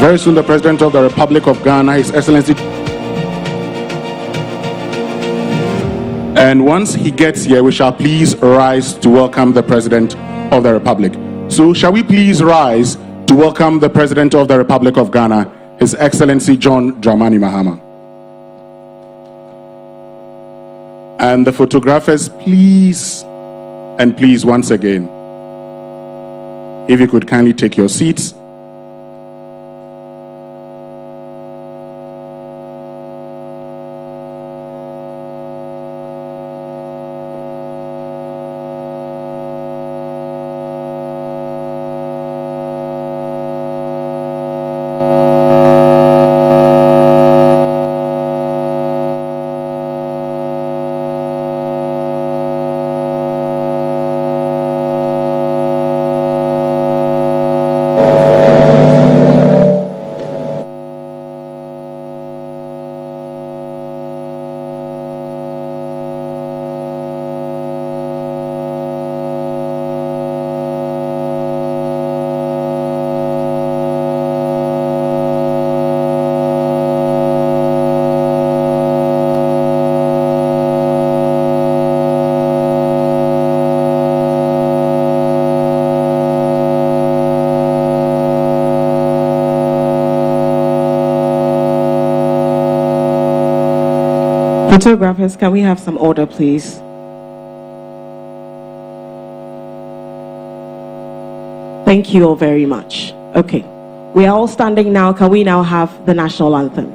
Very soon, the President of the Republic of Ghana, His Excellency. And once he gets here, we shall please rise to welcome the President of the Republic. So shall we please rise to welcome the President of the Republic of Ghana, His Excellency John Dramani Mahama. And the photographers, please, and please once again, if you could kindly take your seats. Photographers, can we have some order, please? Thank you all very much. Okay, we are all standing now. Can we now have the national anthem?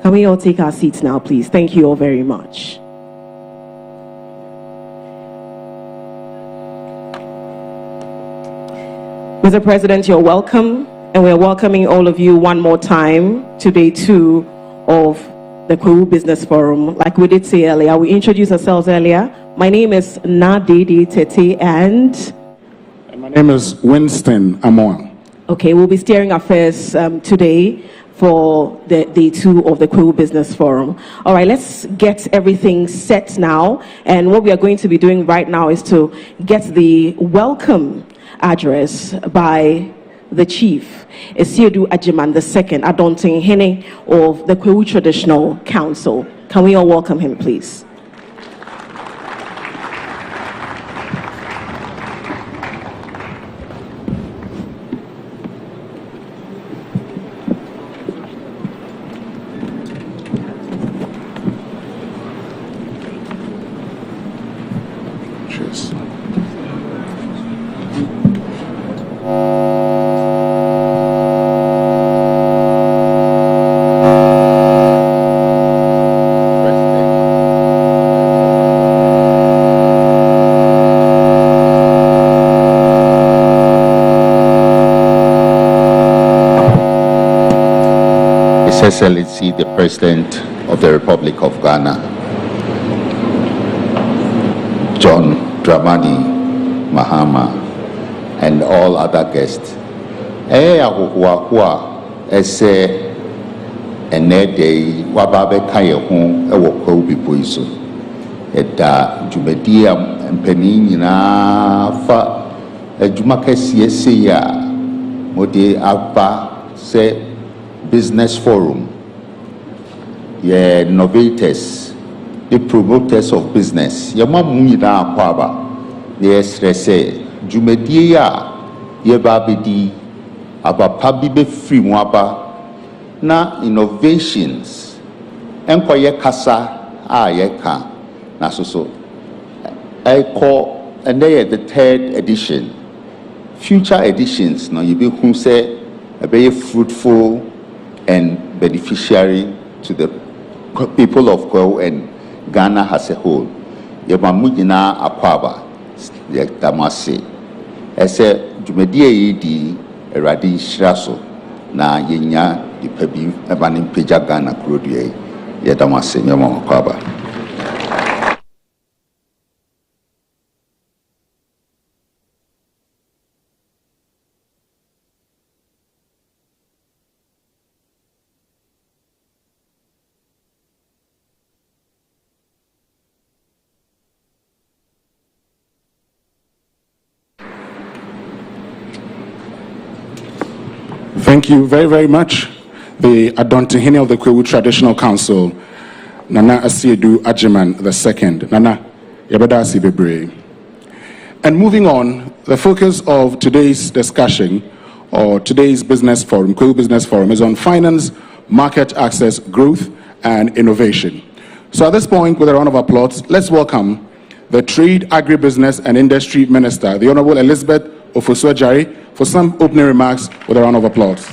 Can we all take our seats now, please? Thank you all very much. Mr. President, you're welcome, and we're welcoming all of you one more time to day 2 of the Kwahu Business Forum. Like we did say earlier, we introduced ourselves earlier. My name is Nadede Tete, and my name is Winston Amoa. Okay, we'll be steering affairs today for the day 2 of the Kwahu Business Forum. All right, let's get everything set now. And what we are going to be doing right now is to get the welcome address by the Chief, Esiedu Ajiman II, Adonting Hene of the Kwahu Traditional Council. Can we all welcome him, please? Excellency, the President of the Republic of Ghana, John Dramani Mahama, and all other guests. Ese enede wababe kayehu ewo Kwahu people iso. Eda jumedia mpeni na fa ejumake ya mode aba se business forum. Ye innovators, the promoters of business. Ye mamu na kwaba. Ye stresse jumedia ye babidi aba pabibe free mwaba na innovations enkoye kasa a yeka na so and they the third edition. Future editions no you be who say a very fruitful and beneficiary to the people of Kwahu and Ghana as a whole. Yamamujina akwaba damase. Ese jumedie di eradi shiraso na yenya ipebi ebani peja Ghana krodie yadamase nyama akwaba. Thank you very, very much. The Adontihini of the Kwahu Traditional Council, Nana Asiedu Ajiman II. Nana, yabeda asi bebre. And moving on, the focus of today's discussion, or today's business forum, Kwahu Business Forum, is on finance, market access, growth, and innovation. So at this point, with a round of applause, let's welcome the Trade, Agribusiness, and Industry Minister, the Honorable Elizabeth Ofosu-Adjare, for some opening remarks with a round of applause.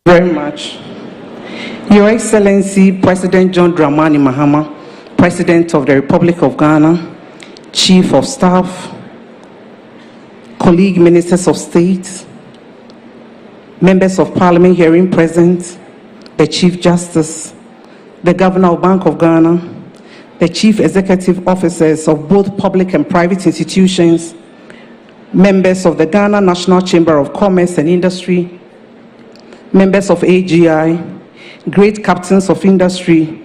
Very much. Your Excellency, President John Dramani Mahama, President of the Republic of Ghana, Chief of Staff, colleague ministers of state, members of parliament hearing present, the Chief Justice, the Governor of Bank of Ghana, the Chief Executive Officers of both public and private institutions, members of the Ghana National Chamber of Commerce and Industry, members of AGI, great captains of industry,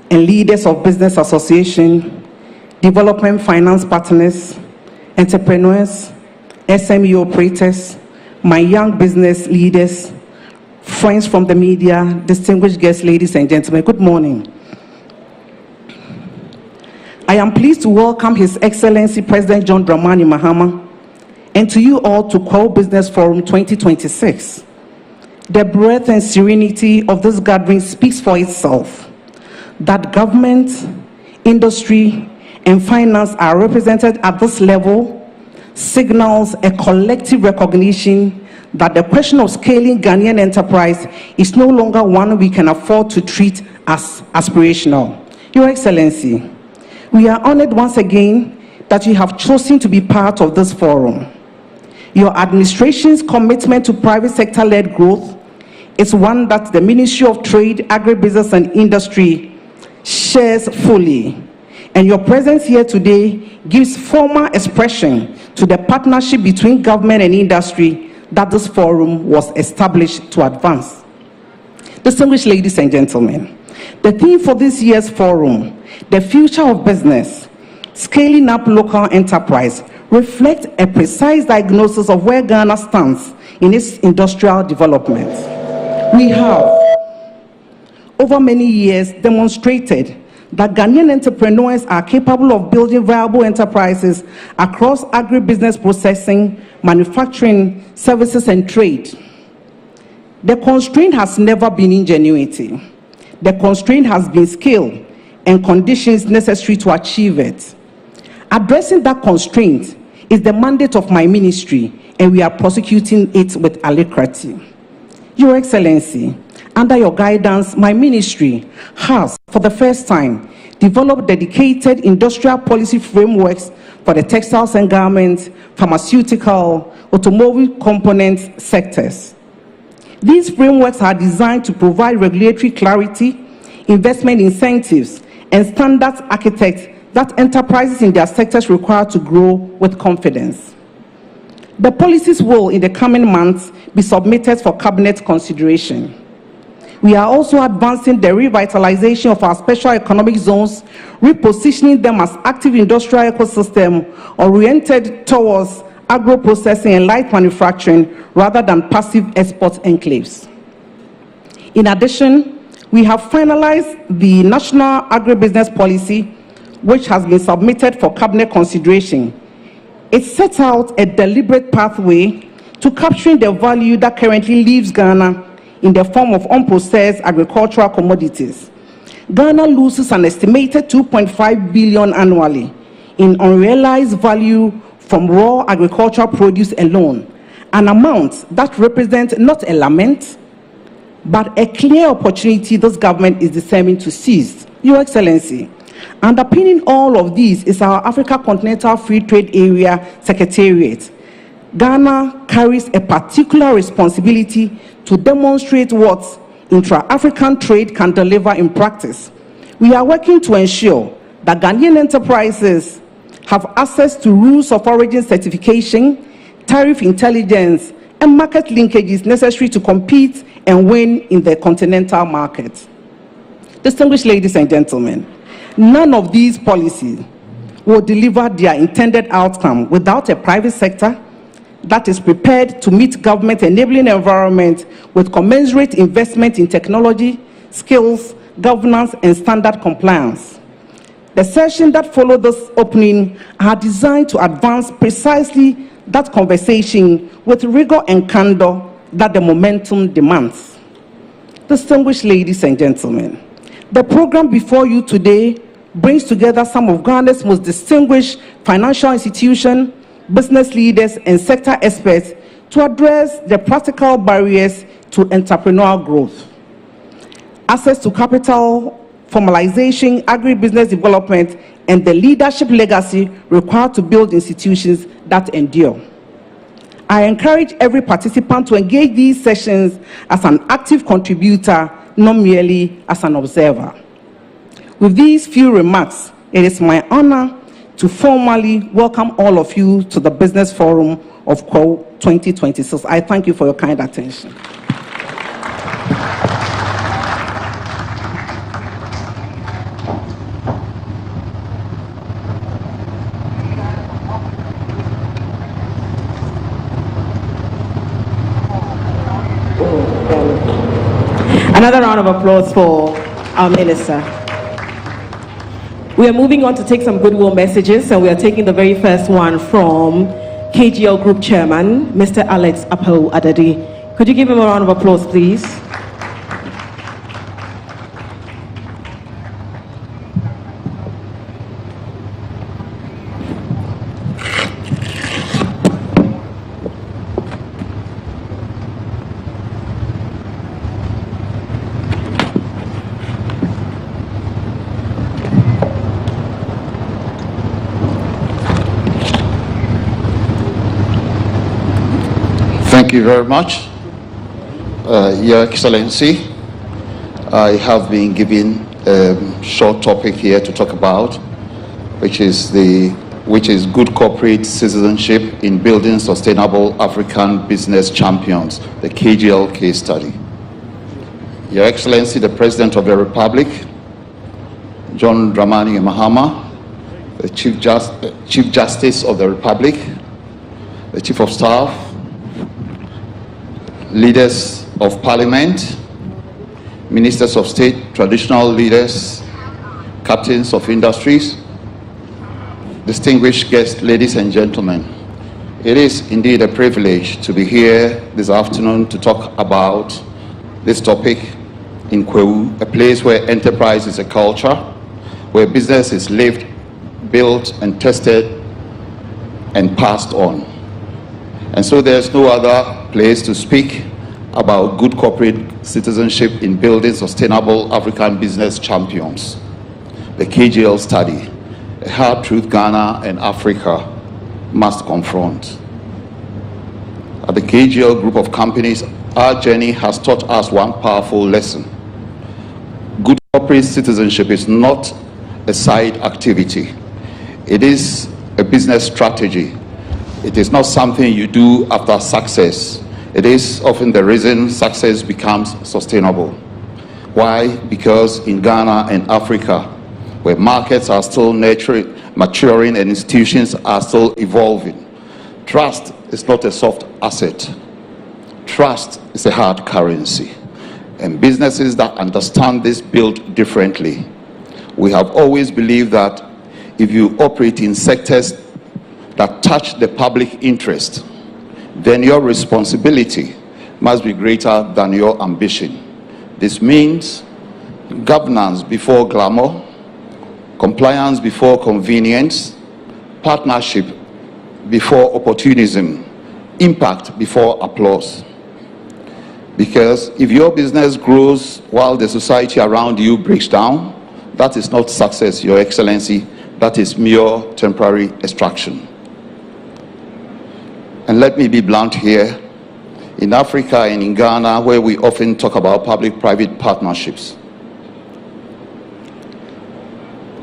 and leaders of business association, development finance partners, entrepreneurs, SME operators, my young business leaders, friends from the media, distinguished guests, ladies and gentlemen, good morning. I am pleased to welcome His Excellency President John Dramani Mahama and to you all to Kwahu Business Forum 2026. The breadth and serenity of this gathering speaks for itself. That government, industry, and finance are represented at this level signals a collective recognition that the question of scaling Ghanaian enterprise is no longer one we can afford to treat as aspirational. Your Excellency, we are honored once again that you have chosen to be part of this forum. Your administration's commitment to private sector-led growth is one that the Ministry of Trade, Agribusiness and Industry shares fully. And your presence here today gives formal expression to the partnership between government and industry that this forum was established to advance. Distinguished ladies and gentlemen, the theme for this year's forum, the future of business, scaling up local enterprise, reflects a precise diagnosis of where Ghana stands in its industrial development. We have, over many years, demonstrated that Ghanaian entrepreneurs are capable of building viable enterprises across agribusiness processing, manufacturing, services, and trade. The constraint has never been ingenuity. The constraint has been skill and conditions necessary to achieve it. Addressing that constraint is the mandate of my ministry, and we are prosecuting it with alacrity. Your Excellency, under your guidance, my ministry has, for the first time, developed dedicated industrial policy frameworks for the textiles and garments, pharmaceutical, automobile components sectors. These frameworks are designed to provide regulatory clarity, investment incentives, and standards architects that enterprises in their sectors require to grow with confidence. The policies will, in the coming months, be submitted for cabinet consideration. We are also advancing the revitalization of our special economic zones, repositioning them as active industrial ecosystem oriented towards agro-processing and light manufacturing rather than passive export enclaves. In addition, we have finalized the National Agribusiness Policy, which has been submitted for cabinet consideration. It sets out a deliberate pathway to capturing the value that currently leaves Ghana in the form of unprocessed agricultural commodities. Ghana loses an estimated 2.5 billion annually in unrealized value from raw agricultural produce alone, an amount that represents not a lament, but a clear opportunity this government is determined to seize. Your Excellency, underpinning all of these is our Africa Continental Free Trade Area Secretariat. Ghana carries a particular responsibility to demonstrate what intra-African trade can deliver in practice. We are working to ensure that Ghanaian enterprises have access to rules of origin certification, tariff intelligence, and market linkages necessary to compete and win in the continental market. Distinguished ladies and gentlemen, none of these policies will deliver their intended outcome without a private sector that is prepared to meet government enabling environment with commensurate investment in technology, skills, governance, and standard compliance. The session that followed this opening are designed to advance precisely that conversation with rigor and candor that the momentum demands. Distinguished ladies and gentlemen, the program before you today brings together some of Ghana's most distinguished financial institutions, business leaders, and sector experts to address the practical barriers to entrepreneurial growth. Access to capital, formalization, agribusiness development, and the leadership legacy required to build institutions that endure. I encourage every participant to engage these sessions as an active contributor, not merely as an observer. With these few remarks, it is my honor to formally welcome all of you to the Business Forum of Kwahu 2026. I thank you for your kind attention. Another round of applause for our minister. We are moving on to take some goodwill messages, and we are taking the very first one from KGL Group Chairman, Mr. Alex Apo Adadi. Could you give him a round of applause, please? Thank you very much, Your Excellency. I have been given a short topic here to talk about, which is good corporate citizenship in building sustainable African business champions, the KGL case study. Your Excellency, the President of the Republic, John Dramani Mahama, the Chief Justice of the Republic, the Chief of Staff, leaders of Parliament, Ministers of State, traditional leaders, captains of industries, distinguished guests, ladies and gentlemen. It is indeed a privilege to be here this afternoon to talk about this topic in Kwahu, a place where enterprise is a culture, where business is lived, built, and tested, and passed on. And so there's no other place to speak about good corporate citizenship in building sustainable African business champions. The KGL study, a hard truth Ghana and Africa must confront. At the KGL group of companies, our journey has taught us one powerful lesson. Good corporate citizenship is not a side activity. It is a business strategy. It is not something you do after success. It is often the reason success becomes sustainable. Why? Because in Ghana and Africa, where markets are still maturing and institutions are still evolving, trust is not a soft asset. Trust is a hard currency. and businesses that understand this build differently. We have always believed that if you operate in sectors that touch the public interest, then your responsibility must be greater than your ambition. This means governance before glamour, compliance before convenience, partnership before opportunism, impact before applause. Because if your business grows while the society around you breaks down, that is not success, Your Excellency. That is mere temporary extraction. And let me be blunt here. In Africa and in Ghana, where we often talk about public-private partnerships,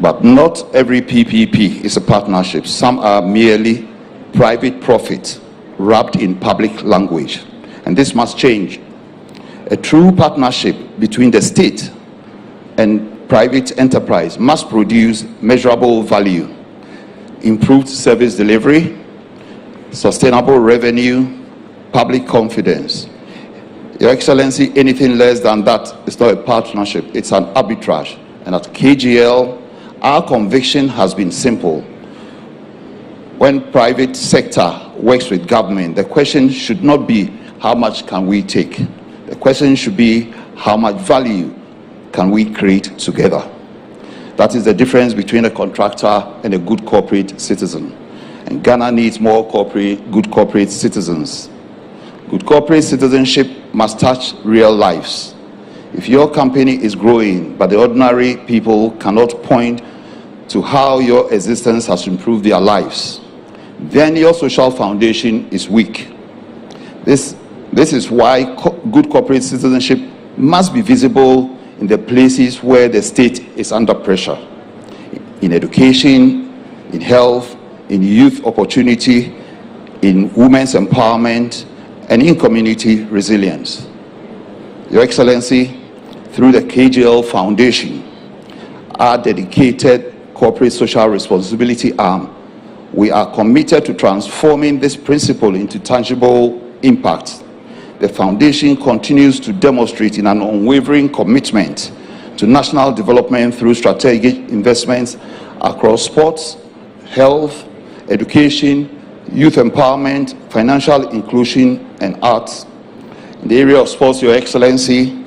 but not every PPP is a partnership. Some are merely private profit wrapped in public language, and this must change. A true partnership between the state and private enterprise must produce measurable value, improved service delivery, sustainable revenue, public confidence. Your Excellency, anything less than that is not a partnership, it's an arbitrage. And at KGL, our conviction has been simple. When private sector works with government, the question should not be how much can we take? The question should be how much value can we create together? That is the difference between a contractor and a good corporate citizen. And Ghana needs more good corporate citizens. Good corporate citizenship must touch real lives. If your company is growing, but the ordinary people cannot point to how your existence has improved their lives, then your social foundation is weak. This is why good corporate citizenship must be visible in the places where the state is under pressure. In education, in health, in youth opportunity, in women's empowerment, and in community resilience. Your Excellency, through the KGL Foundation, our dedicated corporate social responsibility arm, we are committed to transforming this principle into tangible impact. The Foundation continues to demonstrate in an unwavering commitment to national development through strategic investments across sports, health, education, youth empowerment, financial inclusion, and arts. In the area of sports, Your Excellency,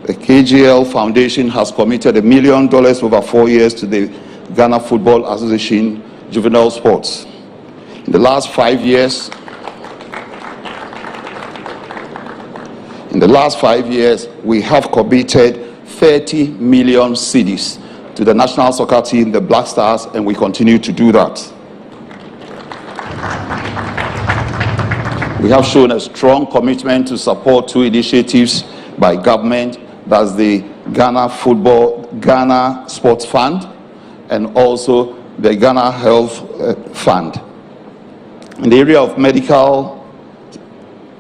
the KGL Foundation has committed $1 million over 4 years to the Ghana Football Association Juvenile Sports. In the last 5 years, we have committed 30 million cedis to the national soccer team, the Black Stars, and we continue to do that. We have shown a strong commitment to support two initiatives by government. That's the Ghana Sports Fund, and also the Ghana Health Fund. In the area of medical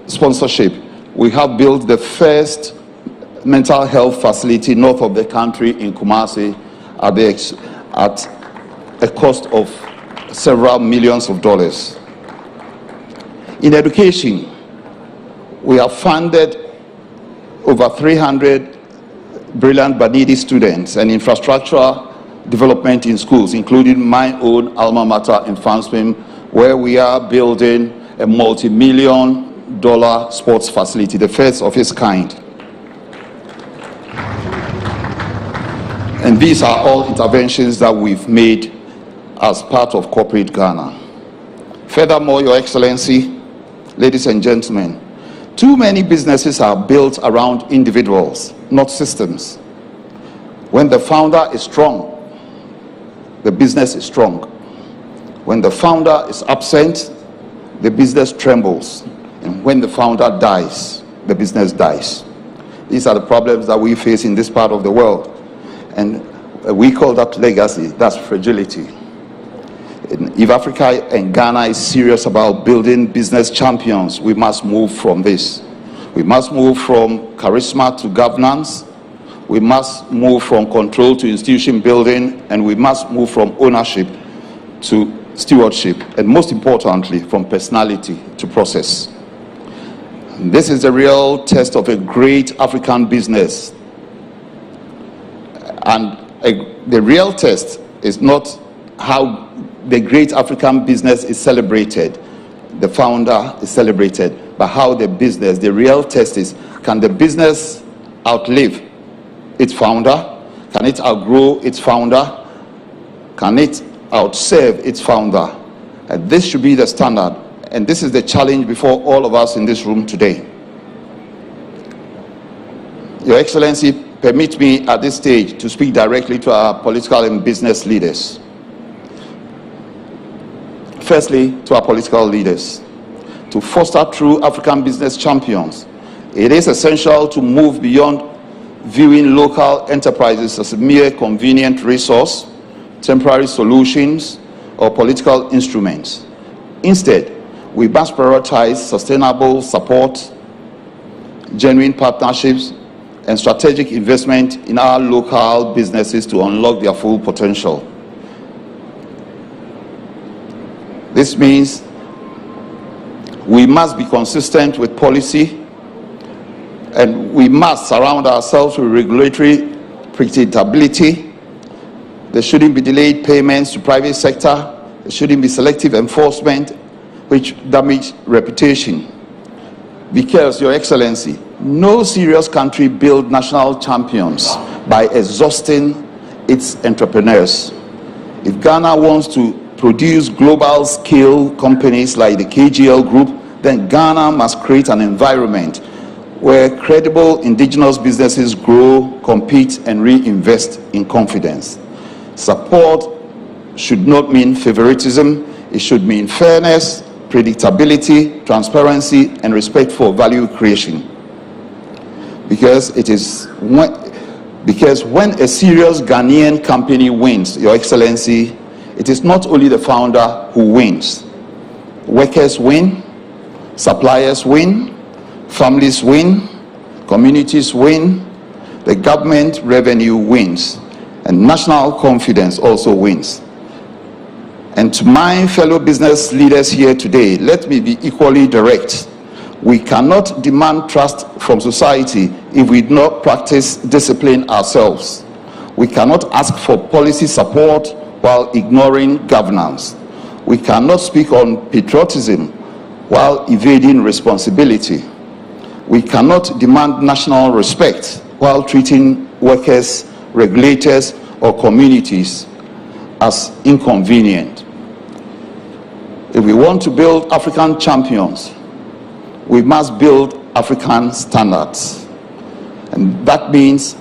sponsorship, we have built the first mental health facility north of the country in Kumasi at a cost of several millions of dollars. In education, we have funded over 300 brilliant but needy students and infrastructure development in schools, including my own alma mater in Fansvim, where we are building a multi-million-dollar sports facility, the first of its kind. And these are all interventions that we've made as part of corporate Ghana. Furthermore, Your Excellency, ladies and gentlemen, too many businesses are built around individuals, not systems. When the founder is strong, the business is strong. When the founder is absent, the business trembles. And when the founder dies, the business dies. These are the problems that we face in this part of the world. And we call that legacy, that's fragility. If Africa and Ghana is serious about building business champions, we must move from this. We must move from charisma to governance. We must move from control to institution building, and we must move from ownership to stewardship, and most importantly, from personality to process. This is the real test of a great African business. And the real test is not how the great African business is celebrated, the founder is celebrated, but how the business, the real test is, can the business outlive its founder? Can it outgrow its founder? Can it outserve its founder? And this should be the standard. And this is the challenge before all of us in this room today. Your Excellency, permit me at this stage to speak directly to our political and business leaders. Firstly, to our political leaders. To foster true African business champions, it is essential to move beyond viewing local enterprises as a mere convenient resource, temporary solutions, or political instruments. Instead, we must prioritize sustainable support, genuine partnerships, and strategic investment in our local businesses to unlock their full potential. This means we must be consistent with policy, and we must surround ourselves with regulatory predictability. There shouldn't be delayed payments to private sector. There shouldn't be selective enforcement which damage reputation. Because, Your Excellency, no serious country builds national champions by exhausting its entrepreneurs. If Ghana wants to produce global scale companies like the KGL Group, then Ghana must create an environment where credible indigenous businesses grow, compete, and reinvest in confidence. Support should not mean favoritism. It should mean fairness, predictability, transparency, and respect for value creation. Because when a serious Ghanaian company wins, Your Excellency, it is not only the founder who wins. Workers win, suppliers win, families win, communities win, the government revenue wins, and national confidence also wins. And to my fellow business leaders here today, let me be equally direct. We cannot demand trust from society if we do not practice discipline ourselves. We cannot ask for policy support while ignoring governance. We cannot speak on patriotism while evading responsibility. We cannot demand national respect while treating workers, regulators, or communities as inconvenient. If we want to build African champions, we must build African standards. And that means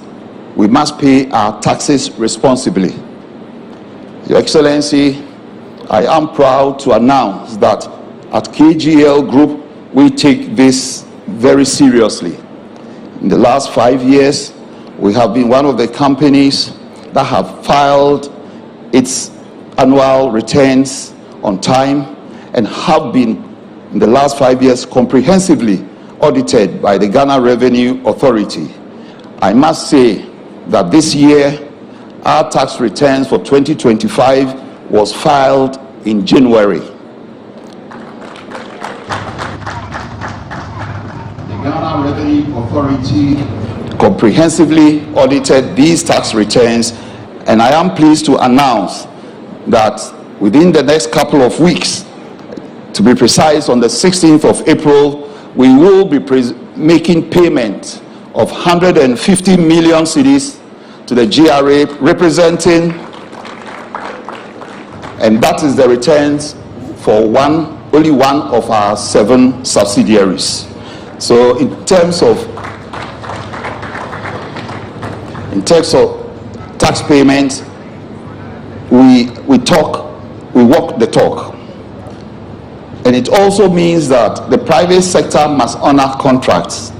we must pay our taxes responsibly. Your Excellency, I am proud to announce that at KGL Group, we take this very seriously. In the last 5 years, we have been one of the companies that have filed its annual returns on time and have been, in the last 5 years, comprehensively audited by the Ghana Revenue Authority. I must say that this year, our tax returns for 2025 was filed in January. The Ghana Revenue Authority comprehensively audited these tax returns, and I am pleased to announce that within the next couple of weeks, to be precise, on the 16th of April, we will be making payment of 150 million cedis to the GRA, representing, and that is the returns for only one of our 7 subsidiaries. So in terms of tax payments, we walk the talk. And it also means that the private sector must honor contracts.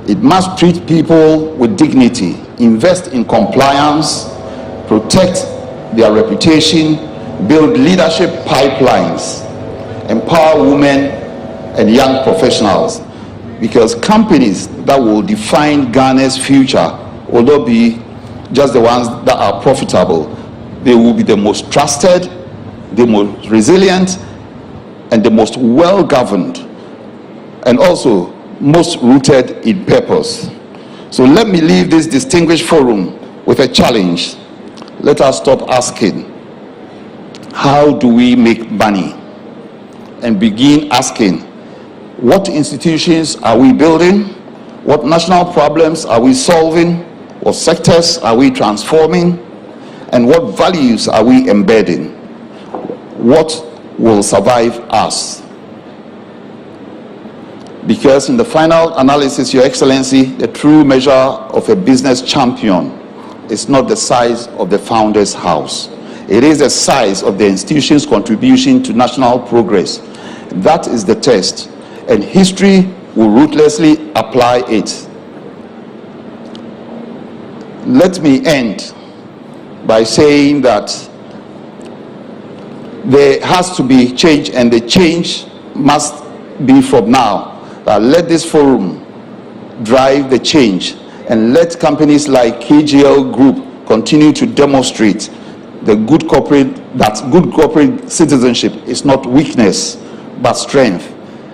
It must treat people with dignity, invest in compliance, protect their reputation, build leadership pipelines, empower women and young professionals. Because companies that will define Ghana's future will not be just the ones that are profitable. They will be the most trusted, the most resilient, and the most well-governed, and also most rooted in purpose. So let me leave this distinguished forum with a challenge. Let us stop asking, how do we make money? And begin asking, what institutions are we building? What national problems are we solving? What sectors are we transforming? And what values are we embedding? What will survive us? Because in the final analysis, Your Excellency, the true measure of a business champion is not the size of the founder's house. It is the size of the institution's contribution to national progress. That is the test, and history will ruthlessly apply it. Let me end by saying that there has to be change, and the change must be from now. Let this forum drive the change, and let companies like KGL Group continue to demonstrate that good corporate citizenship is not weakness but strength.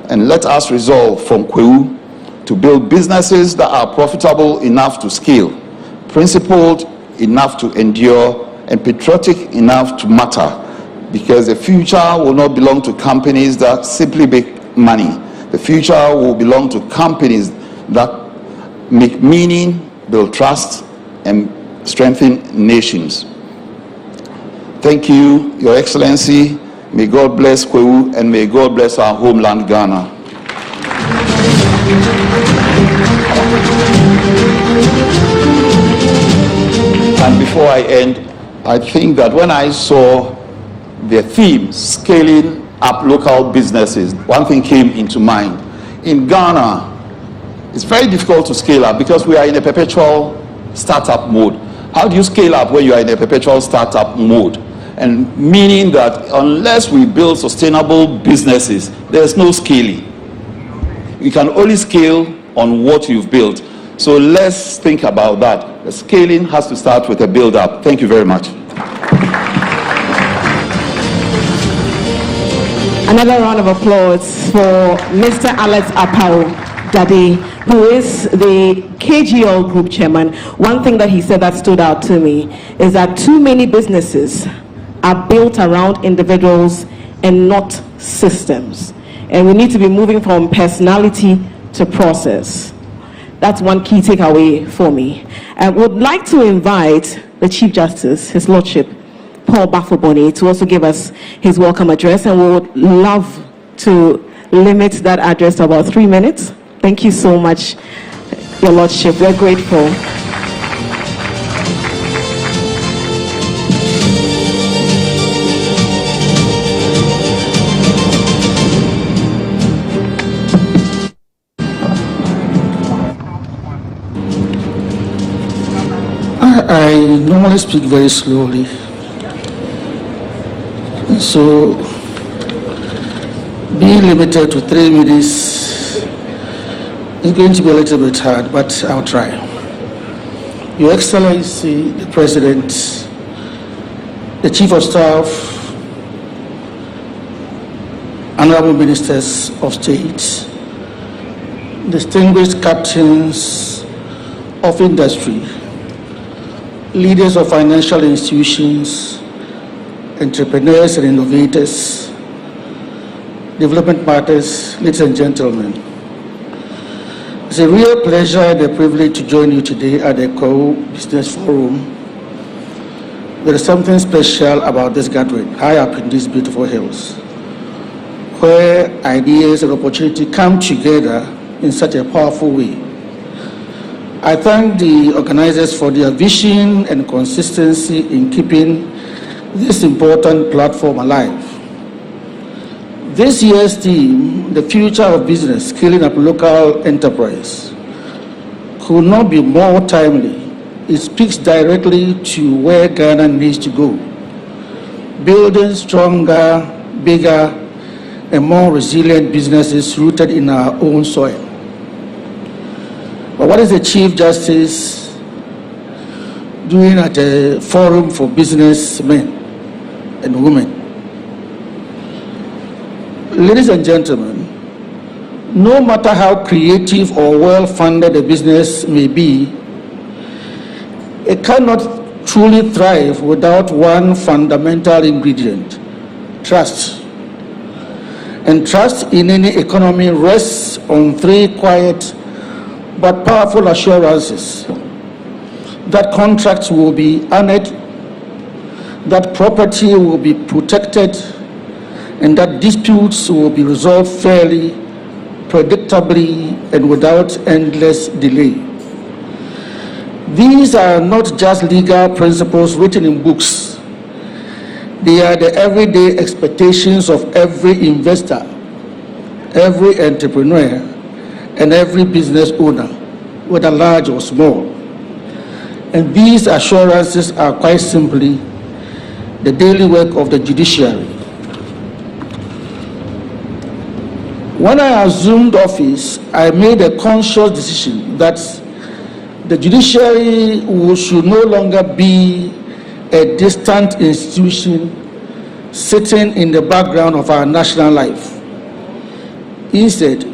And let us resolve from Kwahu to build businesses that are profitable enough to scale, principled enough to endure, and patriotic enough to matter, because the future will not belong to companies that simply make money. The future will belong to companies that make meaning, build trust, and strengthen nations. Thank you, Your Excellency. May God bless Kwahu, and may God bless our homeland, Ghana. And before I end, I think that when I saw the theme, scaling up local businesses, one thing came into mind. In Ghana, it's very difficult to scale up because we are in a perpetual startup mode. How do you scale up when you are in a perpetual startup mode? And meaning that unless we build sustainable businesses, there's no scaling. You can only scale on what you've built. So let's think about that. The scaling has to start with a build-up. Thank you very much. Another round of applause for Mr. Alex Apau Dade, who is the KGL Group chairman. One thing that he said that stood out to me is that too many businesses are built around individuals and not systems. And we need to be moving from personality to process. That's one key takeaway for me. I would like to invite the Chief Justice, His Lordship, Paul Bafoboni, to also give us his welcome address, and we would love to limit that address to about 3 minutes. Thank you so much, Your Lordship. We're grateful. I normally speak very slowly, so being limited to 3 minutes is going to be a little bit hard, but I'll try. Your Excellency, the President, the Chief of Staff, Honorable Ministers of State, distinguished captains of industry, leaders of financial institutions, entrepreneurs and innovators, development partners, ladies and gentlemen. It's a real pleasure and a privilege to join you today at the Kwahu Business Forum. There is something special about this gathering, high up in these beautiful hills, where ideas and opportunity come together in such a powerful way. I thank the organizers for their vision and consistency in keeping this important platform alive. This year's theme, the future of business, scaling up local enterprise, could not be more timely. It speaks directly to where Ghana needs to go, building stronger, bigger, and more resilient businesses rooted in our own soil. But what is the Chief Justice doing at a forum for businessmen and women? Ladies and gentlemen, No matter how creative or well-funded a business may be, it cannot truly thrive without one fundamental ingredient: trust. And trust in any economy rests on three quiet but powerful assurances: that contracts will be honored, that property will be protected, and that disputes will be resolved fairly, predictably, and without endless delay. These are not just legal principles written in books. They are the everyday expectations of every investor, every entrepreneur, and every business owner, whether large or small. And these assurances are quite simply the daily work of the judiciary. When I assumed office, I made a conscious decision that the judiciary should no longer be a distant institution sitting in the background of our national life. Instead,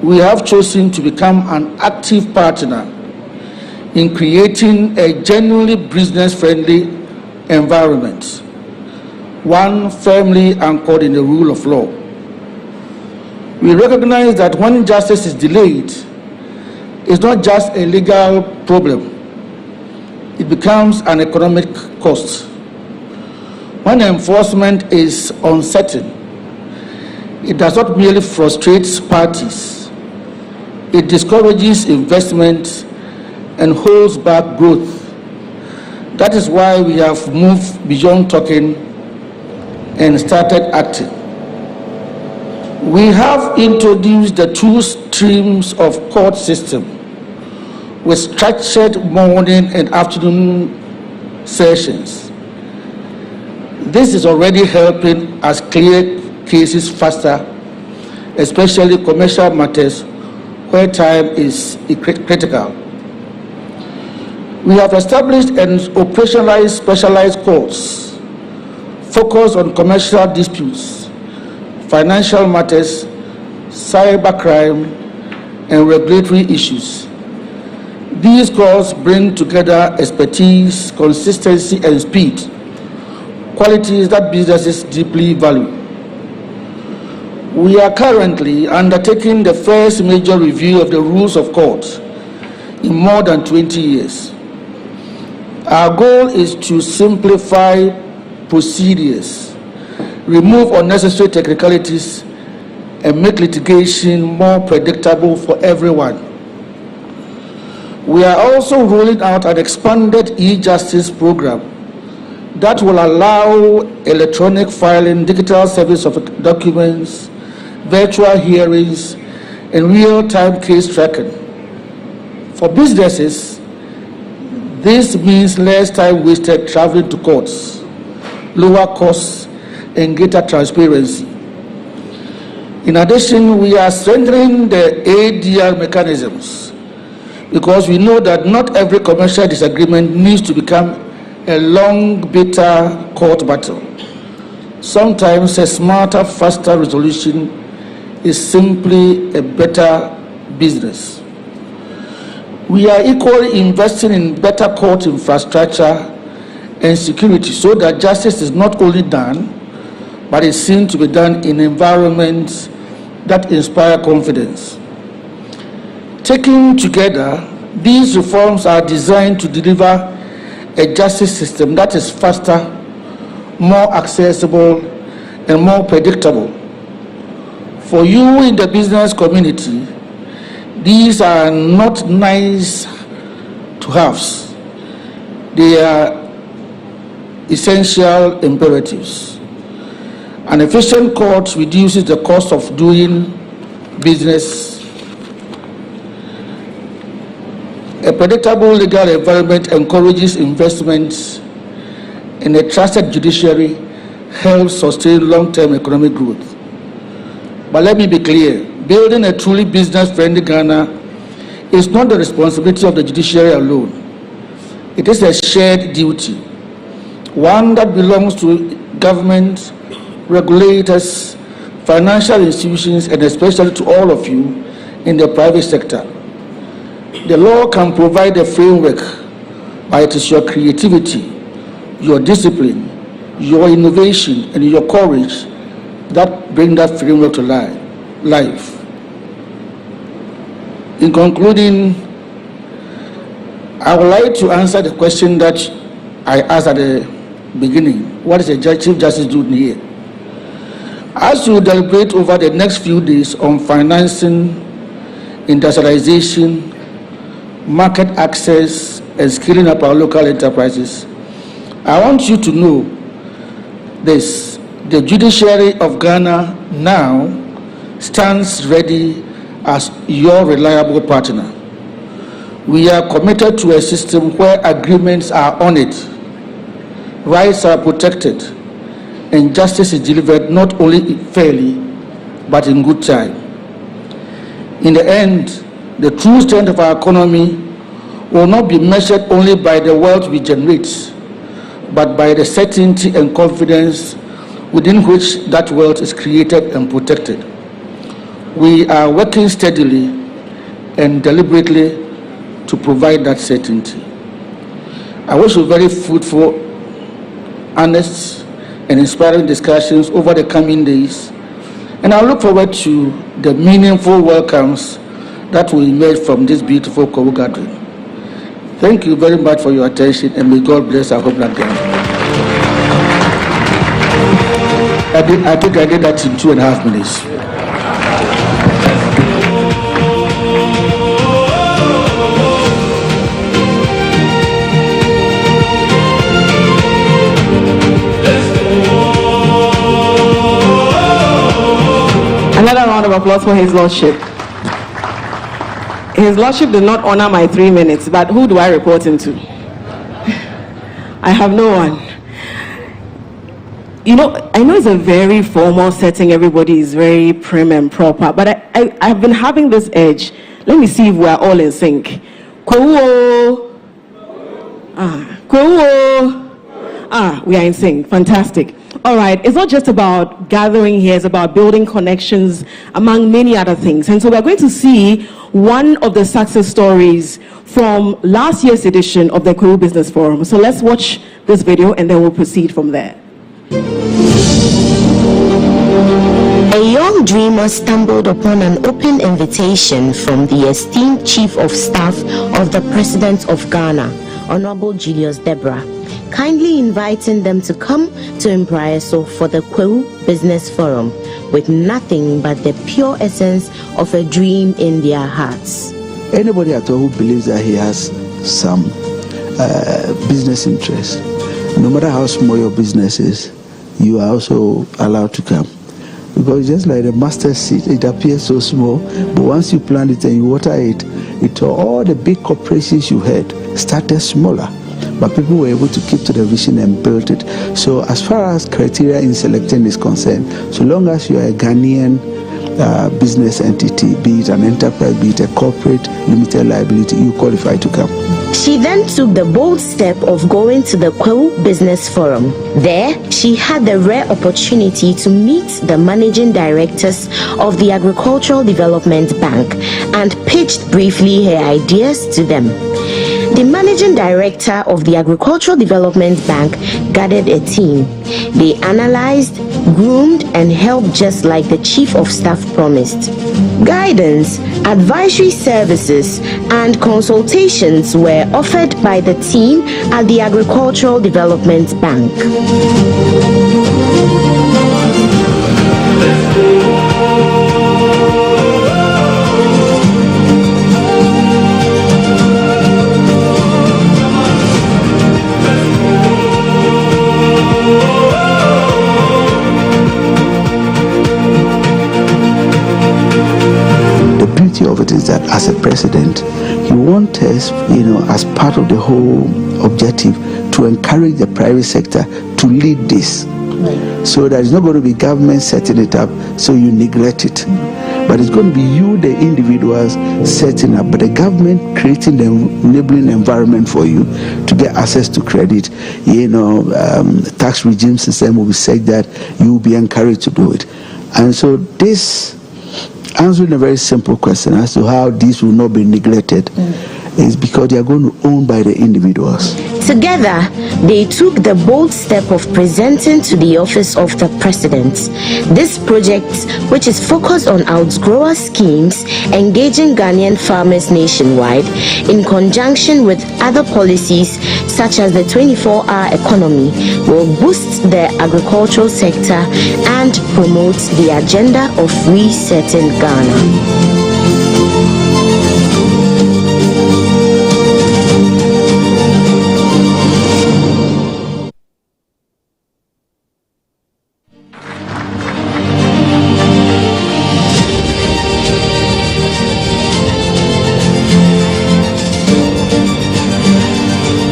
we have chosen to become an active partner in creating a genuinely business-friendly environment, one firmly anchored in the rule of law. We recognize that when justice is delayed, it's not just a legal problem, it becomes an economic cost. When enforcement is uncertain, it does not merely frustrate parties, it discourages investment and holds back growth. That is why we have moved beyond talking and started acting. We have introduced the two streams of court system with structured morning and afternoon sessions. This is already helping us clear cases faster, especially commercial matters where time is critical. We have established and operationalized specialized courts focused on commercial disputes, financial matters, cybercrime, and regulatory issues. These courts bring together expertise, consistency, and speed, qualities that businesses deeply value. We are currently undertaking the first major review of the rules of court in more than 20 years. Our goal is to simplify procedures, remove unnecessary technicalities, and make litigation more predictable for everyone. We are also rolling out an expanded e-justice program that will allow electronic filing, digital service of documents, virtual hearings, and real-time case tracking. For businesses, this means less time wasted traveling to courts, lower costs, and greater transparency. In addition, we are strengthening the ADR mechanisms because we know that not every commercial disagreement needs to become a long, bitter court battle. Sometimes a smarter, faster resolution is simply a better business. We are equally investing in better court infrastructure and security so that justice is not only done, but is seen to be done in environments that inspire confidence. Taken together, these reforms are designed to deliver a justice system that is faster, more accessible, and more predictable. For you in the business community, these are not nice to haves. They are essential imperatives. An efficient court reduces the cost of doing business. A predictable legal environment encourages investments, and a trusted judiciary helps sustain long-term economic growth. But let me be clear, building a truly business-friendly Ghana is not the responsibility of the judiciary alone. It is a shared duty, one that belongs to government, regulators, financial institutions, and especially to all of you in the private sector. The law can provide a framework, but it is your creativity, your discipline, your innovation, and your courage that bring that framework to life. In concluding, I would like to answer the question that I asked at the beginning. What is the Chief Justice doing here? As you deliberate over the next few days on financing, industrialization, market access, and scaling up our local enterprises, I want you to know this: the Judiciary of Ghana now stands ready as your reliable partner. We are committed to a system where agreements are honored, rights are protected, and justice is delivered not only fairly, but in good time. In the end, the true strength of our economy will not be measured only by the wealth we generate, but by the certainty and confidence within which that wealth is created and protected. We are working steadily and deliberately to provide that certainty. I wish you very fruitful, honest, and inspiring discussions over the coming days, and I look forward to the meaningful welcomes that will emerge from this beautiful Kwahu gathering. Thank you very much for your attention, and may God bless our homeland Ghana. I think I did that in 2.5 minutes. Another round of applause for His Lordship. His Lordship did not honor my 3 minutes, but who do I report him to? I have no one. You know, I know it's a very formal setting, everybody is very prim and proper, but I've been having this edge. Let me see if we're all in sync. Kwahu! Kwahu! We are in sync. Fantastic. All right, it's not just about gathering here, it's about building connections among many other things. And so we're going to see one of the success stories from last year's edition of the Kwahu Business Forum. So let's watch this video and then we'll proceed from there. A young dreamer stumbled upon an open invitation from the esteemed Chief of Staff of the President of Ghana, Honorable Julius Deborah, kindly inviting them to come to Imbraeso for the Kwahu Business Forum with nothing but the pure essence of a dream in their hearts. Anybody at all who believes that he has some business interest, no matter how small your business is, you are also allowed to come. Because just like the mustard seed, it appears so small, but once you plant it and you water it, all the big corporations you had started smaller. But people were able to keep to the vision and build it. So as far as criteria in selecting is concerned, so long as you are a Ghanaian business entity, be it an enterprise, be it a corporate, limited liability, you qualify to come. She then took the bold step of going to the Kwahu Business Forum. There, she had the rare opportunity to meet the managing directors of the Agricultural Development Bank and pitched briefly her ideas to them. The managing director of the Agricultural Development Bank gathered a team. They analyzed, groomed, and helped just like the Chief of Staff promised. Guidance, advisory services, and consultations were offered by the team at the Agricultural Development Bank. Of it is that as a president, you want us, as part of the whole objective, to encourage the private sector to lead this. Right. So that it's not going to be government setting it up, so you neglect it. But it's going to be you, the individuals, setting up, but the government creating the enabling environment for you to get access to credit. Tax regime system will be such that you will be encouraged to do it. And so this, answering a very simple question as to how these will not be neglected, is because they are going to own by the individuals. Together, they took the bold step of presenting to the office of the president this project, which is focused on outgrower schemes engaging Ghanaian farmers nationwide in conjunction with other policies such as the 24-hour economy, will boost the agricultural sector and promote the agenda of resetting Ghana.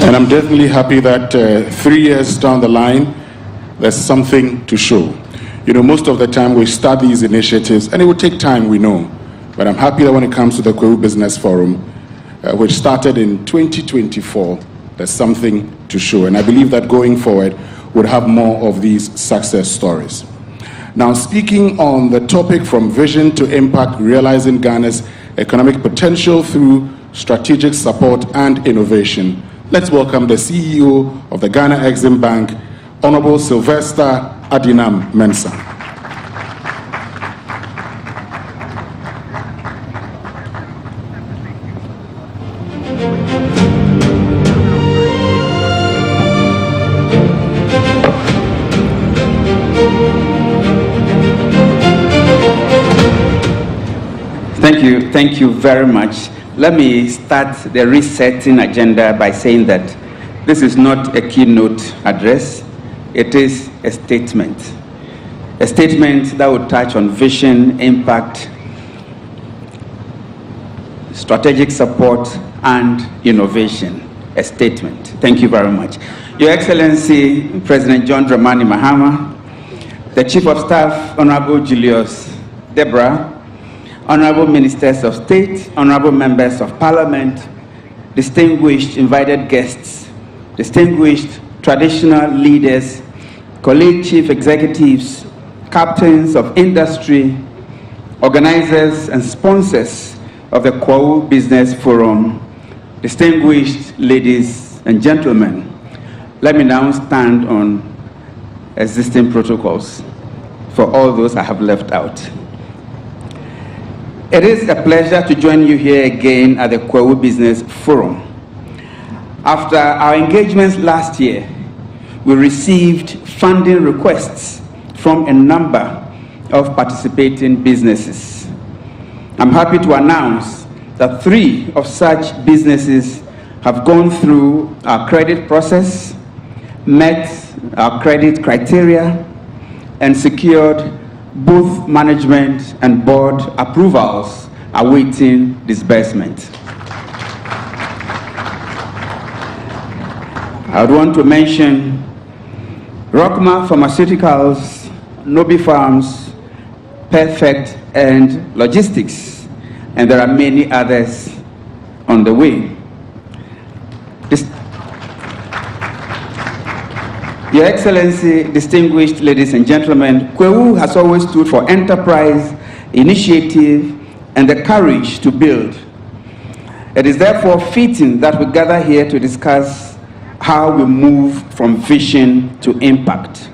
And I'm definitely happy that 3 years down the line, there's something to show. You know, most of the time we start these initiatives, and it will take time, we know. But I'm happy that when it comes to the Kwahu Business Forum, which started in 2024, there's something to show. And I believe that going forward, we'll have more of these success stories. Now, speaking on the topic from vision to impact, realizing Ghana's economic potential through strategic support and innovation, let's welcome the CEO of the Ghana Exim Bank, Honorable Sylvester Adinam Mensah. Thank you very much. Let me start the resetting agenda by saying that this is not a keynote address. It is a statement that will touch on vision, impact, strategic support, and innovation. A statement. Thank you very much. Your Excellency, President John Dramani Mahama, the Chief of Staff, Honorable Julius Deborah, Honorable Ministers of State, Honorable Members of Parliament, distinguished invited guests, distinguished traditional leaders, colleague chief executives, captains of industry, organizers and sponsors of the Kwahu Business Forum, distinguished ladies and gentlemen, let me now stand on existing protocols for all those I have left out. It is a pleasure to join you here again at the Kwahu Business Forum. After our engagements last year, we received funding requests from a number of participating businesses. I'm happy to announce that 3 of such businesses have gone through our credit process, met our credit criteria, and secured both management and board approvals awaiting disbursement. I would want to mention Rockma Pharmaceuticals, Nobi Farms, Perfect, and Logistics, and there are many others on the way. Your Excellency, distinguished ladies and gentlemen, Kwahu has always stood for enterprise, initiative, and the courage to build. It is therefore fitting that we gather here to discuss how we move from vision to impact.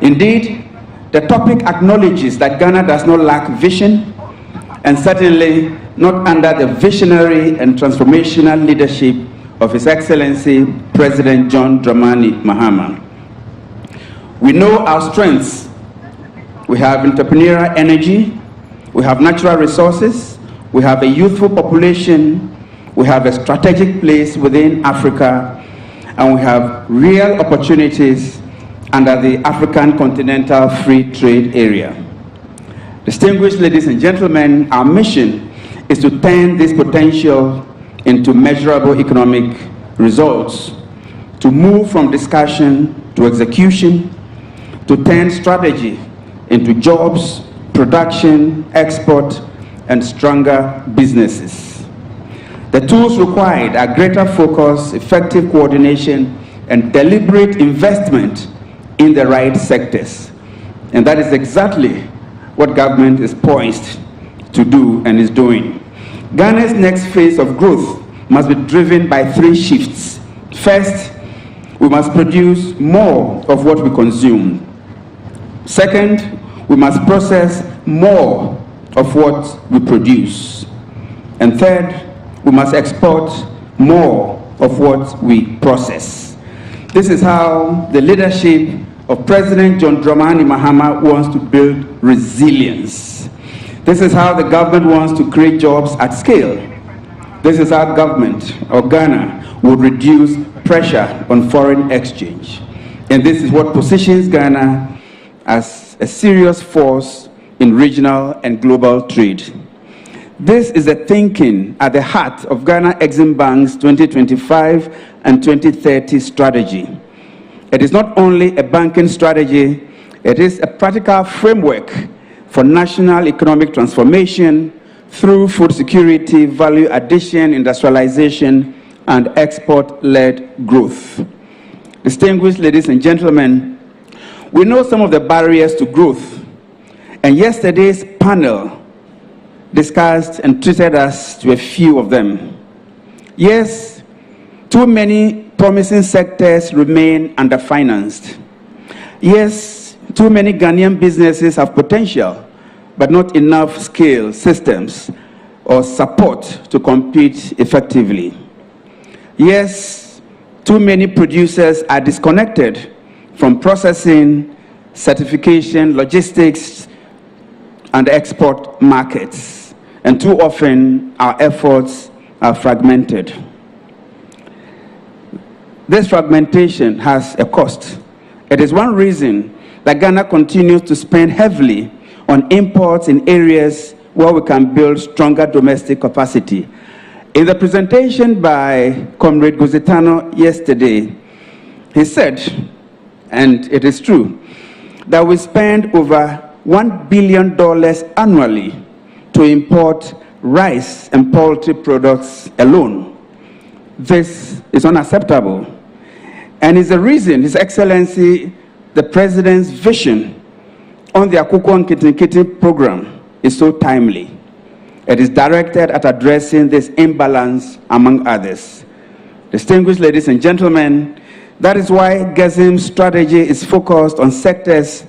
Indeed, the topic acknowledges that Ghana does not lack vision, and certainly not under the visionary and transformational leadership of His Excellency President John Dramani Mahama. We know our strengths. We have entrepreneurial energy, we have natural resources, we have a youthful population, we have a strategic place within Africa, and we have real opportunities under the African Continental Free Trade Area. Distinguished ladies and gentlemen, our mission is to turn this potential into measurable economic results, to move from discussion to execution, to turn strategy into jobs, production, export, and stronger businesses. The tools required are greater focus, effective coordination, and deliberate investment in the right sectors. And that is exactly what government is poised to do and is doing. Ghana's next phase of growth must be driven by 3 shifts. First, we must produce more of what we consume. Second, we must process more of what we produce. And third, we must export more of what we process. This is how the leadership of President John Dramani Mahama wants to build resilience. This is how the government wants to create jobs at scale. This is how government of Ghana will reduce pressure on foreign exchange. And this is what positions Ghana as a serious force in regional and global trade. This is the thinking at the heart of Ghana Exim Bank's 2025 and 2030 strategy. It is not only a banking strategy, it is a practical framework for national economic transformation through food security, value addition, industrialization, and export-led growth. Distinguished ladies and gentlemen, we know some of the barriers to growth, and yesterday's panel discussed and treated us to a few of them. Yes, too many promising sectors remain underfinanced. Yes, too many Ghanaian businesses have potential, but not enough scale, systems, or support to compete effectively. Yes, too many producers are disconnected from processing, certification, logistics, and export markets. And too often, our efforts are fragmented. This fragmentation has a cost. It is one reason that Ghana continues to spend heavily on imports in areas where we can build stronger domestic capacity. In the presentation by Comrade Gozitano yesterday, he said, and it is true, that we spend over $1 billion annually to import rice and poultry products alone. This is unacceptable. And is the reason His Excellency, the President's vision on the Akoko Nkitin program is so timely. It is directed at addressing this imbalance, among others. Distinguished ladies and gentlemen, that is why GESIM's strategy is focused on sectors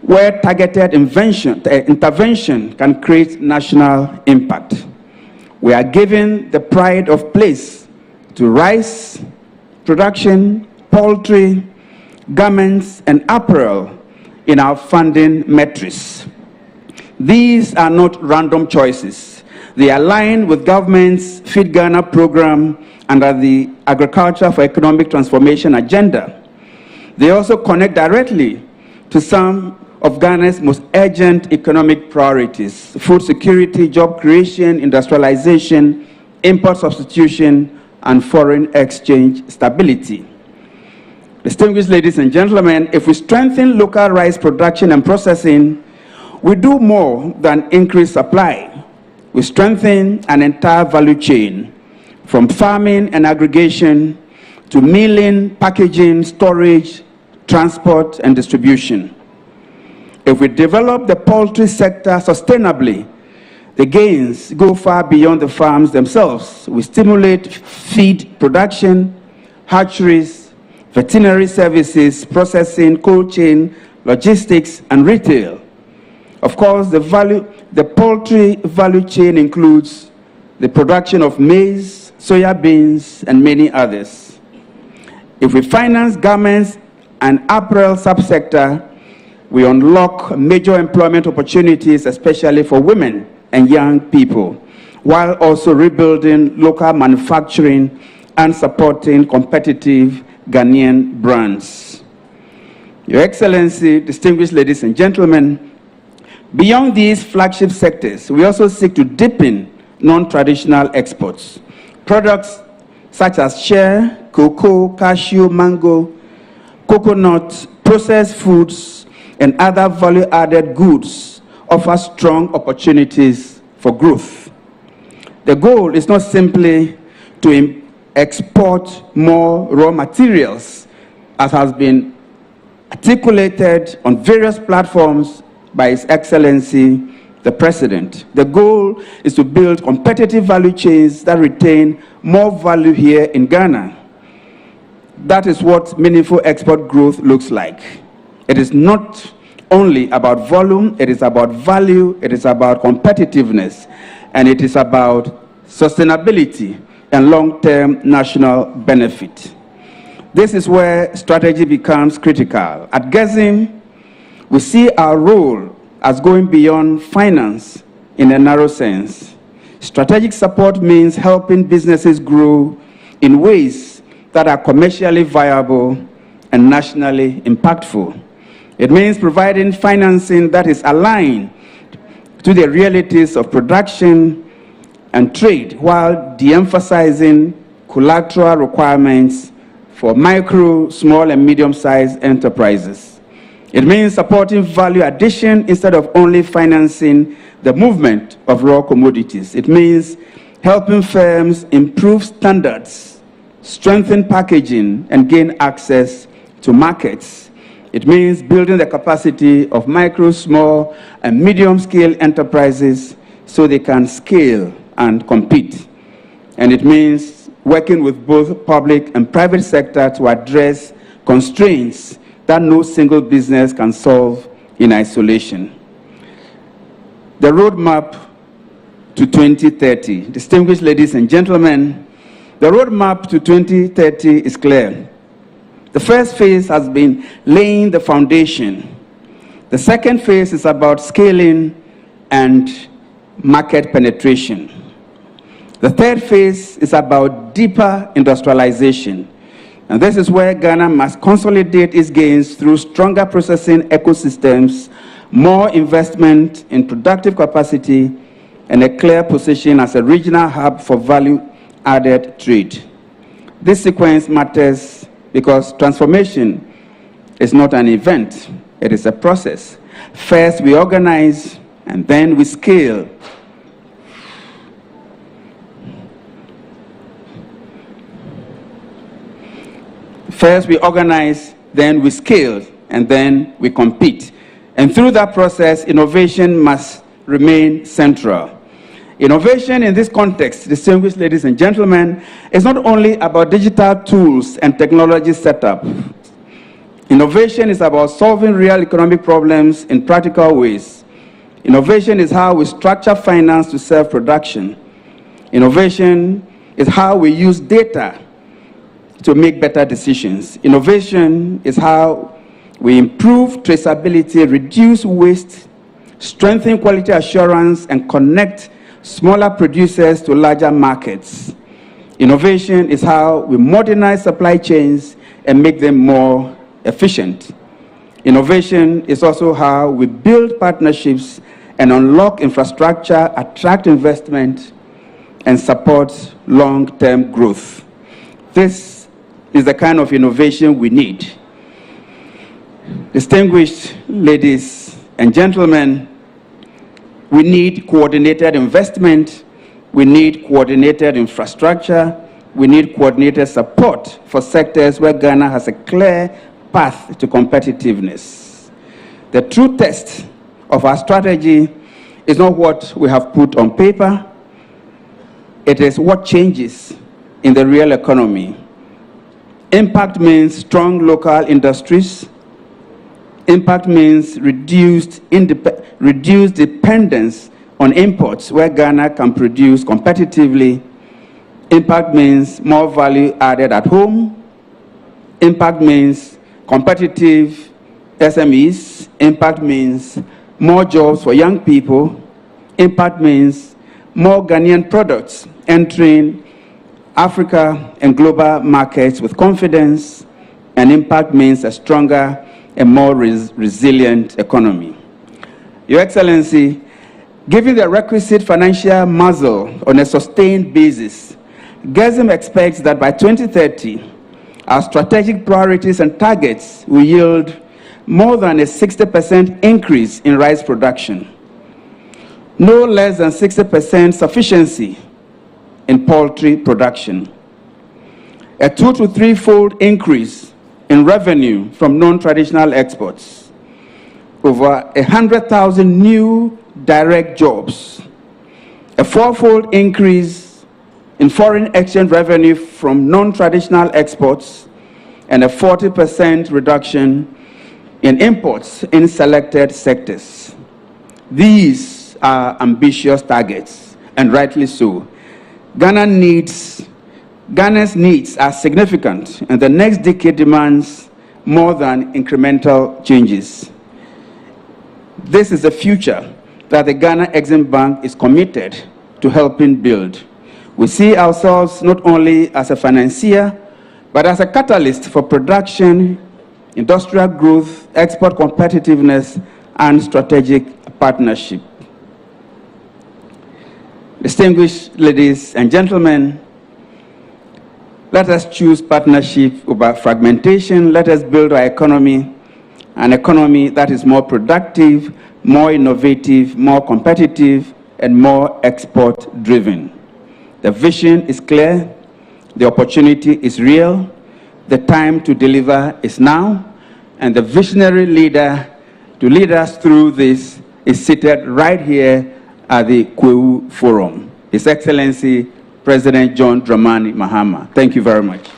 where targeted intervention can create national impact. We are giving the pride of place to rice production, poultry, garments, and apparel in our funding metrics. These are not random choices. They align with government's Feed Ghana program under the Agriculture for Economic Transformation agenda. They also connect directly to some of Ghana's most urgent economic priorities: food security, job creation, industrialization, import substitution, and foreign exchange stability. Distinguished ladies and gentlemen, if we strengthen local rice production and processing, we do more than increase supply. We strengthen an entire value chain, from farming and aggregation to milling, packaging, storage, transport, and distribution. If we develop the poultry sector sustainably, the gains go far beyond the farms themselves. We stimulate feed production, hatcheries, veterinary services, processing, cold chain, logistics, and retail. Of course, the poultry value chain includes the production of maize, soya beans, and many others. If we finance garments and apparel subsector, we unlock major employment opportunities, especially for women and young people, while also rebuilding local manufacturing and supporting competitive Ghanaian brands. Your Excellency, distinguished ladies and gentlemen, beyond these flagship sectors, we also seek to deepen non-traditional exports. Products such as shea, cocoa, cashew, mango, coconut, processed foods, and other value-added goods offer strong opportunities for growth. The goal is not simply to export more raw materials, as has been articulated on various platforms by His Excellency, the President. The goal is to build competitive value chains that retain more value here in Ghana. That is what meaningful export growth looks like. It is not only about volume, it is about value, it is about competitiveness, and it is about sustainability and long-term national benefit. This is where strategy becomes critical. At GESIM, we see our role as going beyond finance in a narrow sense. Strategic support means helping businesses grow in ways that are commercially viable and nationally impactful. It means providing financing that is aligned to the realities of production and trade while de-emphasizing collateral requirements for micro, small, and medium-sized enterprises. It means supporting value addition instead of only financing the movement of raw commodities. It means helping firms improve standards, strengthen packaging, and gain access to markets. It means building the capacity of micro, small, and medium-scale enterprises so they can scale and compete. And it means working with both public and private sector to address constraints that no single business can solve in isolation. The roadmap to 2030. Distinguished ladies and gentlemen, the roadmap to 2030 is clear. The first phase has been laying the foundation. The second phase is about scaling and market penetration. The third phase is about deeper industrialization. And this is where Ghana must consolidate its gains through stronger processing ecosystems, more investment in productive capacity, and a clear position as a regional hub for value-added trade. This sequence matters because transformation is not an event, it is a process. First, we organize, and then we scale. First, we organize, then we scale, and then we compete. And through that process, innovation must remain central. Innovation in this context, distinguished ladies and gentlemen, is not only about digital tools and technology setup. Innovation is about solving real economic problems in practical ways. Innovation is how we structure finance to serve production. Innovation is how we use data to make better decisions. Innovation is how we improve traceability, reduce waste, strengthen quality assurance, and connect smaller producers to larger markets. Innovation is how we modernize supply chains and make them more efficient. Innovation is also how we build partnerships and unlock infrastructure, attract investment, and support long-term growth. This is the kind of innovation we need. Distinguished ladies and gentlemen, we need coordinated investment, we need coordinated infrastructure, we need coordinated support for sectors where Ghana has a clear path to competitiveness. The true test of our strategy is not what we have put on paper, it is what changes in the real economy. Impact means strong local industries. Impact means reduced dependence on imports where Ghana can produce competitively. Impact means more value added at home. Impact means competitive SMEs. Impact means more jobs for young people. Impact means more Ghanaian products entering Africa and global markets with confidence. And impact means a stronger and more resilient economy. Your Excellency, given the requisite financial muscle on a sustained basis, GESIM expects that by 2030, our strategic priorities and targets will yield more than a 60% increase in rice production, no less than 60% sufficiency in poultry production, a 2- to 3-fold increase in revenue from non-traditional exports, over 100,000 new direct jobs, a fourfold increase in foreign exchange revenue from non-traditional exports, and a 40% reduction in imports in selected sectors. These are ambitious targets, and rightly so. Ghana's needs are significant, and the next decade demands more than incremental changes. This is a future that the Ghana Exim Bank is committed to helping build. We see ourselves not only as a financier, but as a catalyst for production, industrial growth, export competitiveness, and strategic partnership. Distinguished ladies and gentlemen, let us choose partnership over fragmentation. Let us build our economy, an economy that is more productive, more innovative, more competitive, and more export-driven. The vision is clear, the opportunity is real, the time to deliver is now, and the visionary leader to lead us through this is seated right here at the Kwahu Forum. His Excellency, President John Dramani Mahama. Thank you very much.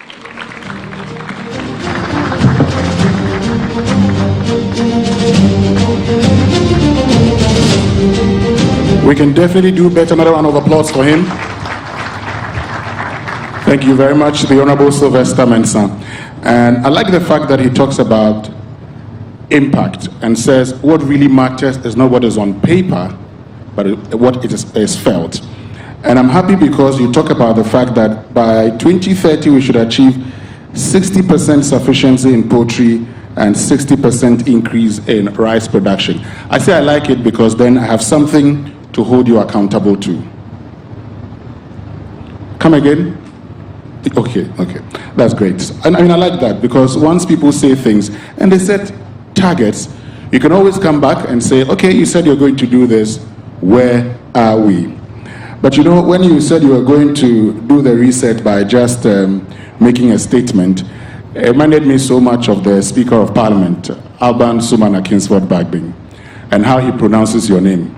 We can definitely do better. Another round of applause for him. Thank you very much, the Honorable Sylvester Mensah. And I like the fact that he talks about impact and says what really matters is not what is on paper, but what is felt. And I'm happy because you talk about the fact that by 2030 we should achieve 60% sufficiency in poultry and 60% increase in rice production. I say I like it because then I have something to hold you accountable to. Come again? Okay, that's great. And I mean, I like that because once people say things and they set targets, you can always come back and say, okay, you said you're going to do this, where are we? But you know, when you said you were going to do the reset by just making a statement, it reminded me so much of the Speaker of Parliament, Alban Sumana Kingsford Bagbing, and how he pronounces your name.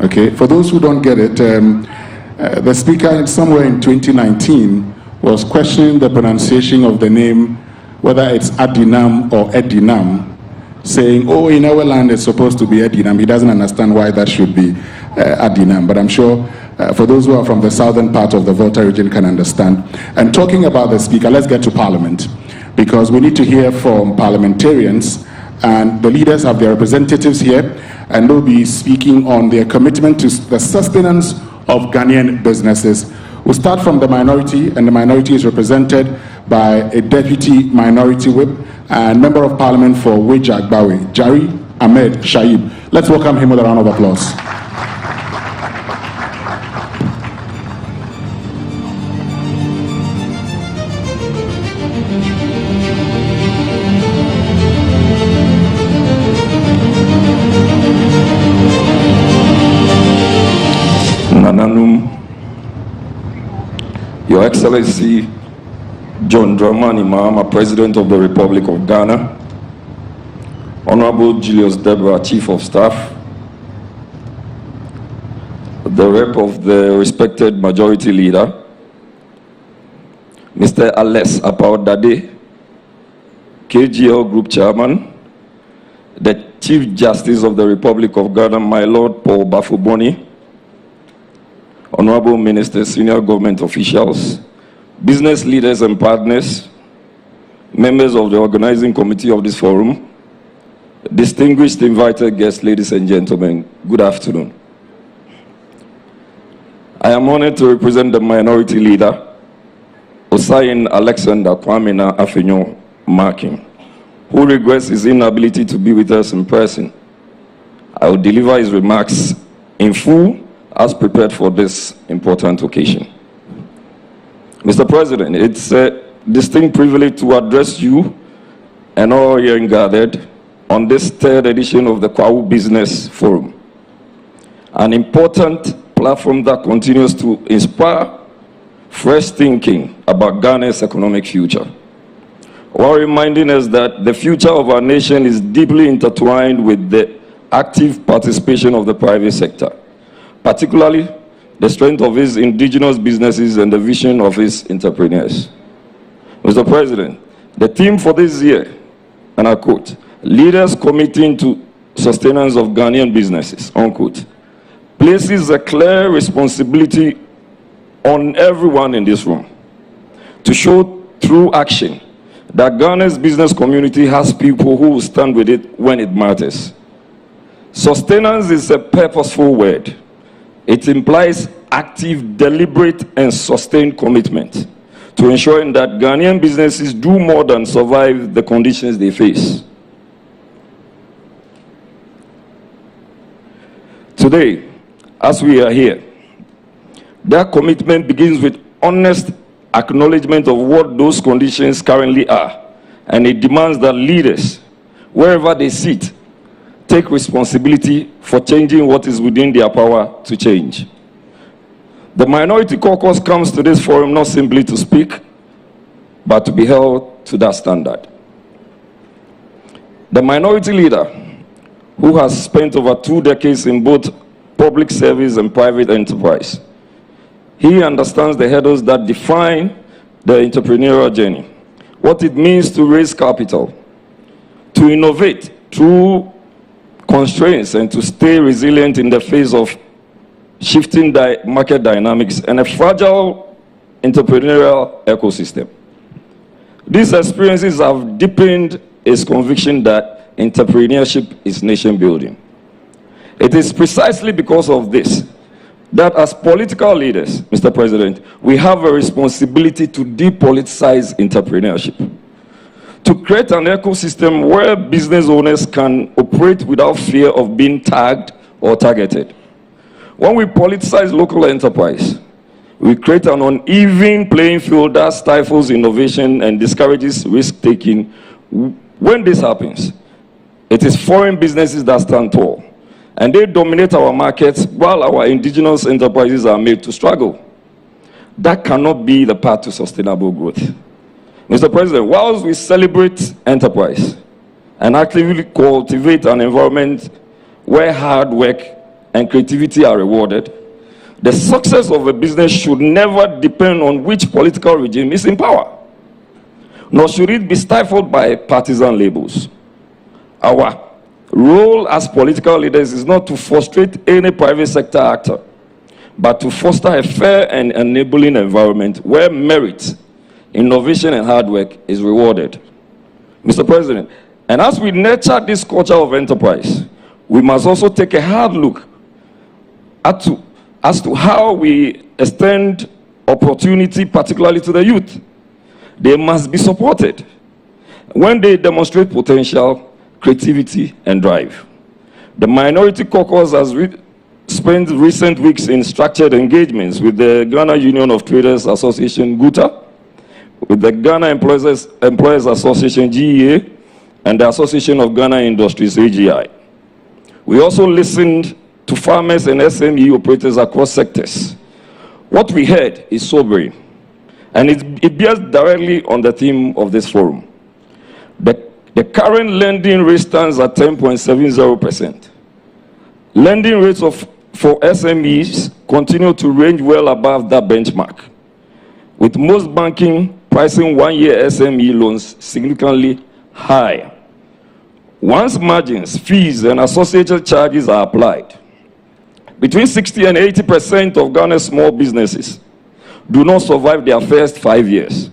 Okay, for those who don't get it, the Speaker somewhere in 2019 was questioning the pronunciation of the name, whether it's Adinam or Edinam, saying, oh, in our land it's supposed to be Edinam. He doesn't understand why that should be Adinam, but I'm sure for those who are from the southern part of the Volta region can understand. And talking about the Speaker, let's get to Parliament, because we need to hear from parliamentarians, and the leaders have their representatives here, and they'll be speaking on their commitment to the sustenance of Ghanaian businesses. We'll start from the minority, and the minority is represented by a deputy minority whip and member of parliament for Weja Agbawe, Jari Ahmed Shaib. Let's welcome him with a round of applause. Your Excellency John Dramani Mahama, President of the Republic of Ghana, Honorable Julius Deborah, Chief of Staff, the rep of the respected Majority Leader, Mr. Ales Apaodade, KGL Group Chairman, the Chief Justice of the Republic of Ghana, my Lord Paul Bafuboni, Honorable Ministers, senior government officials, business leaders and partners, members of the organizing committee of this forum, distinguished invited guests, ladies and gentlemen, good afternoon. I am honored to represent the minority leader, Osayin Alexander Kwamena Afenyo Markin, who regrets his inability to be with us in person. I will deliver his remarks in full as prepared for this important occasion. Mr. President, it's a distinct privilege to address you and all here gathered on this third edition of the Kwahu Business Forum, an important platform that continues to inspire fresh thinking about Ghana's economic future. while reminding us that the future of our nation is deeply intertwined with the active participation of the private sector, particularly the strength of its indigenous businesses and the vision of its entrepreneurs. Mr. President, the theme for this year, and I quote, "Leaders committing to sustenance of Ghanaian businesses," unquote, places a clear responsibility on everyone in this room to show through action that Ghana's business community has people who will stand with it when it matters. Sustenance is a purposeful word. It implies active, deliberate, and sustained commitment to ensuring that Ghanaian businesses do more than survive the conditions they face. Today, as we are here, that commitment begins with honest acknowledgement of what those conditions currently are, and it demands that leaders, wherever they sit, take responsibility for changing what is within their power to change. The Minority Caucus comes to this forum not simply to speak, but to be held to that standard. The minority leader, who has spent over 2 decades in both public service and private enterprise, he understands the hurdles that define the entrepreneurial journey, what it means to raise capital, to innovate through constraints, and to stay resilient in the face of shifting market dynamics and a fragile entrepreneurial ecosystem. These experiences have deepened his conviction that entrepreneurship is nation building. It is precisely because of this that as political leaders, Mr. President, we have a responsibility to depoliticize entrepreneurship, to create an ecosystem where business owners can operate without fear of being tagged or targeted. When we politicize local enterprise, we create an uneven playing field that stifles innovation and discourages risk-taking. When this happens, it is foreign businesses that stand tall, and they dominate our markets while our indigenous enterprises are made to struggle. That cannot be the path to sustainable growth. Mr. President, whilst we celebrate enterprise and actively cultivate an environment where hard work and creativity are rewarded, the success of a business should never depend on which political regime is in power, nor should it be stifled by partisan labels. Our role as political leaders is not to frustrate any private sector actor, but to foster a fair and enabling environment where merit, innovation, and hard work is rewarded. Mr. President, and as we nurture this culture of enterprise, we must also take a hard look as to how we extend opportunity, particularly to the youth. They must be supported when they demonstrate potential, creativity, and drive. The Minority Caucus has spent recent weeks in structured engagements with the Ghana Union of Traders Association, GUTA, with the Ghana Employers Association, GEA, and the Association of Ghana Industries, AGI. We also listened to farmers and SME operators across sectors. What we heard is sobering, and it bears directly on the theme of this forum. The current lending rate stands at 10.70%. Lending rates for SMEs continue to range well above that benchmark, with most banking pricing one-year SME loans significantly higher. Once margins, fees, and associated charges are applied, between 60 and 80% of Ghana's small businesses do not survive their first 5 years,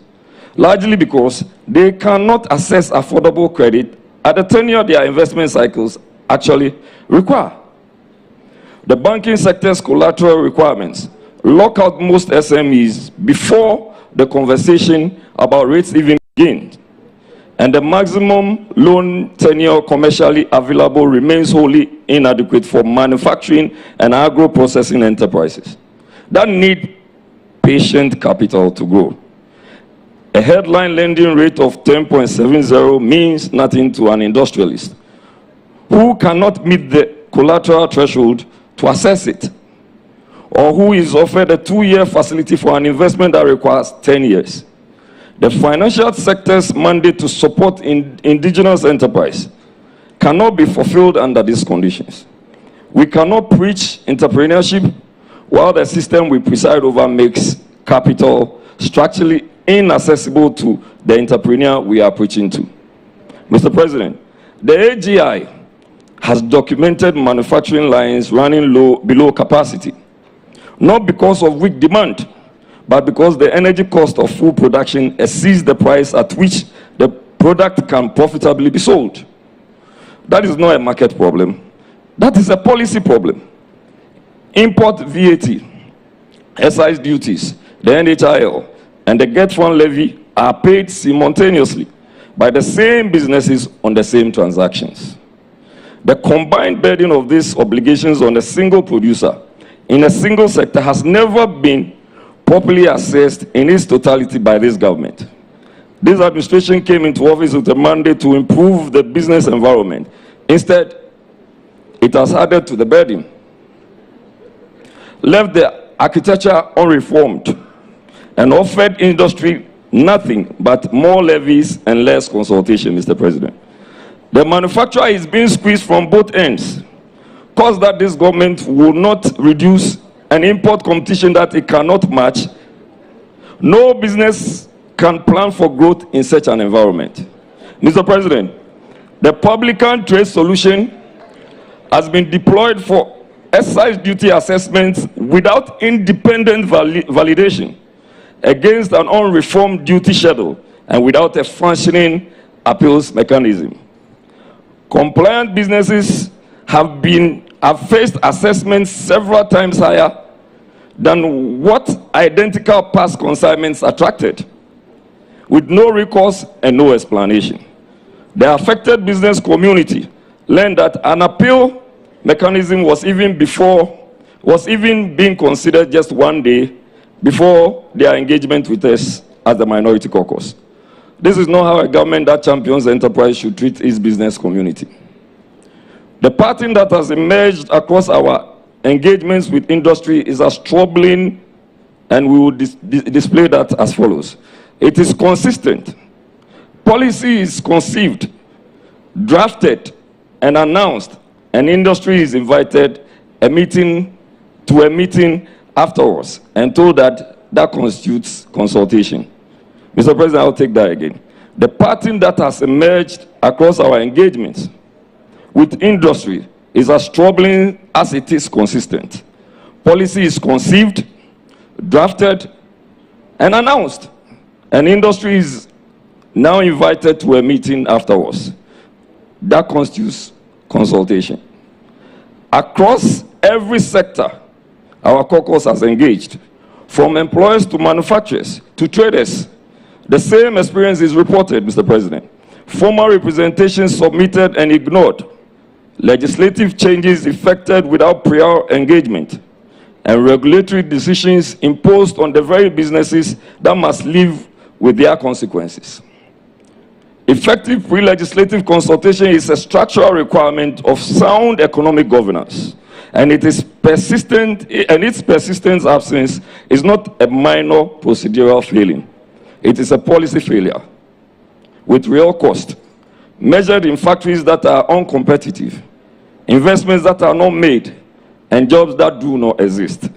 largely because they cannot access affordable credit at the tenure their investment cycles actually require. The banking sector's collateral requirements lock out most SMEs before the conversation about rates even begins, and the maximum loan tenure commercially available remains wholly inadequate for manufacturing and agro-processing enterprises that need patient capital to grow. A headline lending rate of 10.70 means nothing to an industrialist who cannot meet the collateral threshold to access it, or who is offered a 2-year facility for an investment that requires 10 years. The financial sector's mandate to support indigenous enterprise cannot be fulfilled under these conditions. We cannot preach entrepreneurship while the system we preside over makes capital structurally inaccessible to the entrepreneur we are preaching to. Mr. President, the AGI has documented manufacturing lines running below capacity, not because of weak demand, but because the energy cost of food production exceeds the price at which the product can profitably be sold. That is not a market problem. That is a policy problem. Import VAT, excise duties, the NHIL, and the Get Fund levy are paid simultaneously by the same businesses on the same transactions. The combined burden of these obligations on a single producer in a single sector has never been properly assessed in its totality by this government. This administration came into office with a mandate to improve the business environment. Instead, it has added to the burden, left the architecture unreformed, and offered industry nothing but more levies and less consultation, Mr. President. The manufacturer is being squeezed from both ends, cause that this government will not reduce an import competition that it cannot match. No business can plan for growth in such an environment. Mr. President, the publican trade solution has been deployed for excise duty assessments without independent validation against an unreformed duty schedule and without a functioning appeals mechanism. Compliant businesses have faced assessments several times higher than what identical past consignments attracted, with no recourse and no explanation. The affected business community learned that an appeal mechanism was even being considered just one day before their engagement with us as the minority caucus. This is not how a government that champions enterprise should treat its business community. The pattern that has emerged across our engagements with industry is as troubling, and we will display that as follows. It is consistent. Policy is conceived, drafted, and announced, and industry is invited to a meeting afterwards and told that that constitutes consultation. Mr. President, I'll take that again. The pattern that has emerged across our engagements with industry is as troubling as it is consistent. Policy is conceived, drafted, and announced, and industry is now invited to a meeting afterwards. That constitutes consultation. Across every sector, our caucus has engaged, from employers to manufacturers to traders. The same experience is reported, Mr. President. Formal representations submitted and ignored, legislative changes effected without prior engagement, and regulatory decisions imposed on the very businesses that must live with their consequences. Effective pre-legislative consultation is a structural requirement of sound economic governance, and its persistent absence is not a minor procedural failing. It is a policy failure with real cost, measured in factories that are uncompetitive, investments that are not made, and jobs that do not exist.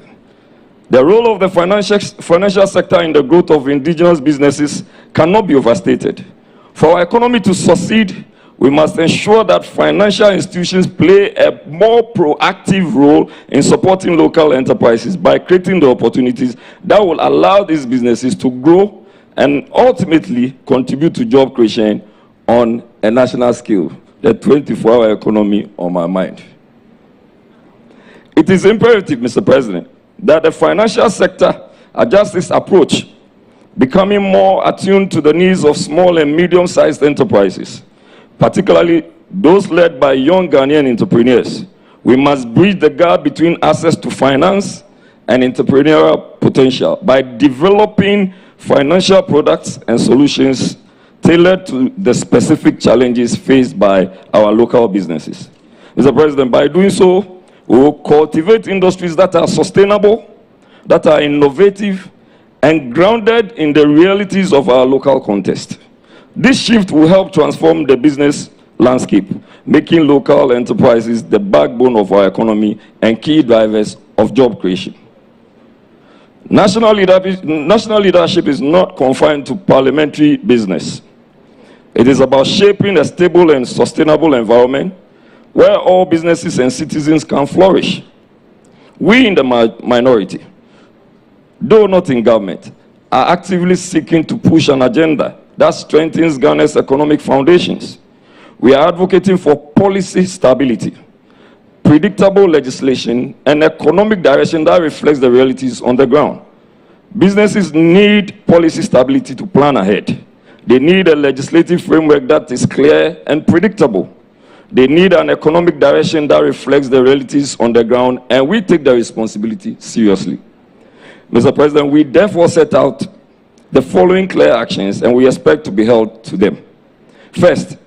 The role of the financial sector in the growth of indigenous businesses cannot be overstated. For our economy to succeed, we must ensure that financial institutions play a more proactive role in supporting local enterprises by creating the opportunities that will allow these businesses to grow and ultimately contribute to job creation on a national scale. The 24-hour economy on my mind. It is imperative, Mr. President, that the financial sector adjusts its approach, becoming more attuned to the needs of small and medium-sized enterprises, particularly those led by young Ghanaian entrepreneurs. We must bridge the gap between access to finance and entrepreneurial potential by developing financial products and solutions tailored to the specific challenges faced by our local businesses. Mr. President, by doing so, we will cultivate industries that are sustainable, that are innovative, and grounded in the realities of our local context. This shift will help transform the business landscape, making local enterprises the backbone of our economy and key drivers of job creation. National leadership is not confined to parliamentary business. It is about shaping a stable and sustainable environment where all businesses and citizens can flourish. We in the minority, though not in government, are actively seeking to push an agenda that strengthens Ghana's economic foundations. We are advocating for policy stability, predictable legislation, and economic direction that reflects the realities on the ground. Businesses need policy stability to plan ahead. They need a legislative framework that is clear and predictable. They need an economic direction that reflects the realities on the ground, and we take the responsibility seriously. Mr. President, we therefore set out the following clear actions, and we expect to be held to them. First,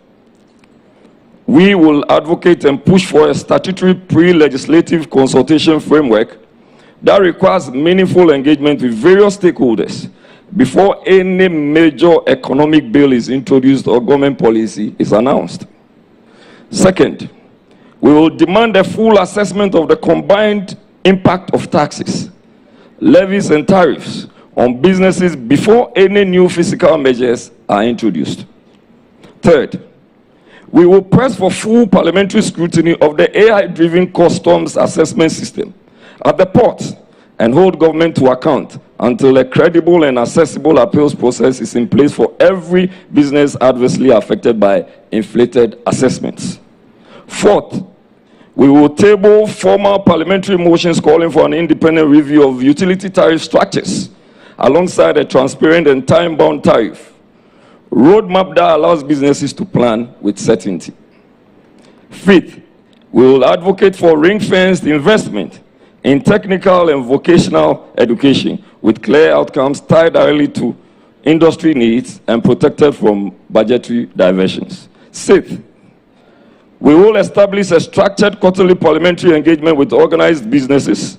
we will advocate and push for a statutory pre-legislative consultation framework that requires meaningful engagement with various stakeholders before any major economic bill is introduced or government policy is announced. Second, we will demand a full assessment of the combined impact of taxes, levies, and tariffs on businesses before any new fiscal measures are introduced. Third, we will press for full parliamentary scrutiny of the AI-driven customs assessment system at the ports and hold government to account until a credible and accessible appeals process is in place for every business adversely affected by inflated assessments. Fourth, we will table formal parliamentary motions calling for an independent review of utility tariff structures alongside a transparent and time-bound tariff roadmap that allows businesses to plan with certainty. Fifth, we will advocate for ring-fenced investment in technical and vocational education with clear outcomes tied directly to industry needs and protected from budgetary diversions. Sixth, we will establish a structured quarterly parliamentary engagement with organized businesses.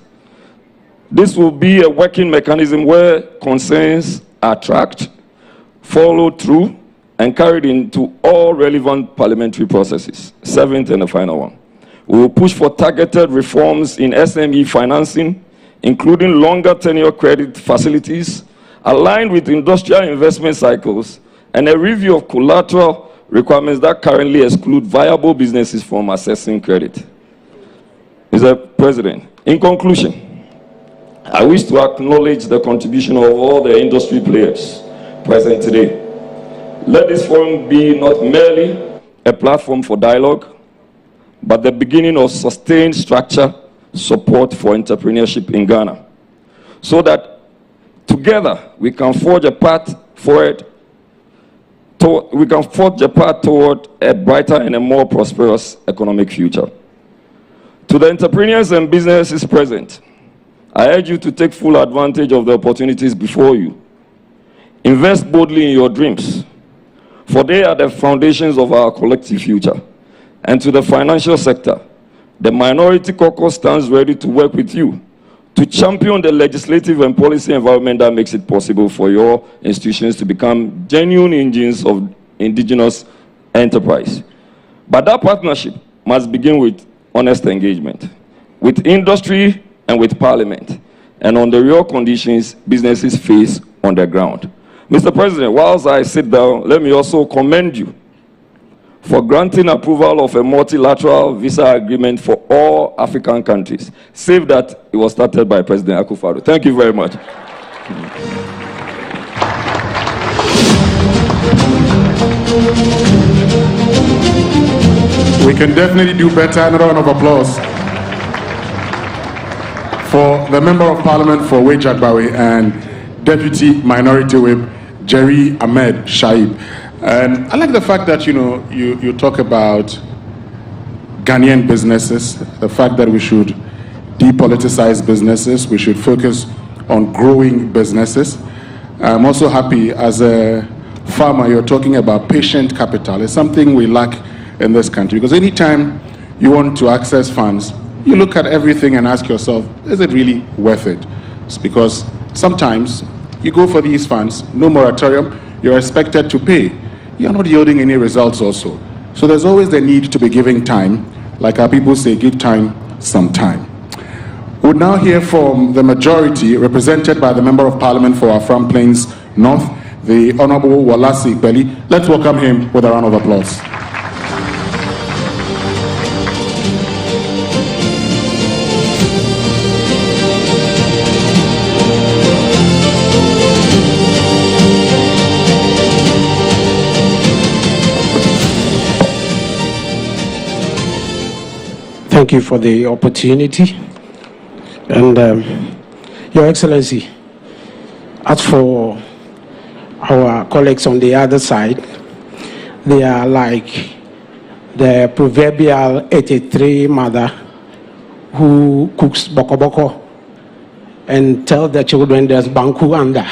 This will be a working mechanism where concerns are tracked, followed through, and carried into all relevant parliamentary processes. Seventh and the final one. We will push for targeted reforms in SME financing, including longer tenure credit facilities, aligned with industrial investment cycles, and a review of collateral requirements that currently exclude viable businesses from accessing credit. Mr. President, in conclusion, I wish to acknowledge the contribution of all the industry players present today. Let this forum be not merely a platform for dialogue, but the beginning of sustained structure support for entrepreneurship in Ghana, so that together we can forge a path forward. We can forge a path toward a brighter and a more prosperous economic future. To the entrepreneurs and businesses present, I urge you to take full advantage of the opportunities before you. Invest boldly in your dreams, for they are the foundations of our collective future. And to the financial sector, the Minority Caucus stands ready to work with you to champion the legislative and policy environment that makes it possible for your institutions to become genuine engines of indigenous enterprise. But that partnership must begin with honest engagement, with industry and with parliament, and on the real conditions businesses face on the ground. Mr. President, whilst I sit down, let me also commend you for granting approval of a multilateral visa agreement for all African countries, save that it was started by President Akufo-Addo. Thank you very much. We can definitely do better. Another round of applause for the Member of Parliament for Wejagbawe and Deputy Minority Whip Jerry Ahmed Shaib. And I like the fact that, you talk about Ghanaian businesses, the fact that we should depoliticize businesses, we should focus on growing businesses. I'm also happy as a farmer, you're talking about patient capital. It's something we lack in this country, because anytime you want to access funds, you look at everything and ask yourself, is it really worth it? It's because sometimes You go for these funds, no moratorium, you're expected to pay. You're not yielding any results also. So there's always the need to be giving time. Like our people say, give time some time. We'll now hear from the majority, represented by the Member of Parliament for Afram Plains North, the Honorable Walasi Beli. Let's welcome him with a round of applause. Thank you for the opportunity. And Your Excellency, as for our colleagues on the other side, they are like the proverbial 83 mother who cooks boko boko and tell the children there's banku under.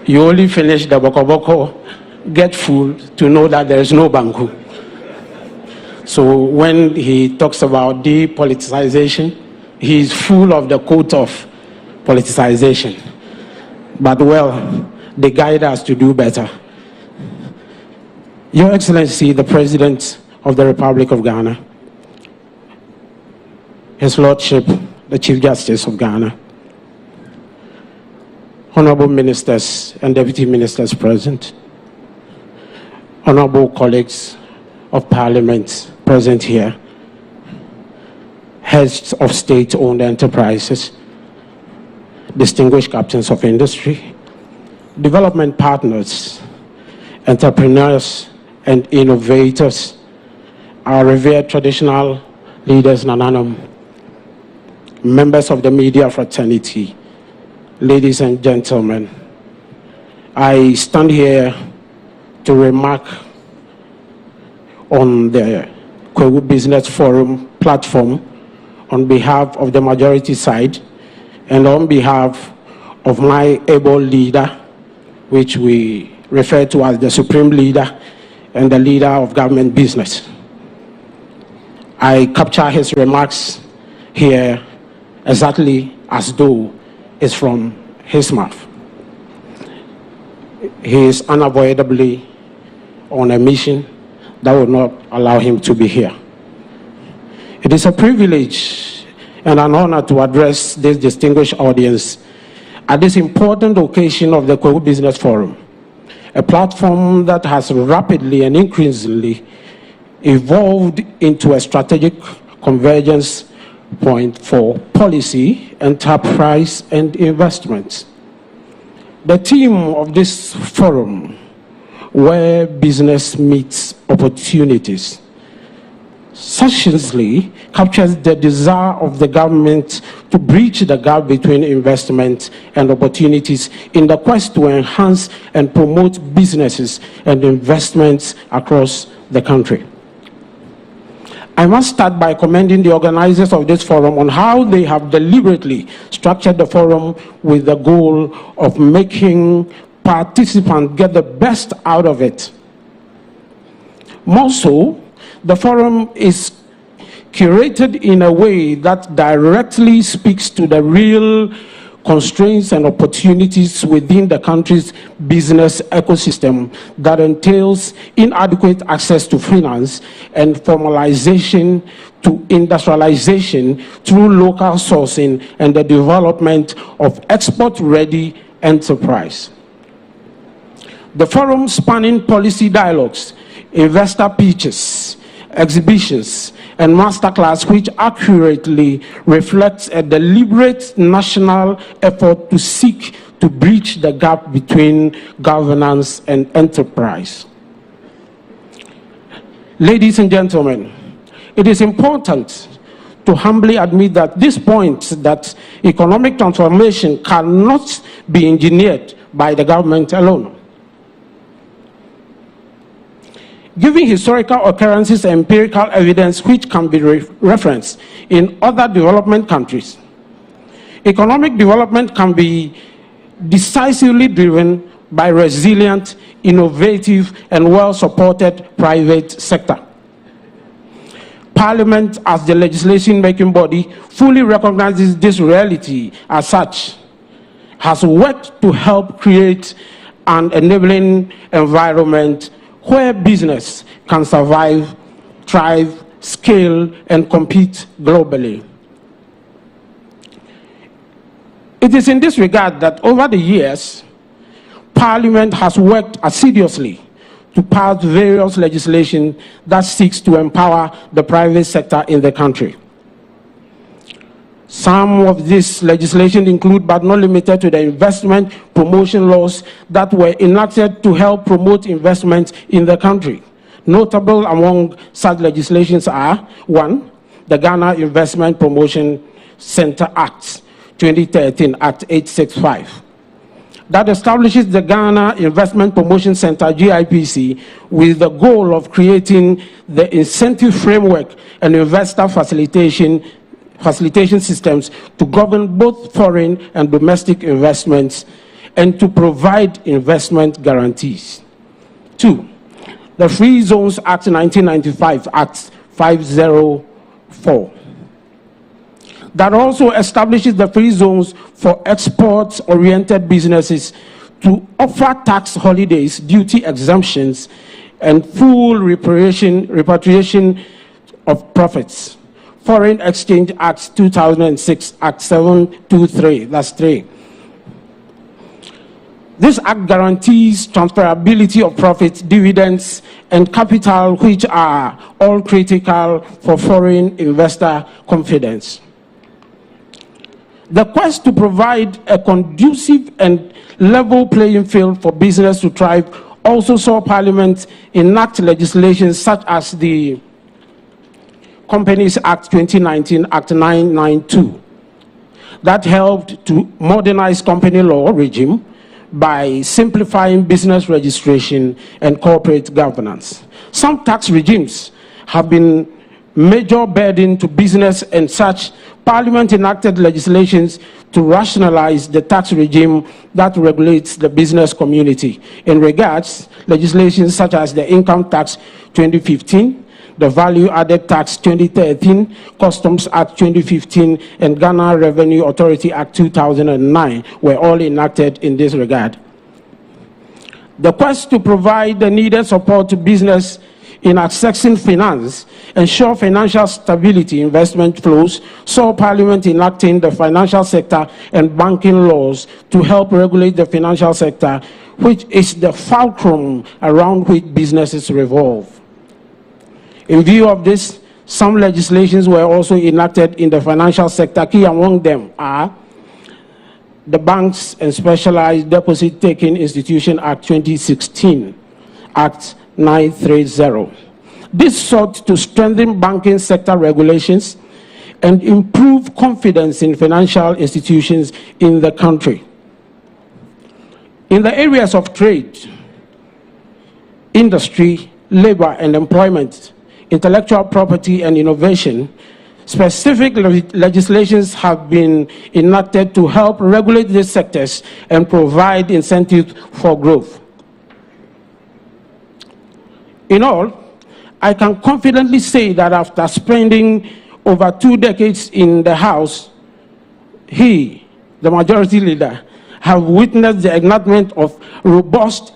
You only finish the boko boko, get full to know that there is no banku. So when he talks about depoliticization, he is full of the quote of politicization. But well, they guide us to do better. Your Excellency, the President of the Republic of Ghana, His Lordship, the Chief Justice of Ghana, Honorable Ministers and Deputy Ministers present, Honorable colleagues of Parliament present here, heads of state-owned enterprises, distinguished captains of industry, development partners, entrepreneurs and innovators, our revered traditional leaders, Nananum, members of the media fraternity, ladies and gentlemen, I stand here to remark on the Kwahu Business Forum platform on behalf of the majority side and on behalf of my able leader, which we refer to as the Supreme Leader and the Leader of Government Business. I capture his remarks here exactly as though it's from his mouth. He is unavoidably on a mission that will not allow him to be here. It is a privilege and an honor to address this distinguished audience at this important occasion of the Kwahu Business Forum, a platform that has rapidly and increasingly evolved into a strategic convergence point for policy, enterprise, and investments. The theme of this forum, where business meets opportunities, succinctly captures the desire of the government to bridge the gap between investment and opportunities in the quest to enhance and promote businesses and investments across the country. I must start by commending the organizers of this forum on how they have deliberately structured the forum with the goal of making participants get the best out of it. More so, the forum is curated in a way that directly speaks to the real constraints and opportunities within the country's business ecosystem that entails inadequate access to finance and formalization to industrialization through local sourcing and the development of export-ready enterprise. The forum spanning policy dialogues, investor pitches, exhibitions, and masterclass, which accurately reflects a deliberate national effort to seek to bridge the gap between governance and enterprise. Ladies and gentlemen, it is important to humbly admit that this point that economic transformation cannot be engineered by the government alone. Given historical occurrences and empirical evidence which can be referenced in other development countries, economic development can be decisively driven by resilient, innovative, and well-supported private sector. Parliament, as the legislation-making body, fully recognizes this reality as such. has worked to help create an enabling environment where business can survive, thrive, scale, and compete globally. It is in this regard that over the years, Parliament has worked assiduously to pass various legislation that seeks to empower the private sector in the country. Some of this legislation include, but not limited to, the investment promotion laws that were enacted to help promote investment in the country. Notable among such legislations are: 1, the Ghana Investment Promotion Center Act, 2013, Act 865, that establishes the Ghana Investment Promotion Center, GIPC, with the goal of creating the incentive framework and investor facilitation systems to govern both foreign and domestic investments and to provide investment guarantees. 2, the Free Zones Act 1995, Act 504, that also establishes the free zones for export-oriented businesses to offer tax holidays, duty exemptions, and full repatriation of profits. Foreign Exchange Act 2006, Act 723, that's 3. This act guarantees transferability of profits, dividends, and capital, which are all critical for foreign investor confidence. The quest to provide a conducive and level playing field for business to thrive also saw Parliament enact legislation such as the Companies Act 2019, Act 992, that helped to modernize company law regime by simplifying business registration and corporate governance. Some tax regimes have been major burden to business, and such Parliament enacted legislations to rationalize the tax regime that regulates the business community. In regards, legislation such as the Income Tax 2015, the Value Added Tax 2013, Customs Act 2015, and Ghana Revenue Authority Act 2009 were all enacted in this regard. The quest to provide the needed support to business in accessing finance, ensure financial stability, investment flows, saw Parliament enacting the financial sector and banking laws to help regulate the financial sector, which is the fulcrum around which businesses revolve. In view of this, some legislations were also enacted in the financial sector. Key among them are the Banks and Specialized Deposit-Taking Institution Act 2016, Act 930. This sought to strengthen banking sector regulations and improve confidence in financial institutions in the country. In the areas of trade, industry, labor and employment, intellectual property and innovation, specific legislations have been enacted to help regulate these sectors and provide incentives for growth. In all, I can confidently say that after spending over 2 decades in the House, he, the majority leader, have witnessed the enactment of robust,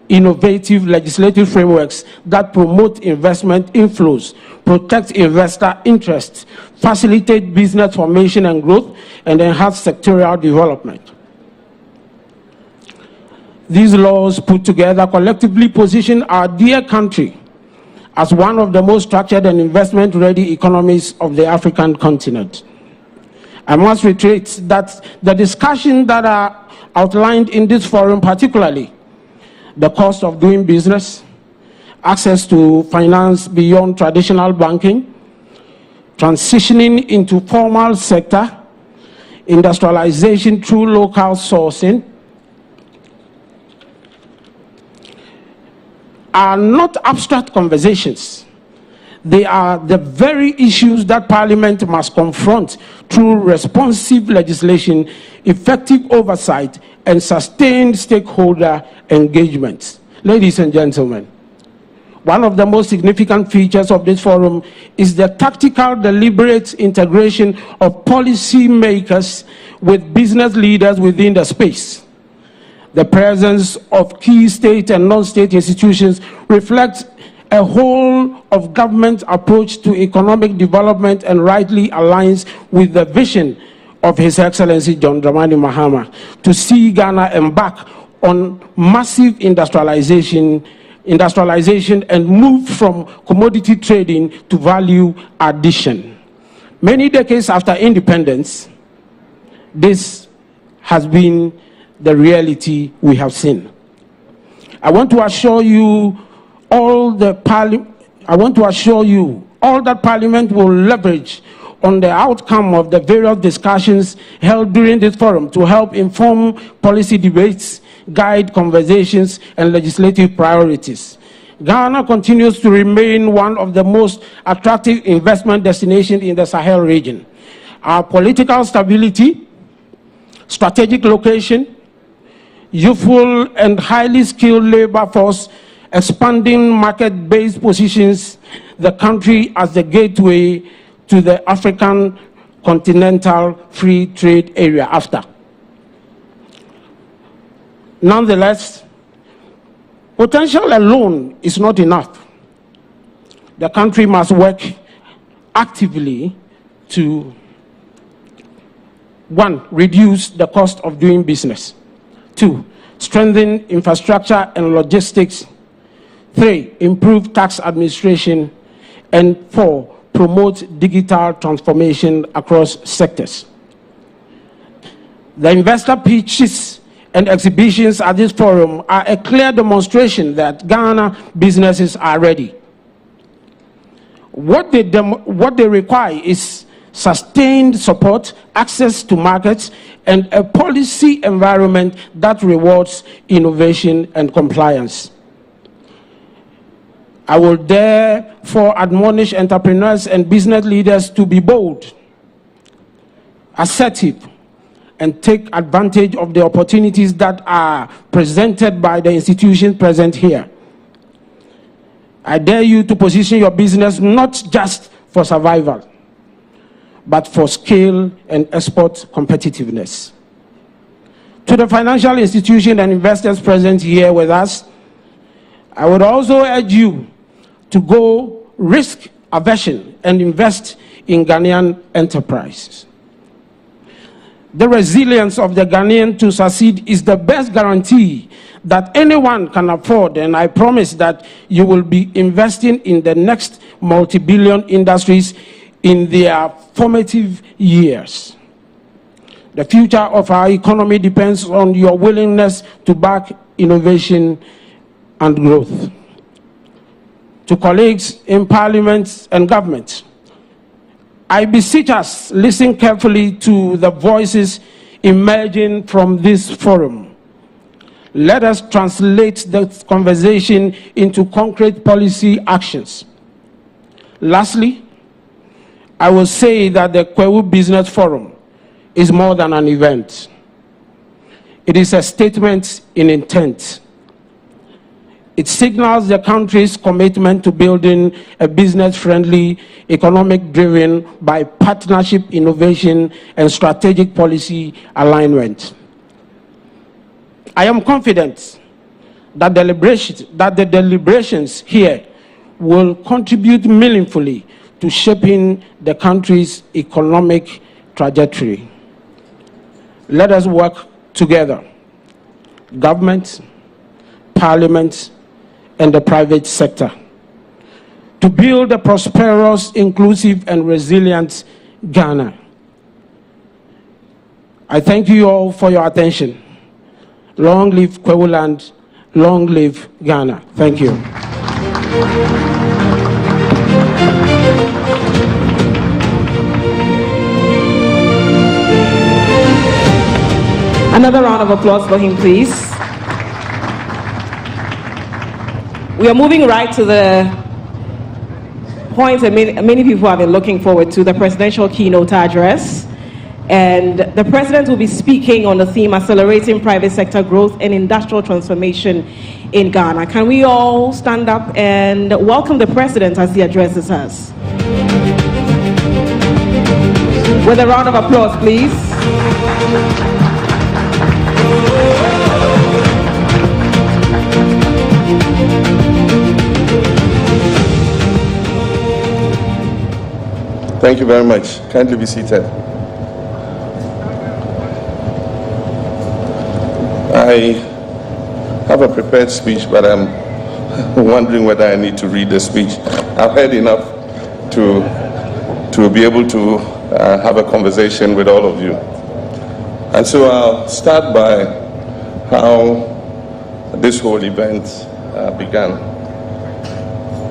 innovative legislative frameworks that promote investment inflows, protect investor interests, facilitate business formation and growth, and enhance sectorial development. These laws put together collectively position our dear country as one of the most structured and investment-ready economies of the African continent. I must reiterate that the discussions that are outlined in this forum, particularly the cost of doing business, access to finance beyond traditional banking, transitioning into formal sector, industrialization through local sourcing, are not abstract conversations. They are the very issues that Parliament must confront through responsive legislation, effective oversight, and sustained stakeholder engagement. Ladies and gentlemen, One of the most significant features of this forum is the tactical, deliberate integration of policy makers with business leaders within the space. The presence of key state and non-state institutions reflects a whole of government approach to economic development and rightly aligns with the vision of His Excellency John Dramani Mahama to see Ghana embark on massive industrialization and move from commodity trading to value addition. Many decades after independence, this has been the reality we have seen. I want to assure you all that Parliament will leverage on the outcome of the various discussions held during this forum to help inform policy debates, guide conversations, and legislative priorities. Ghana continues to remain one of the most attractive investment destinations in the Sahel region. Our political stability, strategic location, youthful and highly skilled labor force, expanding market-based positions the country as the gateway to the African continental free trade area after. Nonetheless, potential alone is not enough. The country must work actively to, 1, reduce the cost of doing business. 2, strengthen infrastructure and logistics. 3, improve tax administration. And 4, promote digital transformation across sectors. The investor pitches and exhibitions at this forum are a clear demonstration that Ghana businesses are ready. What they require is sustained support, access to markets, and a policy environment that rewards innovation and compliance. I will therefore admonish entrepreneurs and business leaders to be bold, assertive, and take advantage of the opportunities that are presented by the institutions present here. I dare you to position your business not just for survival, but for scale and export competitiveness. To the financial institutions and investors present here with us, I would also urge you to go risk aversion and invest in Ghanaian enterprises. The resilience of the Ghanaian to succeed is the best guarantee that anyone can afford, and I promise that you will be investing in the next multi-billion industries in their formative years. The future of our economy depends on your willingness to back innovation and growth. To colleagues in Parliament and government, I beseech us, listen carefully to the voices emerging from this forum. Let us translate the conversation into concrete policy actions. Lastly, I will say that the Kwahu Business Forum is more than an event. It is a statement in intent. It signals the country's commitment to building a business-friendly, economic-driven by partnership, innovation, and strategic policy alignment. I am confident that the deliberations here will contribute meaningfully to shaping the country's economic trajectory. Let us work together, government, Parliament, and the private sector, to build a prosperous, inclusive, and resilient Ghana. I thank you all for your attention. Long live Kwahu land, long live Ghana. Thank you. Another round of applause for him, please. We are moving right to the point that many people have been looking forward to, the presidential keynote address. And the president will be speaking on the theme accelerating private sector growth and industrial transformation in Ghana. Can we all stand up and welcome the president as he addresses us? With a round of applause, please. Thank you very much. Kindly be seated. I have a prepared speech, but I'm wondering whether I need to read the speech. I've heard enough to be able to have a conversation with all of you. And so I'll start by how this whole event began.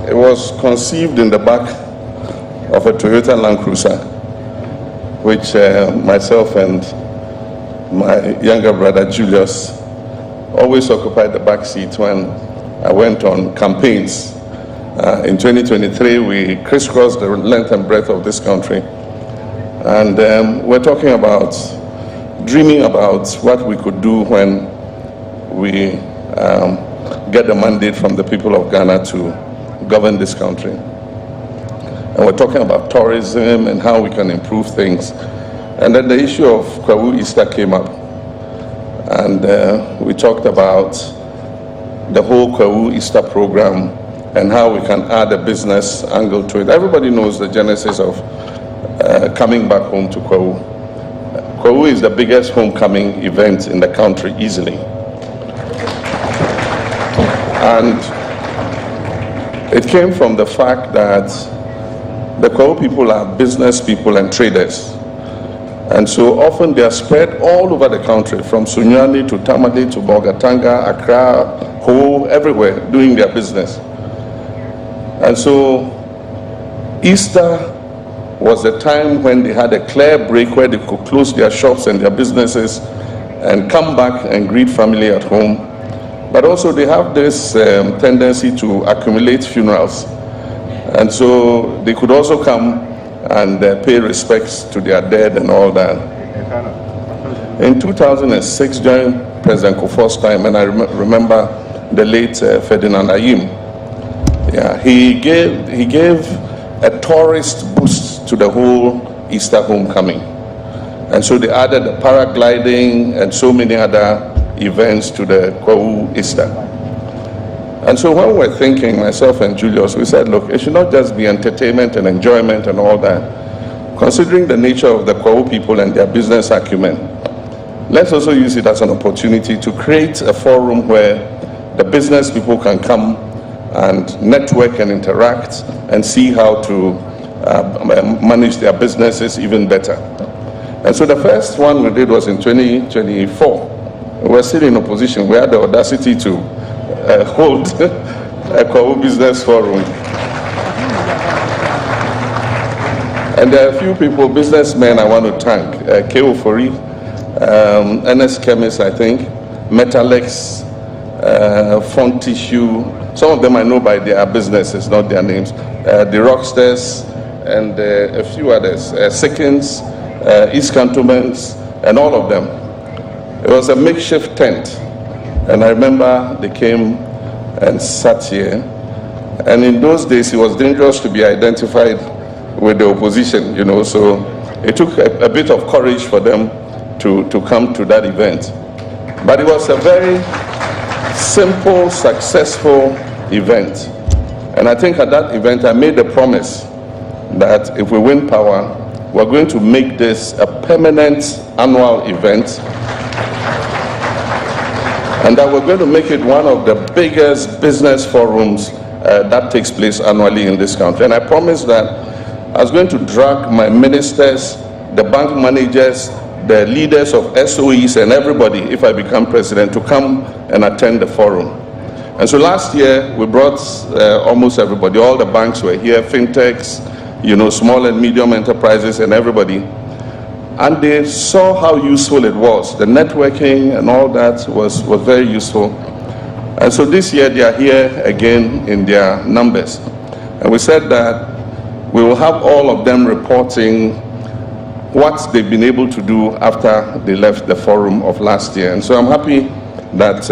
It was conceived in the back of a Toyota Land Cruiser, which myself and my younger brother Julius always occupied the back seat when I went on campaigns. In 2023, we crisscrossed the length and breadth of this country. And we're talking about, dreaming about what we could do when we get the mandate from the people of Ghana to govern this country. And we're talking about tourism and how we can improve things. And then the issue of Kwahu Easter came up. And we talked about the whole Kwahu Easter program and how we can add a business angle to it. Everybody knows the genesis of coming back home to Kwahu. Kwahu is the biggest homecoming event in the country, easily. And it came from the fact that the Kwahu people are business people and traders. And so often they are spread all over the country, from Sunyani to Tamale to Bolgatanga, Accra, Ho, everywhere, doing their business. And so Easter was a time when they had a clear break where they could close their shops and their businesses and come back and greet family at home. But also they have this tendency to accumulate funerals. And so they could also come and pay respects to their dead and all that. In 2006, during President Kufuor's time, and I remember the late Ferdinand Ayim, he gave a tourist boost to the whole Easter homecoming. And so they added the paragliding and so many other events to the Kwahu Easter. And so when we're thinking, myself and Julius, we said, look, it should not just be entertainment and enjoyment and all that. Considering the nature of the Kwahu people and their business acumen, let's also use it as an opportunity to create a forum where the business people can come and network and interact and see how to manage their businesses even better. And so the first one we did was in 2024. We were still in opposition. We had the audacity to hold a Kwahu Business Forum. And there are a few people, businessmen, I want to thank. K.O. Fori, NS Chemist, I think, Metalex, Font Tissue. Some of them I know by their businesses, not their names. The Rockstars and a few others. Sickens, East Cantonments, and all of them. It was a makeshift tent. And I remember they came and sat here. And in those days, it was dangerous to be identified with the opposition, you know, so it took a bit of courage for them to come to that event. But it was a very simple, successful event. And I think at that event, I made the promise that if we win power, we're going to make this a permanent annual event, and that we're going to make it one of the biggest business forums that takes place annually in this country. And I promised that I was going to drag my ministers, the bank managers, the leaders of SOEs and everybody, if I become president, to come and attend the forum. And so last year, we brought almost everybody. All the banks were here, fintechs, you know, small and medium enterprises and everybody. And they saw how useful it was. The networking and all that was very useful. And so this year they are here again in their numbers. And we said that we will have all of them reporting what they've been able to do after they left the forum of last year. And so I'm happy that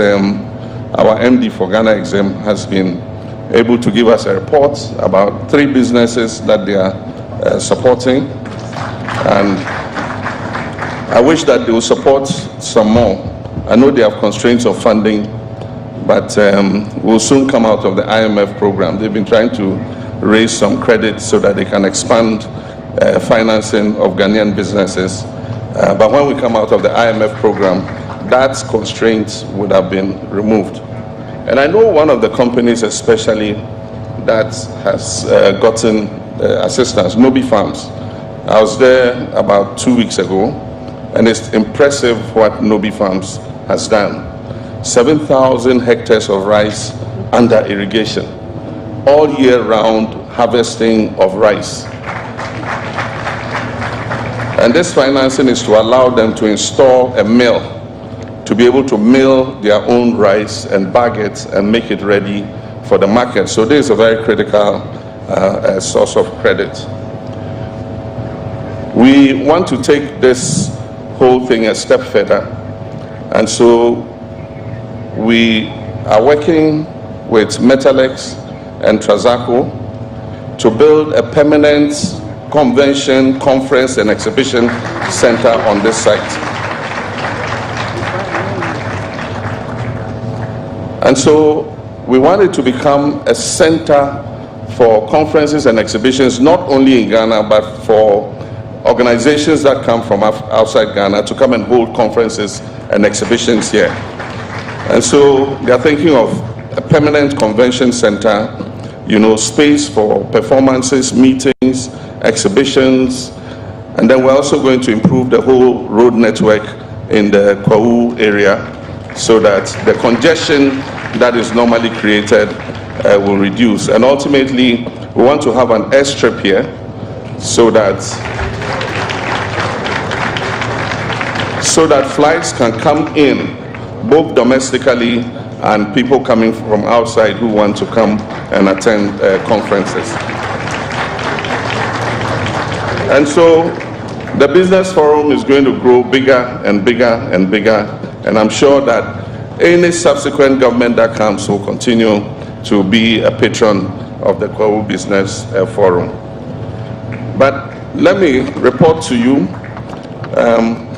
our MD for Ghana Exim has been able to give us a report about 3 businesses that they are supporting. And I wish that they will support some more. I know they have constraints of funding, but we'll soon come out of the IMF program. They've been trying to raise some credit so that they can expand financing of Ghanaian businesses. But when we come out of the IMF program, that constraint would have been removed. And I know one of the companies especially that has gotten assistance, Nobi Farms. I was there about 2 weeks ago, and it's impressive what Nobi Farms has done. 7,000 hectares of rice under irrigation, all year round harvesting of rice. And this financing is to allow them to install a mill to be able to mill their own rice and bag it and make it ready for the market. So this is a very critical source of credit. We want to take this whole thing a step further, and so we are working with Metalex and Trazaco to build a permanent convention, conference, and exhibition center on this site. And so we want it to become a center for conferences and exhibitions, not only in Ghana, but for organizations that come from outside Ghana to come and hold conferences and exhibitions here. And so they are thinking of a permanent convention center, you know, space for performances, meetings, exhibitions, and then we're also going to improve the whole road network in the Kwahu area so that the congestion that is normally created will reduce. And ultimately, we want to have an airstrip here so that flights can come in, both domestically and people coming from outside who want to come and attend conferences. And so the business forum is going to grow bigger and bigger and bigger, and I'm sure that any subsequent government that comes will continue to be a patron of the Kwahu Business Forum. But let me report to you,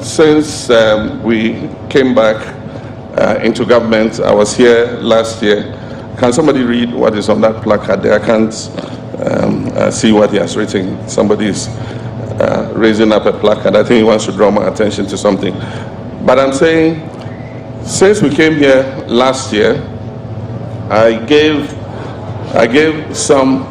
since we came back into government, I was here last year. Can somebody read what is on that placard there? I can't see what he has written. Somebody is raising up a placard. I think he wants to draw my attention to something. But I'm saying, since we came here last year, I gave some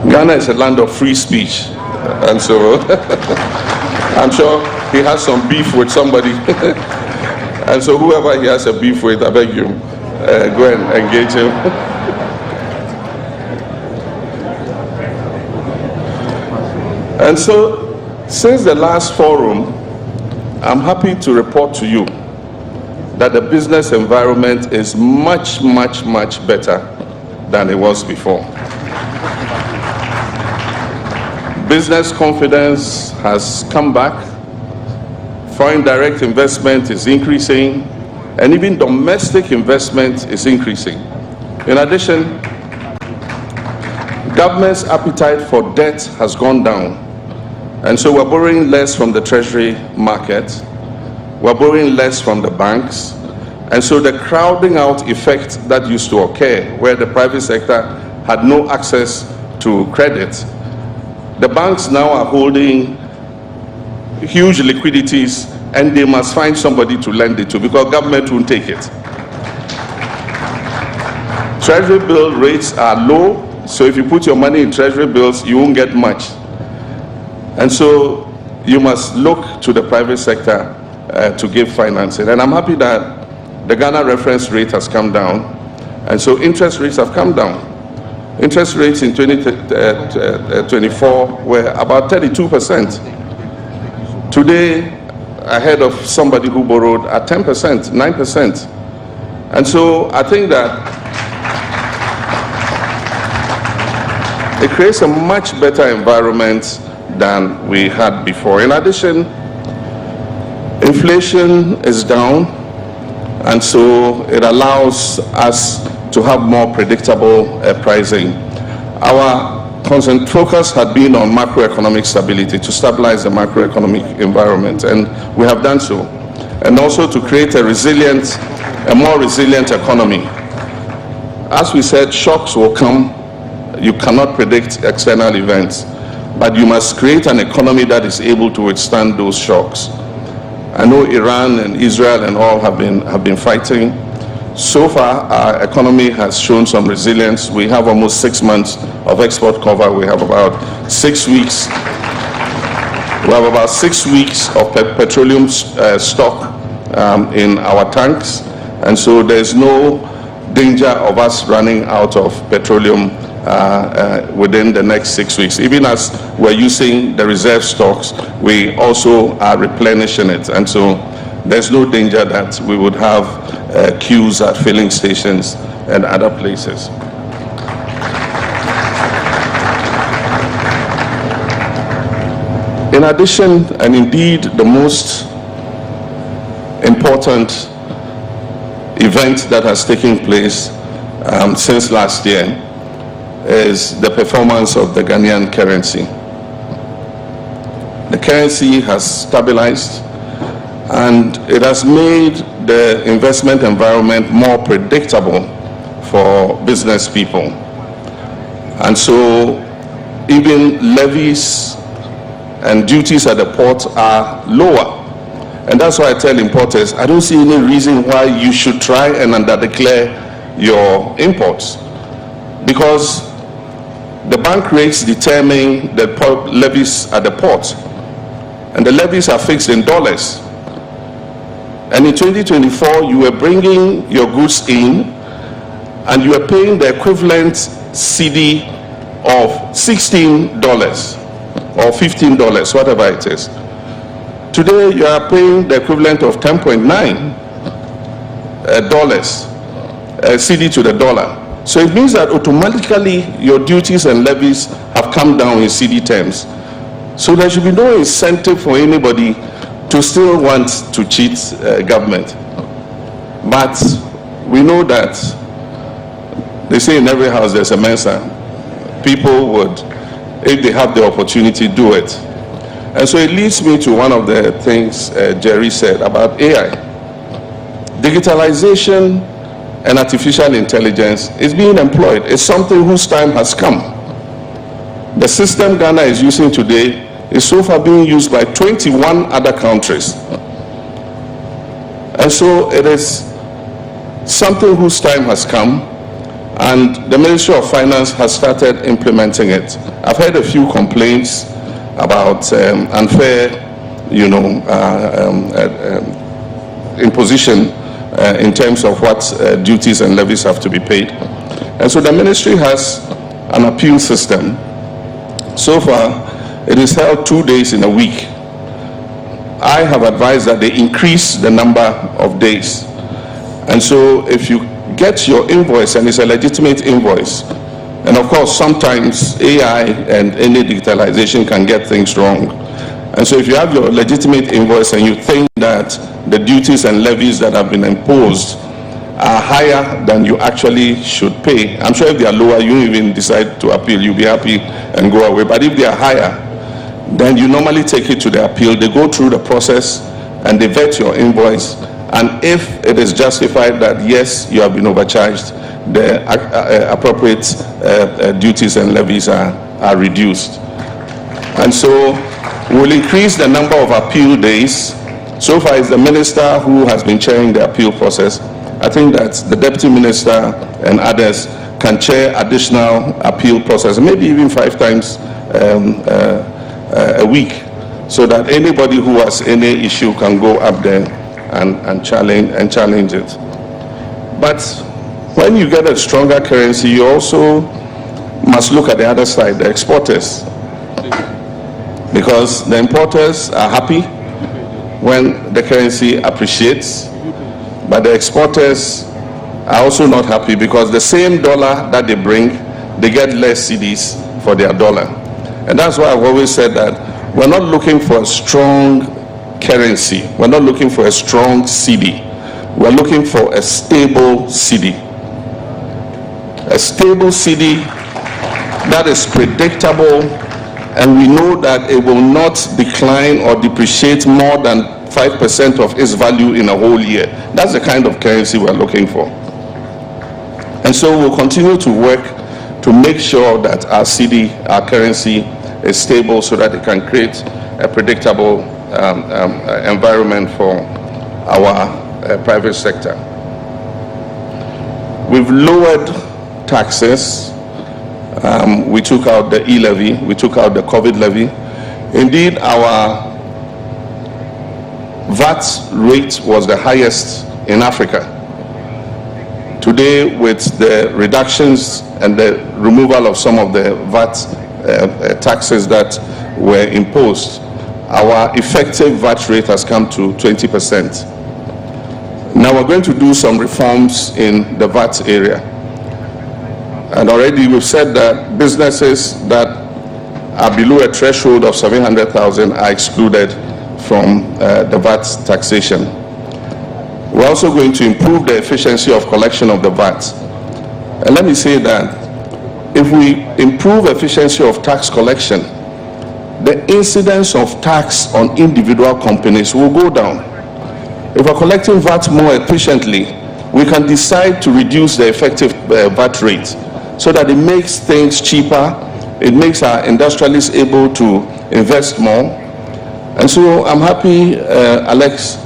Ghana is a land of free speech, and so I'm sure he has some beef with somebody. And so whoever he has a beef with, I beg you, go and engage him. And so, since the last forum, I'm happy to report to you that the business environment is much, much, much better than it was before. Business confidence has come back, foreign direct investment is increasing, and even domestic investment is increasing. In addition, government's appetite for debt has gone down, and so we're borrowing less from the treasury market, we're borrowing less from the banks, and so the crowding out effect that used to occur, where the private sector had no access to credit, the banks now are holding huge liquidities, and they must find somebody to lend it to because government won't take it. Treasury bill rates are low, so if you put your money in treasury bills, you won't get much. And so you must look to the private sector to give financing. And I'm happy that the Ghana reference rate has come down, and so interest rates have come down. Interest rates in 2024 were about 32%. Today, I heard of somebody who borrowed at 10%, 9%. And so I think that it creates a much better environment than we had before. In addition, inflation is down, and so it allows us to have more predictable pricing. Our constant focus had been on macroeconomic stability, to stabilize the macroeconomic environment, and we have done so. And also to create a more resilient economy. As we said, shocks will come. You cannot predict external events, but you must create an economy that is able to withstand those shocks. I know Iran and Israel and all have been fighting. So far, our economy has shown some resilience. We have almost 6 months of export cover. We have about 6 weeks. We have about 6 weeks of petroleum stock in our tanks, and so there's no danger of us running out of petroleum within the next 6 weeks. Even as we're using the reserve stocks, we also are replenishing it, and so there's no danger that we would have queues at filling stations and other places. In addition, and indeed the most important event that has taken place since last year is the performance of the Ghanaian currency. The currency has stabilized, and it has made the investment environment more predictable for business people. And so even levies and duties at the port are lower. And that's why I tell importers, I don't see any reason why you should try and underdeclare your imports, because the bank rates determine the levies at the port, and the levies are fixed in dollars. And in 2024, you were bringing your goods in, and you were paying the equivalent CD of $16 or $15, whatever it is. Today, you are paying the equivalent of $10.9 CD to the dollar. So it means that automatically your duties and levies have come down in CD terms. So there should be no incentive for anybody to still want to cheat government. But we know that they say in every house there's a Mensa. People would, if they have the opportunity, do it. And so it leads me to one of the things Jerry said about AI. Digitalization and artificial intelligence is being employed. It's something whose time has come. The system Ghana is using today is so far being used by 21 other countries. And so it is something whose time has come, and the Ministry of Finance has started implementing it. I've heard a few complaints about unfair, imposition in terms of what duties and levies have to be paid. And so the ministry has an appeal system. So far, it is held 2 days in a week. I have advised that they increase the number of days. And so if you get your invoice and it's a legitimate invoice, and of course sometimes AI and any digitalization can get things wrong. And so if you have your legitimate invoice and you think that the duties and levies that have been imposed are higher than you actually should pay, I'm sure if they are lower, you even decide to appeal, you'll be happy and go away. But if they are higher, then you normally take it to the appeal. They go through the process and they vet your invoice. And if it is justified that yes, you have been overcharged, the appropriate duties and levies are reduced. And so we'll increase the number of appeal days. So far, it's the minister who has been chairing the appeal process. I think that the deputy minister and others can chair additional appeal process, maybe even 5 times a week, so that anybody who has any issue can go up there and challenge it. But when you get a stronger currency, you also must look at the other side, the exporters. Because the importers are happy when the currency appreciates, but the exporters are also not happy because the same dollar that they bring, they get less CDs for their dollar. And that's why I've always said that we're not looking for a strong currency. We're not looking for a strong cedi. We're looking for a stable cedi. A stable cedi that is predictable, and we know that it will not decline or depreciate more than 5% of its value in a whole year. That's the kind of currency we're looking for. And so we'll continue to work to make sure that our cedi, our currency, is stable so that it can create a predictable environment for our private sector. We've lowered taxes. We took out the e-levy, we took out the COVID levy. Indeed, our VAT rate was the highest in Africa. Today, with the reductions and the removal of some of the VAT taxes that were imposed, our effective VAT rate has come to 20%. Now we're going to do some reforms in the VAT area. And already we've said that businesses that are below a threshold of 700,000 are excluded from the VAT taxation. We're also going to improve the efficiency of collection of the VAT. And let me say that if we improve efficiency of tax collection, the incidence of tax on individual companies will go down. If we're collecting VAT more efficiently, we can decide to reduce the effective VAT rate so that it makes things cheaper, it makes our industrialists able to invest more. And so I'm happy Alex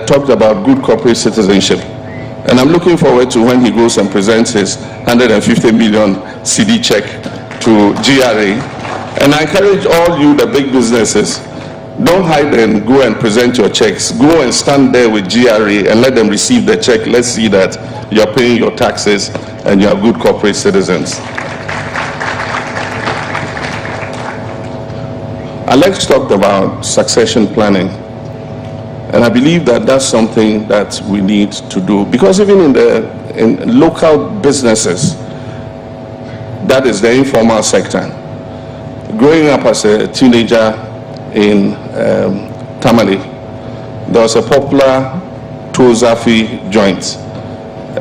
talked about good corporate citizenship. And I'm looking forward to when he goes and presents his 150 million cedi check to GRA. And I encourage all you, the big businesses, don't hide and go and present your checks. Go and stand there with GRA and let them receive the check. Let's see that you're paying your taxes and you're good corporate citizens. Alex talked about succession planning. And I believe that that's something that we need to do, because even in local businesses, that is the informal sector. Growing up as a teenager in Tamale, there was a popular Tozafi joint,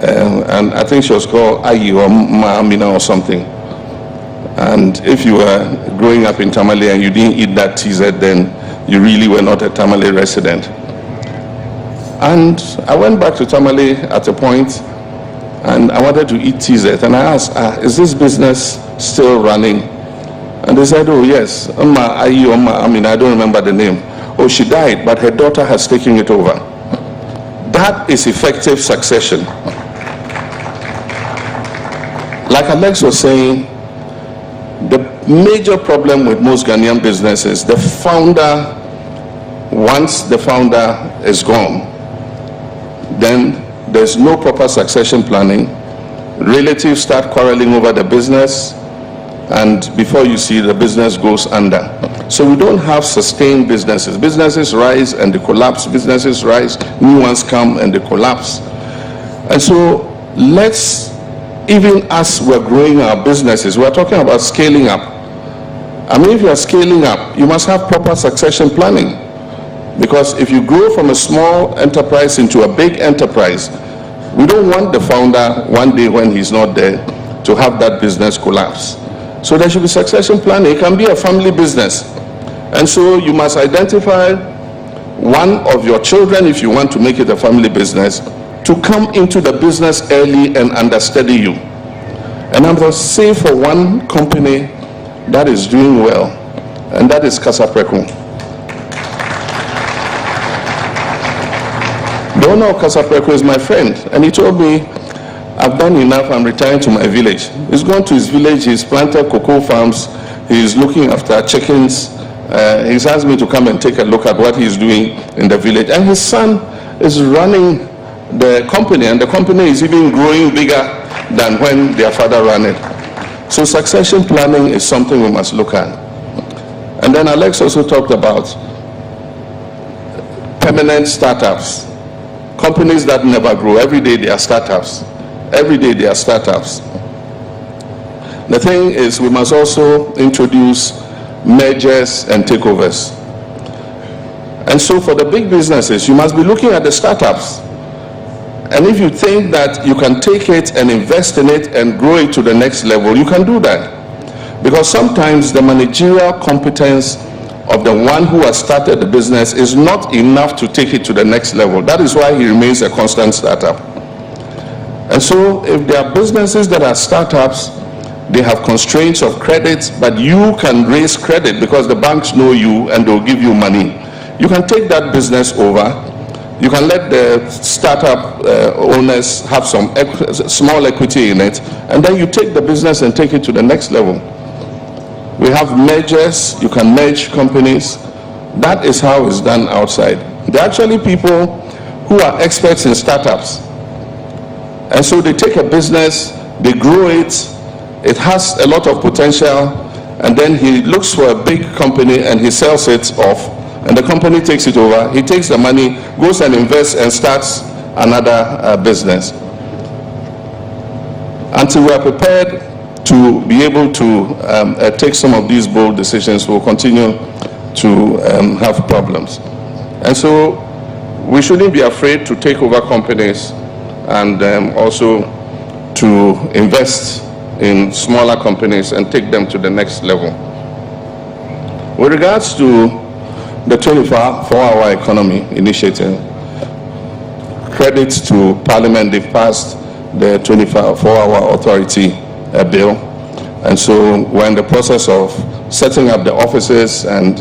and I think she was called Ayi or Ma'amina or something. And if you were growing up in Tamale and you didn't eat that TZ, then you really were not a Tamale resident. And I went back to Tamale at a point, and I wanted to eat TZ, and I asked, is this business still running? And they said, oh yes, I don't remember the name. Oh, she died, but her daughter has taken it over. That is effective succession. Like Alex was saying, the major problem with most Ghanaian businesses, the founder, once the founder is gone, then there's no proper succession planning. Relatives start quarreling over the business, and before you see, the business goes under. So we don't have sustained businesses. Businesses rise and they collapse. Businesses rise, new ones come and they collapse. And so let's, even as we're growing our businesses, we're talking about scaling up. I mean, if you're scaling up, you must have proper succession planning. Because if you grow from a small enterprise into a big enterprise, we don't want the founder one day when he's not there to have that business collapse. So there should be succession planning. It can be a family business. And so you must identify one of your children, if you want to make it a family business, to come into the business early and understudy you. And I'm going to say for one company that is doing well, and that is Kasapreku. The owner of Kasapreku is my friend, and he told me, I've done enough, I'm retiring to my village. He's gone to his village, he's planted cocoa farms, he's looking after chickens. He's asked me to come and take a look at what he's doing in the village. And his son is running the company, and the company is even growing bigger than when their father ran it. So succession planning is something we must look at. And then Alex also talked about permanent startups. Companies that never grow. Every day they are startups. Every day they are startups. the thing is we must also introduce mergers and takeovers. And so for the big businesses, you must be looking at the startups. And if you think that you can take it and invest in it and grow it to the next level, you can do that. Because sometimes the managerial competence of the one who has started the business is not enough to take it to the next level. That is why he remains a constant startup. And so if there are businesses that are startups, they have constraints of credit, but you can raise credit because the banks know you and they'll give you money. You can take that business over. You can let the startup owners have some small equity in it, and then you take the business and take it to the next level. We have mergers. You can merge companies. That is how it's done outside. There are actually people who are experts in startups. And so they take a business, they grow it, it has a lot of potential, and then he looks for a big company and he sells it off, and the company takes it over. He takes the money, goes and invests and starts another business. Until we are prepared to be able to take some of these bold decisions, we'll continue to have problems. And so we shouldn't be afraid to take over companies and also to invest in smaller companies and take them to the next level. With regards to the 24-hour economy initiative, credits to Parliament, they've passed the 24-hour authority bill. And so we're in the process of setting up the offices and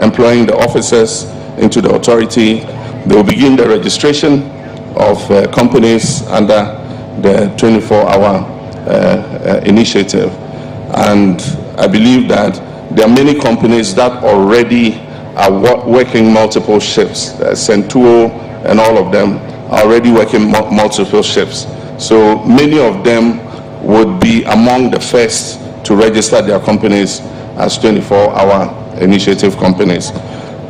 employing the officers into the authority. They will begin the registration of companies under the 24-hour initiative. And I believe that there are many companies that already are working multiple shifts. Centuo and all of them are already working multiple shifts. So many of them would be among the first to register their companies as 24-hour initiative companies.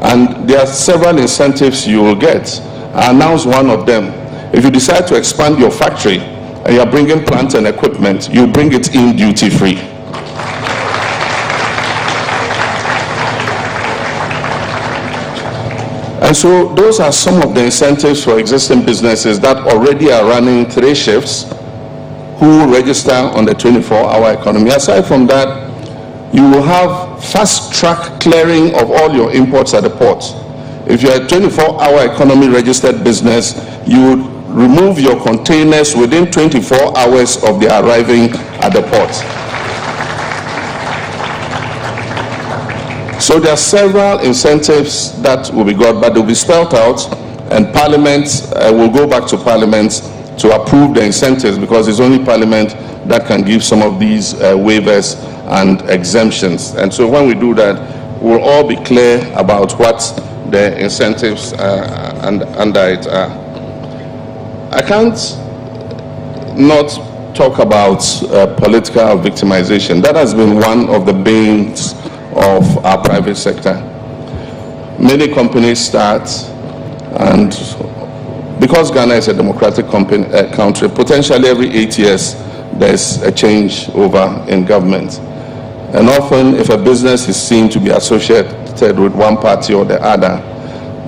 And there are several incentives you will get. I announced one of them. If you decide to expand your factory and you're bringing plant and equipment, you bring it in duty-free. And so those are some of the incentives for existing businesses that already are running 3 shifts who register on the 24-hour economy. Aside from that, you will have fast-track clearing of all your imports at the port. If you're a 24-hour economy registered business, you would remove your containers within 24 hours of their arriving at the port. So there are several incentives that will be got, but they'll be spelled out, and Parliament will go back to Parliament to approve the incentives, because it's only Parliament that can give some of these waivers and exemptions. And so when we do that, we'll all be clear about what the incentives under it are. I can't not talk about political victimization. That has been one of the banes of our private sector. Many companies start, and because Ghana is a democratic country, potentially every 8 years there's a change over in government. And often if a business is seen to be associated with one party or the other,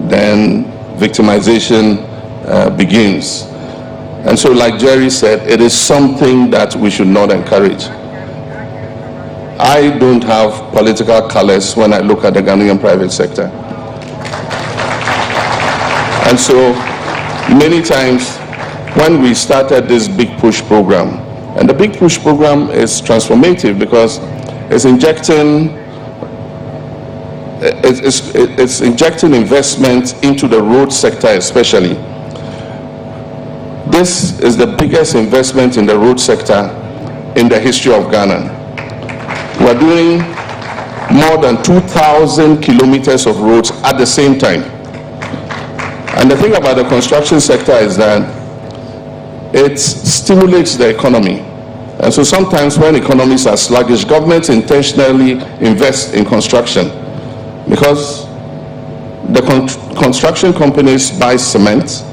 then victimization begins. And so, like Jerry said, it is something that we should not encourage. I don't have political colors when I look at the Ghanaian private sector. And so, many times, when we started this Big Push program, and the Big Push program is transformative because it's injecting investment into the road sector especially. This is the biggest investment in the road sector in the history of Ghana. We're doing more than 2,000 kilometers of roads at the same time. And the thing about the construction sector is that it stimulates the economy. And so sometimes when economies are sluggish, governments intentionally invest in construction because the construction companies buy cement,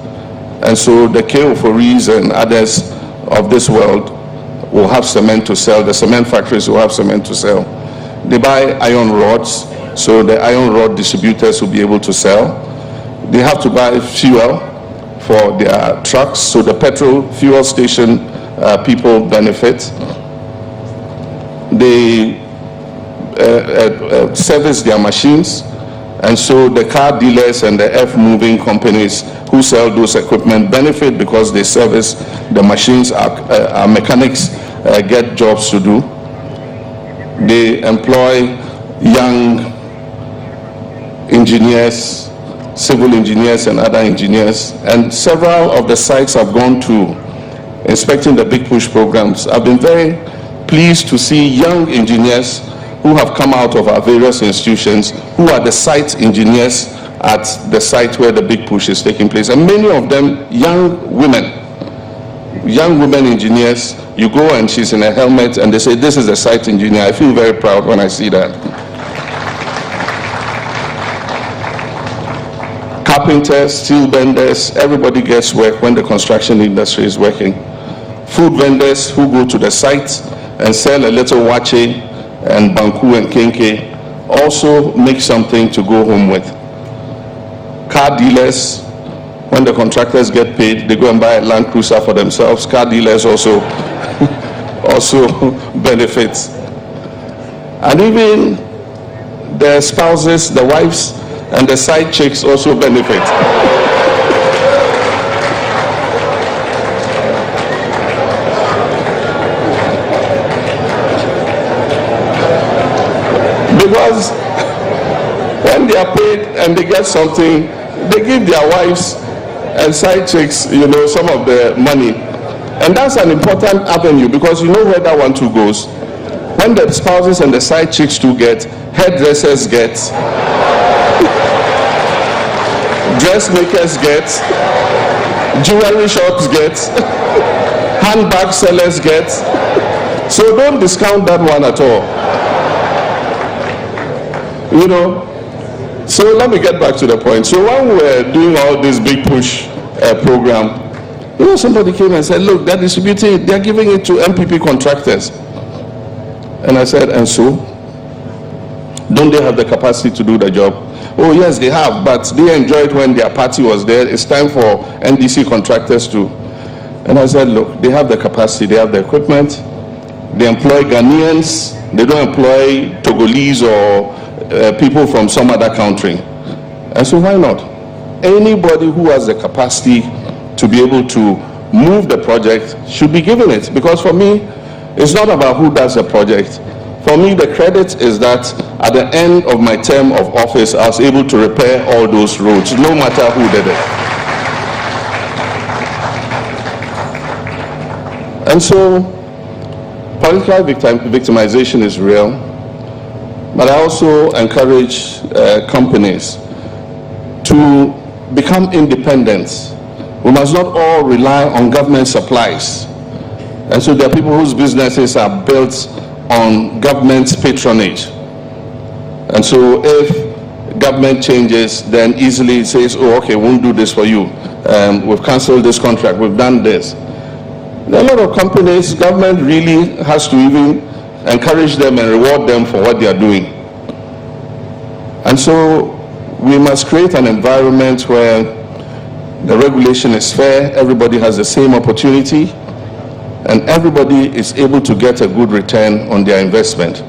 and so the KO4Es and others of this world will have cement to sell. The cement factories will have cement to sell. They buy iron rods, so the iron rod distributors will be able to sell. They have to buy fuel for their trucks, so the petrol fuel station people benefit. They service their machines, and so the car dealers and the earth-moving companies who sell those equipment benefit because they service the machines. Our mechanics get jobs to do. They employ young engineers, civil engineers and other engineers, and several of the sites I've gone to inspecting the Big Push programs. I've been very pleased to see young engineers who have come out of our various institutions, who are the site engineers at the site where the Big Push is taking place, and many of them young women engineers. You go and she's in a helmet and they say, this is the site engineer. I feel very proud when I see that. Carpenters, steel benders, everybody gets work when the construction industry is working. Food vendors who go to the site and sell a little wache and banku and kenke also make something to go home with. Car dealers, when the contractors get paid, they go and buy a Land Cruiser for themselves. Car dealers also benefit. And even the spouses, the wives, and the side chicks also benefit. Because when they are paid and they get something, they give their wives and side chicks, some of the money. And that's an important avenue because you know where that one too goes. When the spouses and the side chicks too get, hairdressers get, dressmakers get, jewelry shops get, handbag sellers get. So don't discount that one at all. So let me get back to the point. So when we were doing all this Big Push program, somebody came and said, look, they're distributing, they're giving it to MPP contractors. And I said, and so? Don't they have the capacity to do the job? Oh yes, they have, but they enjoyed when their party was there. It's time for NDC contractors to. And I said, look, they have the capacity, they have the equipment, they employ Ghanaians, they don't employ Togolese or people from some other country. And so why not? Anybody who has the capacity to be able to move the project should be given it. Because for me, it's not about who does the project. For me, the credit is that at the end of my term of office, I was able to repair all those roads, no matter who did it. And so, political victimization is real, but I also encourage companies to become independent. We must not all rely on government supplies. And so there are people whose businesses are built on government's patronage. And so if government changes, then easily it says, oh, okay, won't do this for you. We've canceled this contract, we've done this. There are a lot of companies, government really has to even encourage them and reward them for what they are doing. And so we must create an environment where the regulation is fair, everybody has the same opportunity, and everybody is able to get a good return on their investment.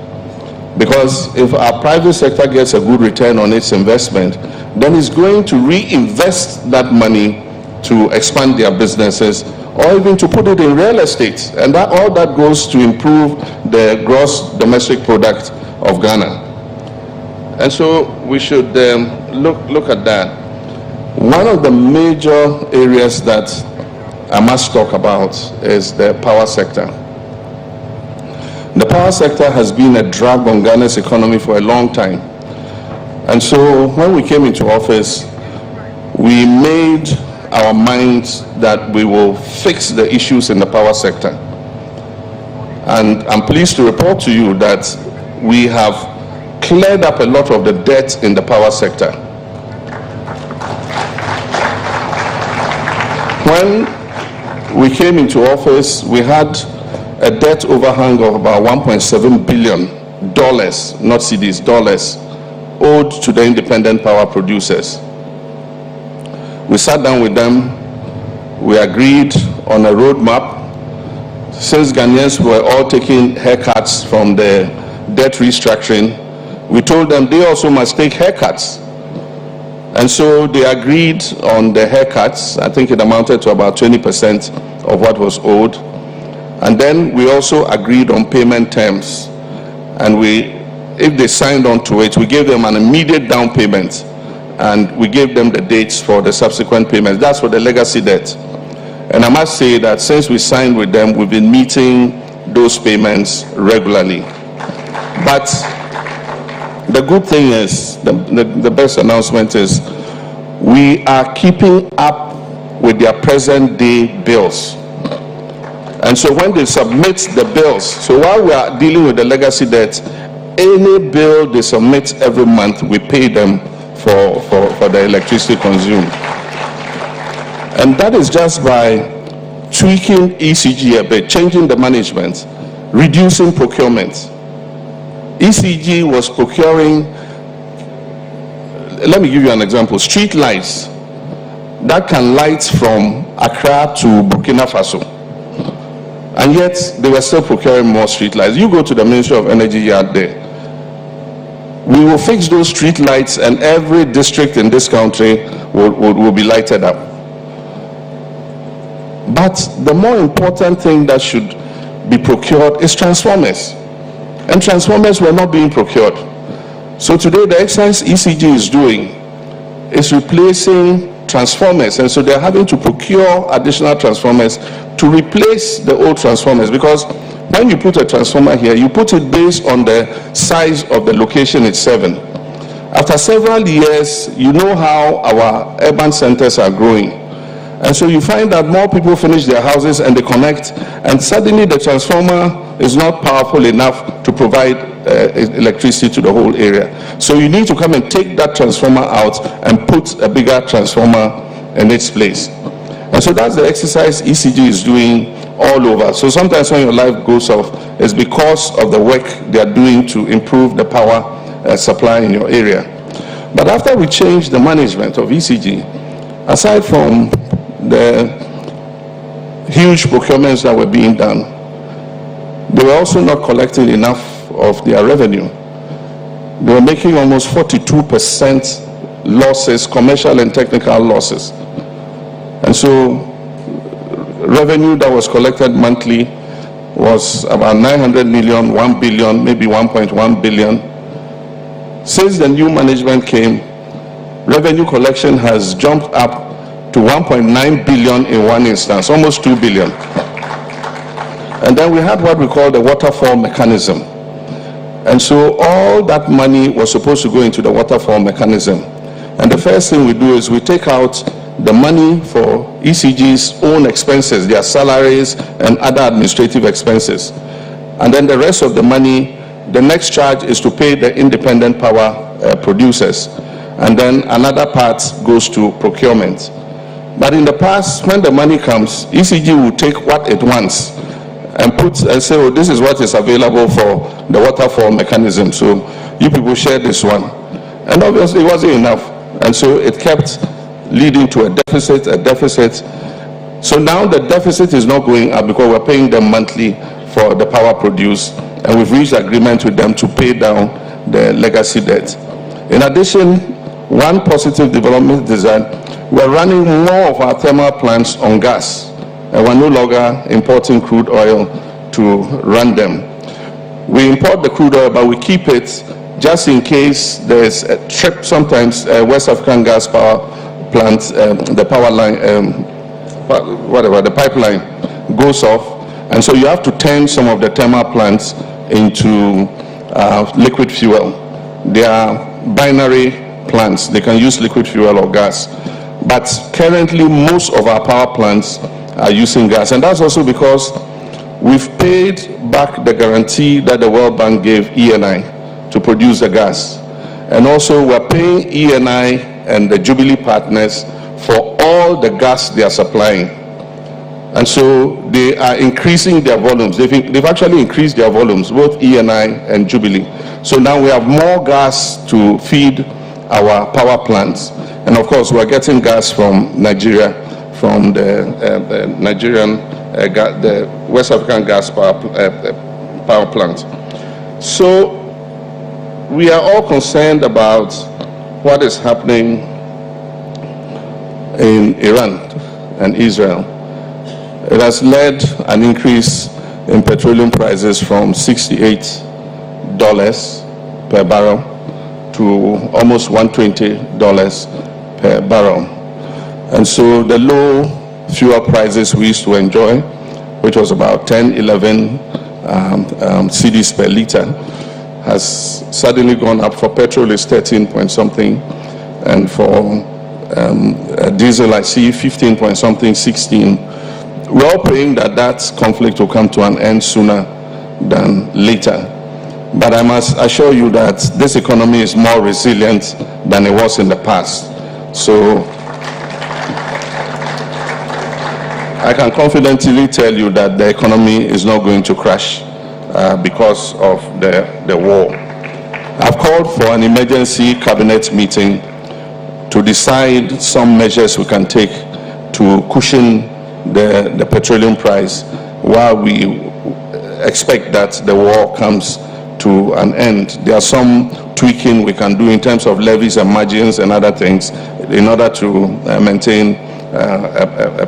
Because if our private sector gets a good return on its investment, then it's going to reinvest that money to expand their businesses or even to put it in real estate. And that, all that goes to improve the gross domestic product of Ghana. And so we should look at that. One of the major areas that I must talk about is the power sector. The power sector has been a drag on Ghana's economy for a long time. And so when we came into office, we made our minds that we will fix the issues in the power sector. And I'm pleased to report to you that we have cleared up a lot of the debt in the power sector. When we came into office, we had a debt overhang of about $1.7 billion, not cedis, dollars, owed to the independent power producers. We sat down with them, we agreed on a roadmap. Since Ghanaians were all taking haircuts from the debt restructuring, we told them they also must take haircuts. And so they agreed on the haircuts. I think it amounted to about 20% of what was owed. And then we also agreed on payment terms. And if they signed on to it, we gave them an immediate down payment. And we gave them the dates for the subsequent payments. That's for the legacy debt. And I must say that since we signed with them, we've been meeting those payments regularly. But the good thing is, the best announcement is, we are keeping up with their present day bills. And so when they submit the bills, so while we are dealing with the legacy debt, any bill they submit every month, we pay them for the electricity consumed. And that is just by tweaking ECG a bit, changing the management, reducing procurement. ECG was procuring, let me give you an example, street lights that can light from Accra to Burkina Faso. And yet they were still procuring more street lights. You go to the Ministry of Energy yard there. We will fix those street lights and every district in this country will be lighted up. But the more important thing that should be procured is transformers. And transformers were not being procured. So today the exercise ECG is doing is replacing transformers. And so they're having to procure additional transformers to replace the old transformers, because when you put a transformer here, you put it based on the size of the location it's serving. After several years, you know how our urban centers are growing. And so you find that more people finish their houses and they connect, and suddenly the transformer is not powerful enough to provide electricity to the whole area. So you need to come and take that transformer out and put a bigger transformer in its place. And so that's the exercise ECG is doing all over. So sometimes when your light goes off, it's because of the work they are doing to improve the power supply in your area. But after we changed the management of ECG, aside from the huge procurements that were being done, they were also not collecting enough of their revenue. They were making almost 42% losses, commercial and technical losses. And so revenue that was collected monthly was about 900 million, 1 billion, maybe 1.1 billion. Since the new management came, revenue collection has jumped up to 1.9 billion in one instance, almost 2 billion. And then we had what we call the waterfall mechanism. And so all that money was supposed to go into the waterfall mechanism. And the first thing we do is we take out the money for ECG's own expenses, their salaries and other administrative expenses. And then the rest of the money, the next charge is to pay the independent power producers. And then another part goes to procurement. But in the past, when the money comes, ECG will take what it wants and put and say, oh, this is what is available for the waterfall mechanism. So you people share this one. And obviously it wasn't enough. And so it kept leading to a deficit. So now the deficit is not going up because we're paying them monthly for the power produced, and we've reached agreement with them to pay down the legacy debt. In addition, one positive development is that we're running more of our thermal plants on gas, and we're no longer importing crude oil to run them. We import the crude oil, but we keep it just in case there's a trip. Sometimes West African gas power plant, the power line, the pipeline goes off, and so you have to turn some of the thermal plants into liquid fuel. They are binary plants. They can use liquid fuel or gas. But currently, most of our power plants are using gas, and that's also because we've paid back the guarantee that the World Bank gave ENI to produce the gas. And also we're paying ENI and the Jubilee partners for all the gas they are supplying. And so they are increasing their volumes. They've actually increased their volumes, both ENI and Jubilee. So now we have more gas to feed our power plants. And of course, we're getting gas from Nigeria, from the Nigerian, the West African gas power plant. So we are all concerned about what is happening in Iran and Israel. It has led an increase in petroleum prices from $68 per barrel to almost $120 per barrel. And so the low fuel prices we used to enjoy, which was about 10, 11 cedis per liter, has suddenly gone up. For petrol is 13 point something, and for diesel I see 15 point something, 16. We're all praying that conflict will come to an end sooner than later. But I must assure you that this economy is more resilient than it was in the past. So I can confidently tell you that the economy is not going to crash because of the war. I've called for an emergency cabinet meeting to decide some measures we can take to cushion the petroleum price while we expect that the war comes to an end. There are some tweaking we can do in terms of levies and margins and other things in order to maintain a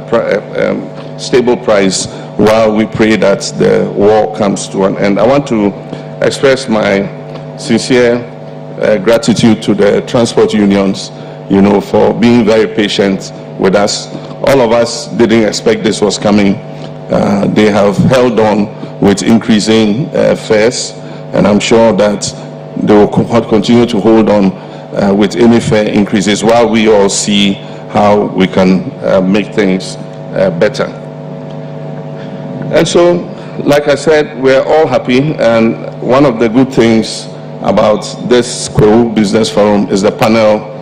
stable price while we pray that the war comes to an end. I want to express my sincere gratitude to the transport unions, for being very patient with us. All of us didn't expect this was coming. They have held on with increasing fares, and I'm sure that they will continue to hold on with any fare increases while we all see how we can make things better. And so, like I said, we're all happy, and one of the good things about this Kwahu Business Forum is the panel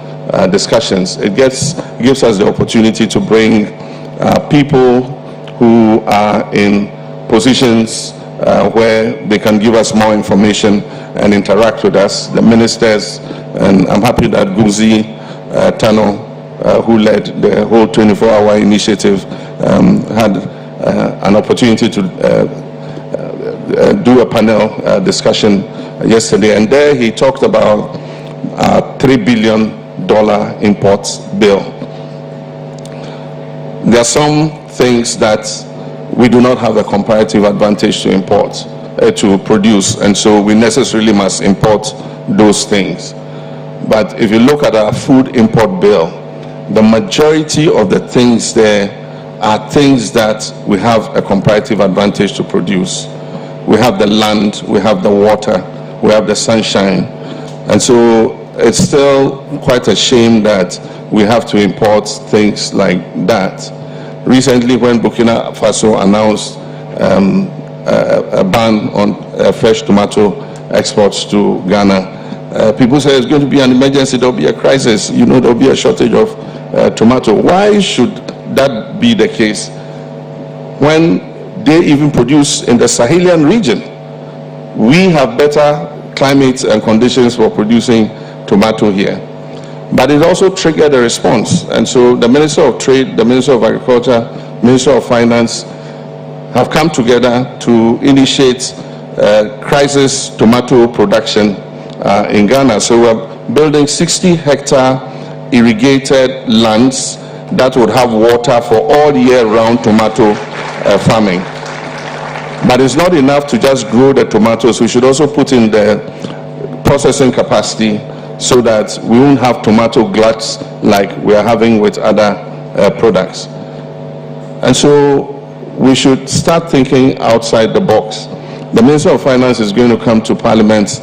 discussions. It gives us the opportunity to bring people who are in positions where they can give us more information and interact with us, the ministers, and I'm happy that Guzi Tano, who led the whole 24-hour initiative, had an opportunity to do a panel discussion yesterday, and there he talked about $3 billion imports bill. There are some things that we do not have a comparative advantage to import, to produce, and so we necessarily must import those things. But if you look at our food import bill, the majority of the things there are things that we have a comparative advantage to produce. We have the land, we have the water, we have the sunshine, and so it's still quite a shame that we have to import things like that. Recently, when Burkina Faso announced a ban on fresh tomato exports to Ghana, people say it's going to be an emergency, there'll be a crisis, there'll be a shortage of tomato. Why should that be the case when they even produce in the Sahelian region? We have better climates and conditions for producing tomato here. But it also triggered a response. And so the Minister of Trade, the Minister of Agriculture, Minister of Finance have come together to initiate crisis tomato production in Ghana. So we're building 60-hectare irrigated lands that would have water for all year round tomato farming. But it's not enough to just grow the tomatoes. We should also put in the processing capacity so that we won't have tomato gluts like we are having with other products. And so we should start thinking outside the box. The Minister of Finance is going to come to Parliament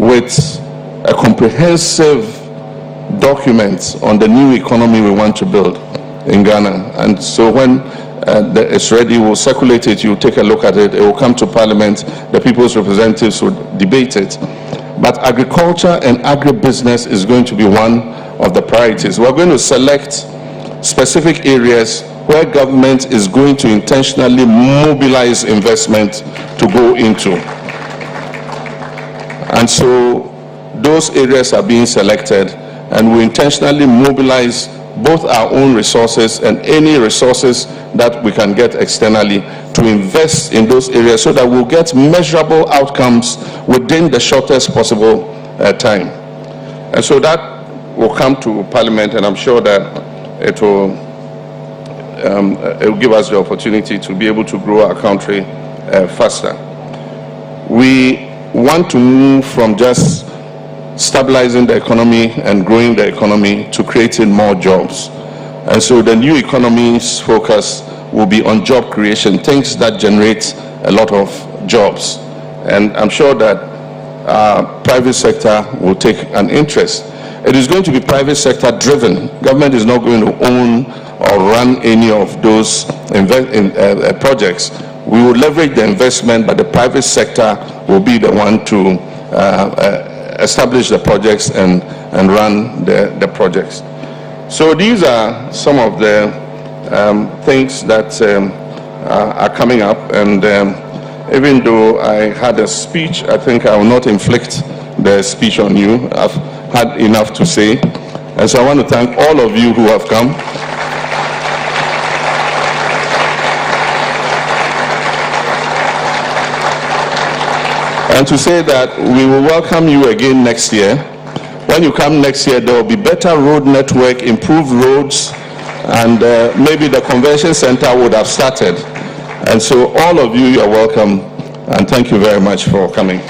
with a comprehensive document on the new economy we want to build in Ghana. And so when it's ready, we'll circulate it, you'll take a look at it, it will come to Parliament, the people's representatives will debate it. But agriculture and agribusiness is going to be one of the priorities. We're going to select specific areas where government is going to intentionally mobilize investment to go into. And so those areas are being selected, and we intentionally mobilize both our own resources and any resources that we can get externally to invest in those areas so that we'll get measurable outcomes within the shortest possible time. And so that will come to Parliament, and I'm sure that it will give us the opportunity to be able to grow our country faster. We want to move from just stabilizing the economy and growing the economy to creating more jobs. And so the new economy's focus will be on job creation, things that generate a lot of jobs. And I'm sure that private sector will take an interest. It is going to be private sector driven. Government is not going to own or run any of those projects. We will leverage the investment, but the private sector will be the one to establish the projects and run the projects. So these are some of the things that are coming up, and even though I had a speech, I think I will not inflict the speech on you. I've had enough to say, and so I want to thank all of you who have come. And to say that we will welcome you again next year. When you come next year, there will be better road network, improved roads, and maybe the convention center would have started. And so all of you are welcome, and thank you very much for coming.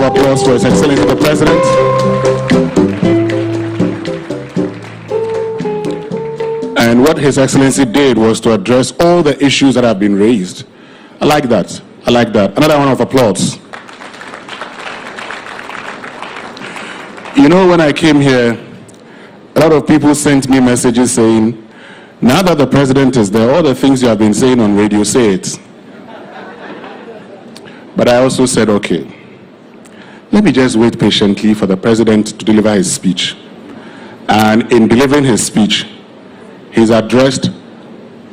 Applause for His Excellency the President. And what His Excellency did was to address all the issues that have been raised. I like that. I like that. Another round of applause. You know, when I came here, a lot of people sent me messages saying, now that the President is there, all the things you have been saying on radio, say it. But I also said, okay, let me just wait patiently for the President to deliver his speech. And in delivering his speech, he's addressed,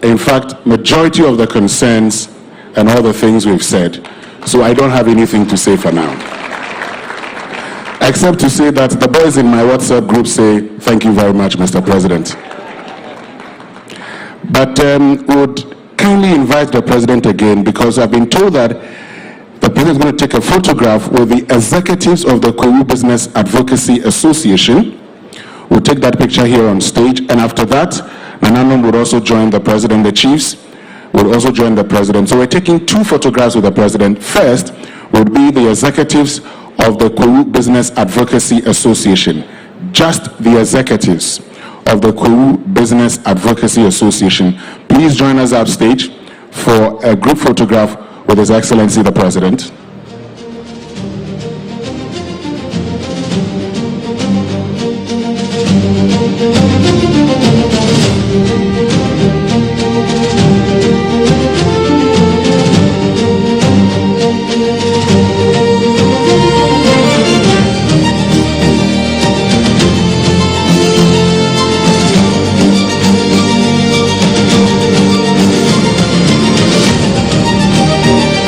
in fact, majority of the concerns and all the things we've said. So I don't have anything to say for now. Except to say that the boys in my WhatsApp group say, thank you very much, Mr. President. But would kindly invite the President again, because I've been told that the President is going to take a photograph with the executives of the Kwahu Business Advocacy Association. We'll take that picture here on stage, and after that, Nananum would also join the President. The chiefs would also join the President. So we're taking two photographs with the President. First would be the executives of the Kwahu Business Advocacy Association. Just the executives of the Kwahu Business Advocacy Association. Please join us up stage for a group photograph with His Excellency the President.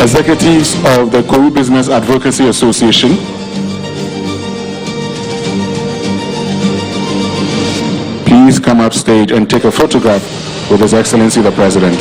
Executives of the Kwahu Business Advocacy Association. Please come up stage and take a photograph with His Excellency the President.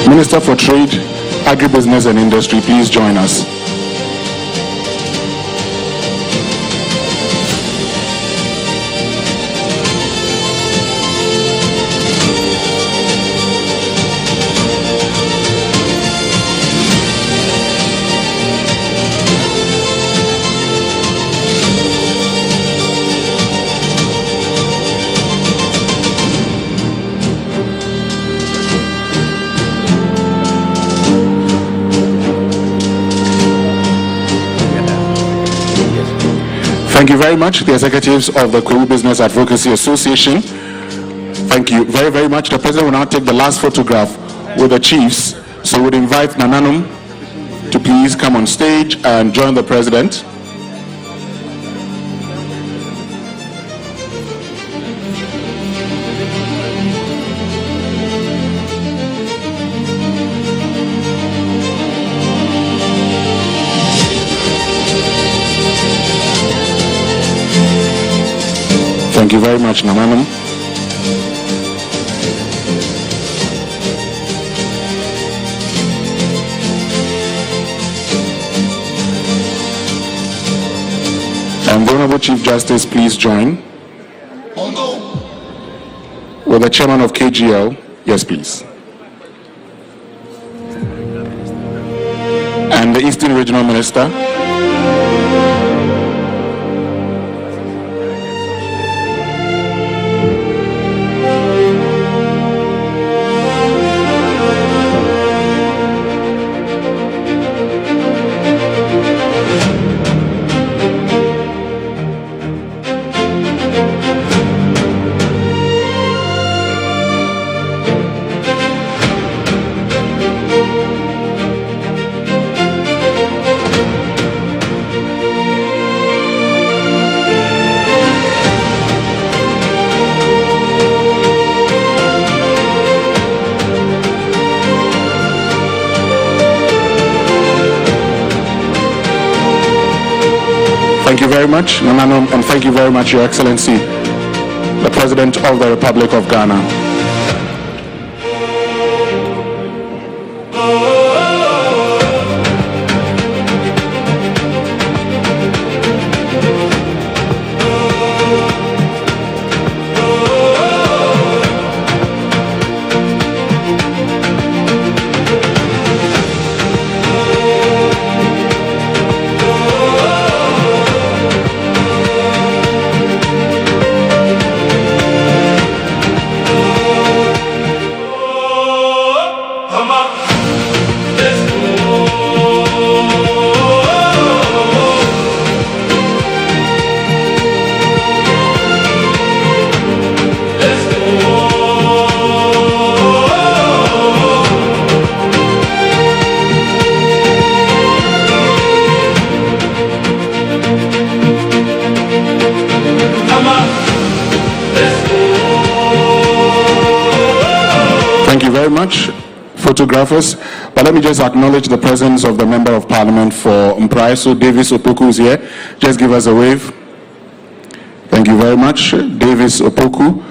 Minister for Trade, Agribusiness and Industry, please join us. Thank you very much, the executives of the Kwahu Business Advocacy Association. Thank you very, very much. The president will now take the last photograph with the chiefs. So we'd invite Nananum to please come on stage and join the president. Thank you very much, Nananum. And the Honorable Chief Justice, please join. With the chairman of KGL, yes, please. And the Eastern Regional Minister. Thank you very much, Nananum, and thank you very much, Your Excellency, the President of the Republic of Ghana. Very much, photographers, but let me just acknowledge the presence of the Member of Parliament for Mpraiso, Davis Opoku is here. Just give us a wave. Thank you very much, Davis Opoku.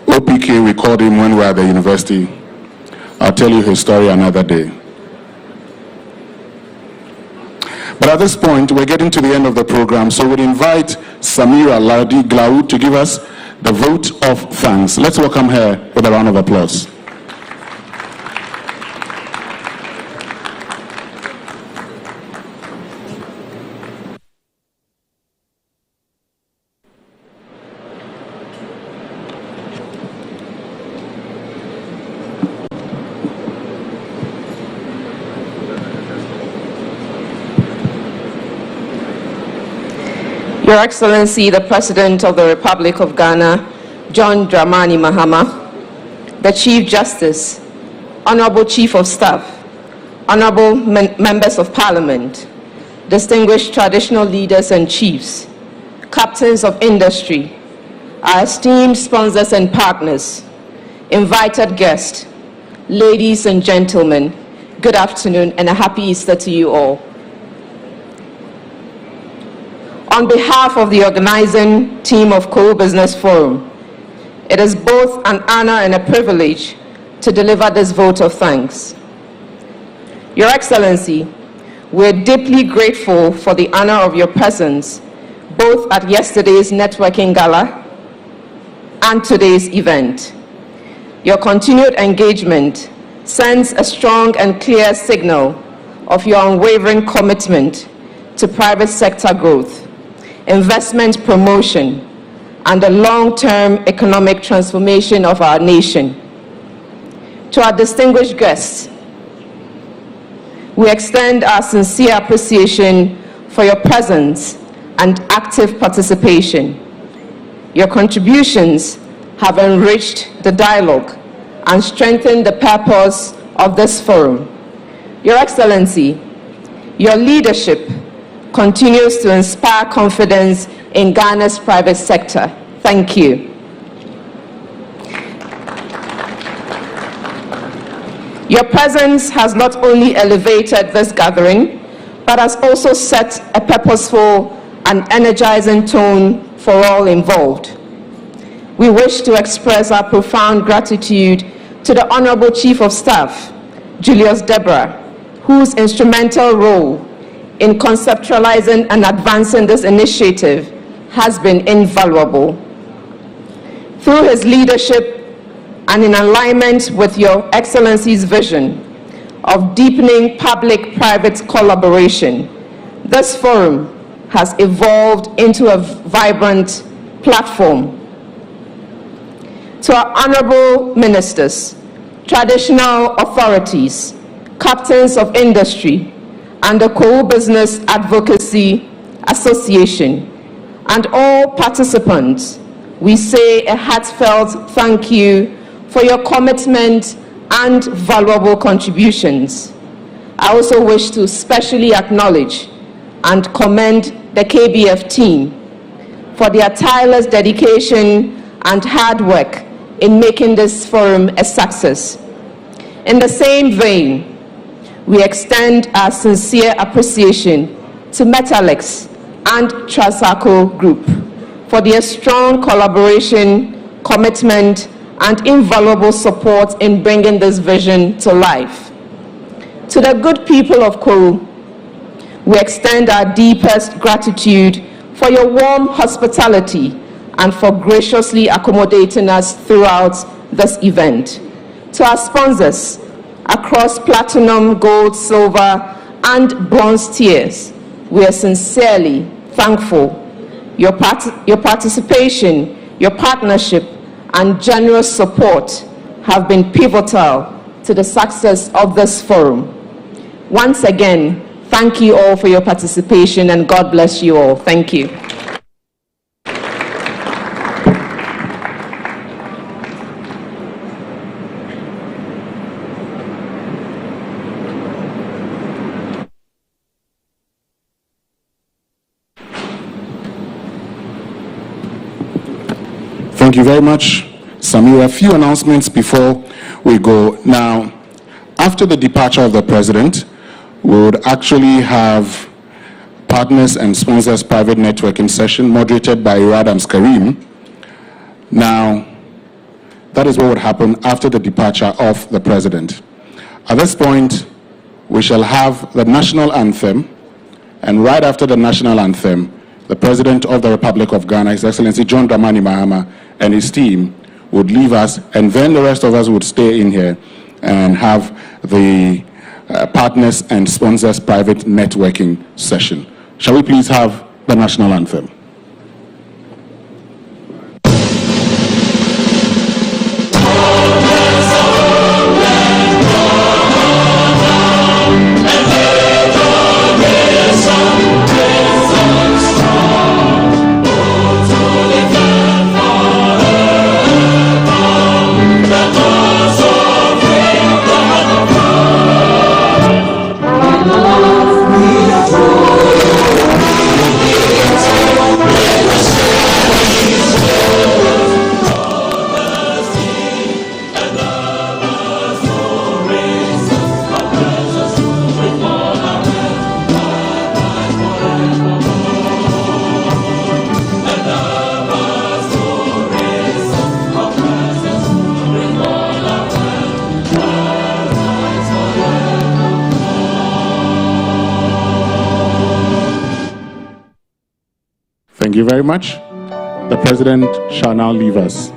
OPK, we called him when we were at the university. I'll tell you his story another day. But at this point, we're getting to the end of the program, so we'd invite Samira Lardi Glau to give us the vote of thanks. Let's welcome her with a round of applause. Your Excellency, the President of the Republic of Ghana, John Dramani Mahama, the Chief Justice, Honorable Chief of Staff, Honorable Members of Parliament, distinguished traditional leaders and chiefs, captains of industry, our esteemed sponsors and partners, invited guests, ladies and gentlemen, good afternoon and a happy Easter to you all. On behalf of the organizing team of Kwahu Business Forum, it is both an honor and a privilege to deliver this vote of thanks. Your Excellency, we're deeply grateful for the honor of your presence both at yesterday's networking gala and today's event. Your continued engagement sends a strong and clear signal of your unwavering commitment to private sector growth, investment promotion, and the long-term economic transformation of our nation. To our distinguished guests, we extend our sincere appreciation for your presence and active participation. Your contributions have enriched the dialogue and strengthened the purpose of this forum. Your Excellency, your leadership continues to inspire confidence in Ghana's private sector. Thank you. Your presence has not only elevated this gathering, but has also set a purposeful and energizing tone for all involved. We wish to express our profound gratitude to the Honorable Chief of Staff, Julius Deborah, whose instrumental role in conceptualizing and advancing this initiative has been invaluable. Through his leadership and in alignment with Your Excellency's vision of deepening public-private collaboration, this forum has evolved into a vibrant platform. To our honorable ministers, traditional authorities, captains of industry, and the Kwahu Business Advocacy Association, and all participants, we say a heartfelt thank you for your commitment and valuable contributions. I also wish to specially acknowledge and commend the KBF team for their tireless dedication and hard work in making this forum a success. In the same vein, we extend our sincere appreciation to Metalix and Trasaco Group for their strong collaboration, commitment, and invaluable support in bringing this vision to life. To the good people of Kwahu, we extend our deepest gratitude for your warm hospitality and for graciously accommodating us throughout this event. To our sponsors across platinum, gold, silver, and bronze tiers, we are sincerely thankful. Your participation, your partnership, and generous support have been pivotal to the success of this forum. Once again, thank you all for your participation, and God bless you all. Thank you. Thank you very much, Samira. A few announcements before we go. Now, after the departure of the President, we would actually have partners and sponsors private networking session moderated by Radams Karim. Now, that is what would happen after the departure of the President. At this point, we shall have the national anthem, and right after the national anthem, the President of the Republic of Ghana, His Excellency John Dramani Mahama, and his team would leave us, and then the rest of us would stay in here and have the partners and sponsors private networking session. Shall we please have the national anthem? Thank you very much. The President shall now leave us.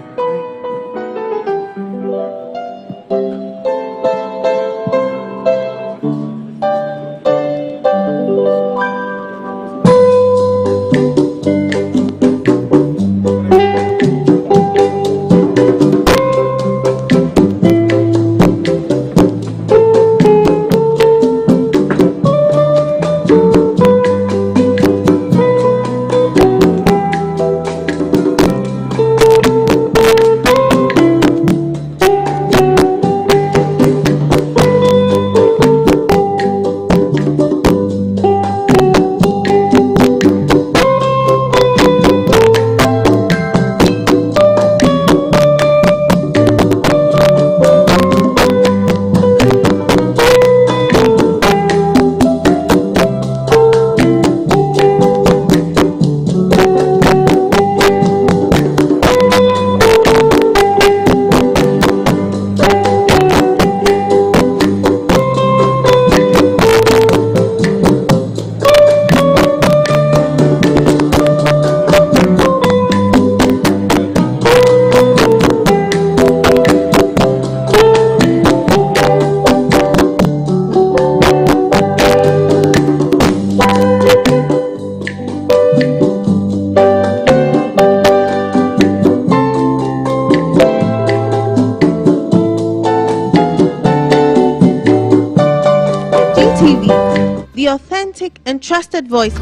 TV, the authentic and trusted voice